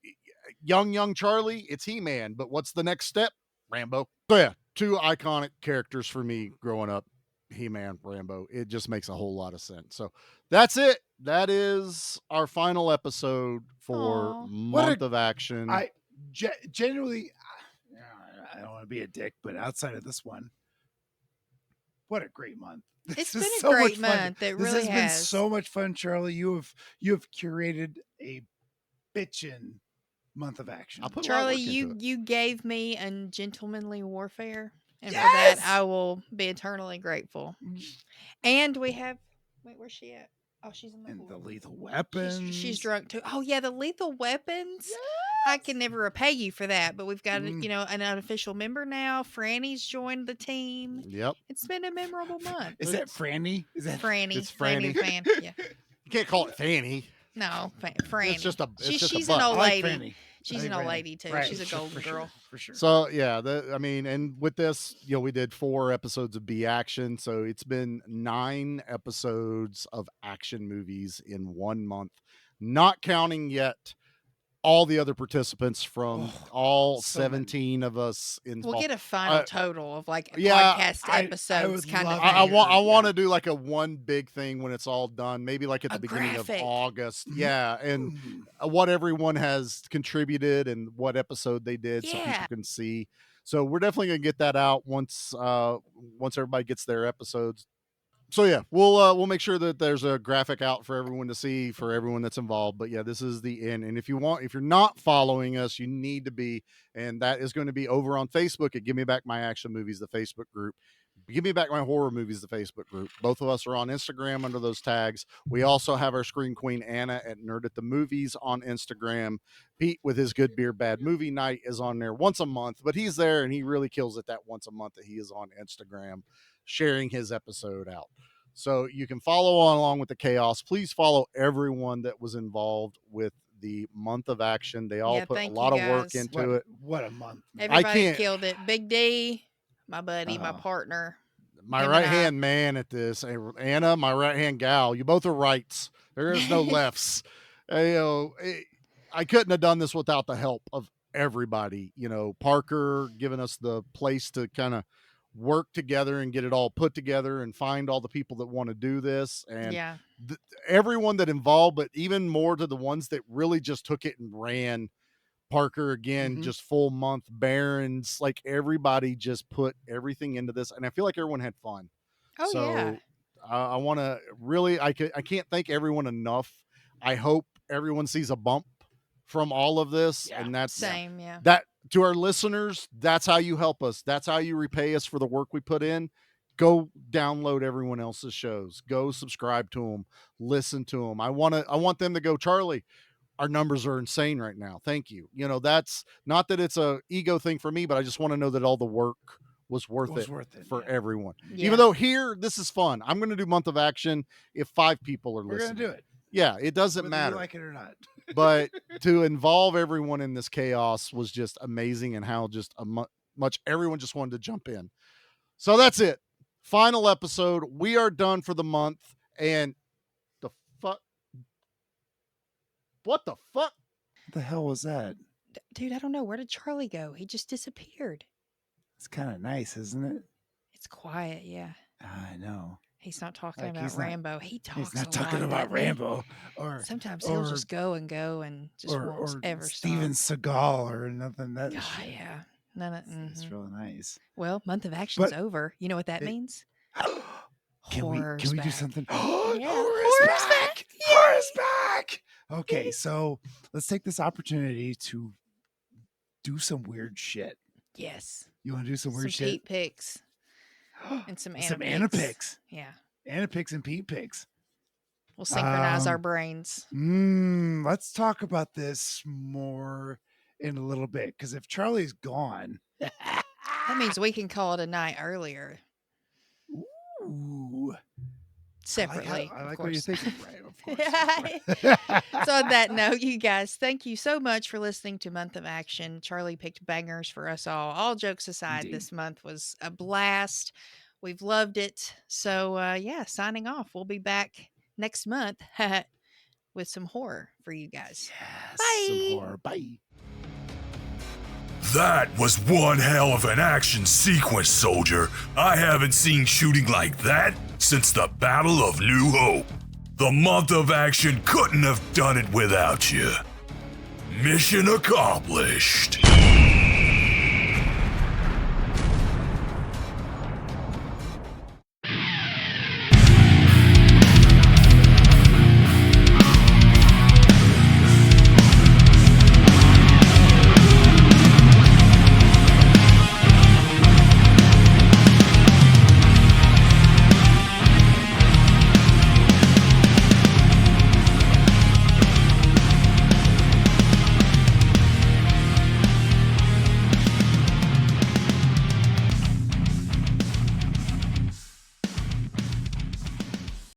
Speaker 7: young Charlie, it's He-Man, but what's the next step? Rambo. So yeah, 2 iconic characters for me growing up. He-Man, Rambo. It just makes a whole lot of sense. So that's it. That is our final episode for Month of Action.
Speaker 8: I genuinely, I don't want to be a dick, but outside of this one, what a great month.
Speaker 9: It's been a great month. It really
Speaker 8: has been so much fun, Charlie. You have curated a bitchin' month of action.
Speaker 9: Charlie, you gave me a gentlemanly warfare. And for that, I will be eternally grateful. And we have, where's she at? Oh, she's in the
Speaker 8: Lethal Weapons.
Speaker 9: She's drunk too. Oh yeah, the Lethal Weapons. Yes. I can never repay you for that, but we've got an unofficial member now. Franny's joined the team.
Speaker 7: Yep.
Speaker 9: It's been a memorable month.
Speaker 8: Is that Franny? Is that
Speaker 9: Franny?
Speaker 7: It's Franny.
Speaker 9: Fan. Yeah.
Speaker 7: You can't call it Fanny.
Speaker 9: No, Franny.
Speaker 7: It's just a.
Speaker 9: She's an old lady.
Speaker 8: Franny.
Speaker 9: She's an old lady too.
Speaker 8: Right.
Speaker 9: She's a golden girl.
Speaker 8: For sure.
Speaker 7: So yeah, and with this, we did 4 episodes of B Action, so it's been 9 episodes of action movies in 1 month, not counting yet all the other participants from all 17 of us involved.
Speaker 9: We'll get a final total of podcast episodes.
Speaker 7: I want to do like a one big thing when it's all done, maybe like at the beginning of August. Yeah, and what everyone has contributed and what episode they did, so people can see. So we're definitely gonna get that out once everybody gets their episodes. So yeah, we'll make sure that there's a graphic out for everyone to see, for everyone that's involved. But yeah, this is the end. And if you're not following us, you need to be, and that is going to be over on Facebook at Give Me Back My Action Movies, the Facebook group. Give Me Back My Horror Movies, the Facebook group. Both of us are on Instagram under those tags. We also have our Screen Queen Anna at Nerd at the Movies on Instagram. Pete with his Good Beer Bad Movie Night is on there once a month, but he's there and he really kills it that once a month that he is on Instagram sharing his episode out. So you can follow along with the chaos. Please follow everyone that was involved with the month of action. They all put a lot of work into it.
Speaker 8: What a month.
Speaker 9: Everybody killed it. Big D, my buddy, my partner.
Speaker 7: My right-hand man at this. Anna, my right-hand gal. You both are rights. There is no lefts. I couldn't have done this without the help of everybody. Parker giving us the place to kind of work together and get it all put together and find all the people that want to do this, and everyone that involved, but even more to the ones that really just took it and ran. Parker again, just full month. Barons, like everybody just put everything into this, and I feel like everyone had fun. I want to really, I can't thank everyone enough. I hope everyone sees a bump from all of this, and that's that. To our listeners, that's how you help us. That's how you repay us for the work we put in. Go download everyone else's shows. Go subscribe to them. Listen to them. I want them to go, Charlie, our numbers are insane right now. Thank you. That's not that it's a ego thing for me, but I just want to know that all the work was worth it for everyone. Yeah. Even though here, this is fun. I'm going to do Month of Action if 5 people are listening.
Speaker 8: We're going to do it.
Speaker 7: Yeah, it doesn't matter.
Speaker 8: You like it or not.
Speaker 7: But to involve everyone in this chaos was just amazing, and how just much everyone just wanted to jump in. So that's it. Final episode. We are done for the month. And the fuck? What the fuck?
Speaker 8: What the hell was that?
Speaker 9: Dude, I don't know. Where did Charlie go? He just disappeared.
Speaker 8: It's kind of nice, isn't it?
Speaker 9: It's quiet, yeah.
Speaker 8: I know.
Speaker 9: He's not talking about Rambo. He talks.
Speaker 8: He's not talking about Rambo. Or
Speaker 9: sometimes he'll just go and just won't ever
Speaker 8: Steven
Speaker 9: stop.
Speaker 8: Seagal or nothing. That
Speaker 9: yeah, none of
Speaker 8: it's really nice.
Speaker 9: Well, Month of Action's over. You know what that means?
Speaker 8: Can we do something?
Speaker 9: Yeah,
Speaker 8: Horror's back! Horror's back! Okay, so let's take this opportunity to do some weird shit.
Speaker 9: Yes.
Speaker 8: You want to do some weird
Speaker 9: Some
Speaker 8: shit?
Speaker 9: Pete pics. And some
Speaker 8: Some
Speaker 9: Anna pics.
Speaker 8: Anna-pics.
Speaker 9: Yeah.
Speaker 8: Anna-pics and Pete pics.
Speaker 9: We'll synchronize our brains.
Speaker 8: Let's talk about this more in a little bit, because if Charlie's gone,
Speaker 9: That means we can call it a night earlier.
Speaker 8: Ooh.
Speaker 9: Separately.
Speaker 8: I like what you're thinking, right? Of course.
Speaker 9: So on that note, you guys, thank you so much for listening to Month of Action. Charlie picked bangers for us all. All jokes aside,
Speaker 8: Indeed.
Speaker 9: this month was a blast. We've loved it. So signing off. We'll be back next month with some horror for you guys.
Speaker 8: Yes,
Speaker 9: Bye.
Speaker 8: some horror. Bye.
Speaker 1: That was one hell of an action sequence, soldier. I haven't seen shooting like that since the Battle of New Hope. The Month of Action couldn't have done it without you. Mission accomplished.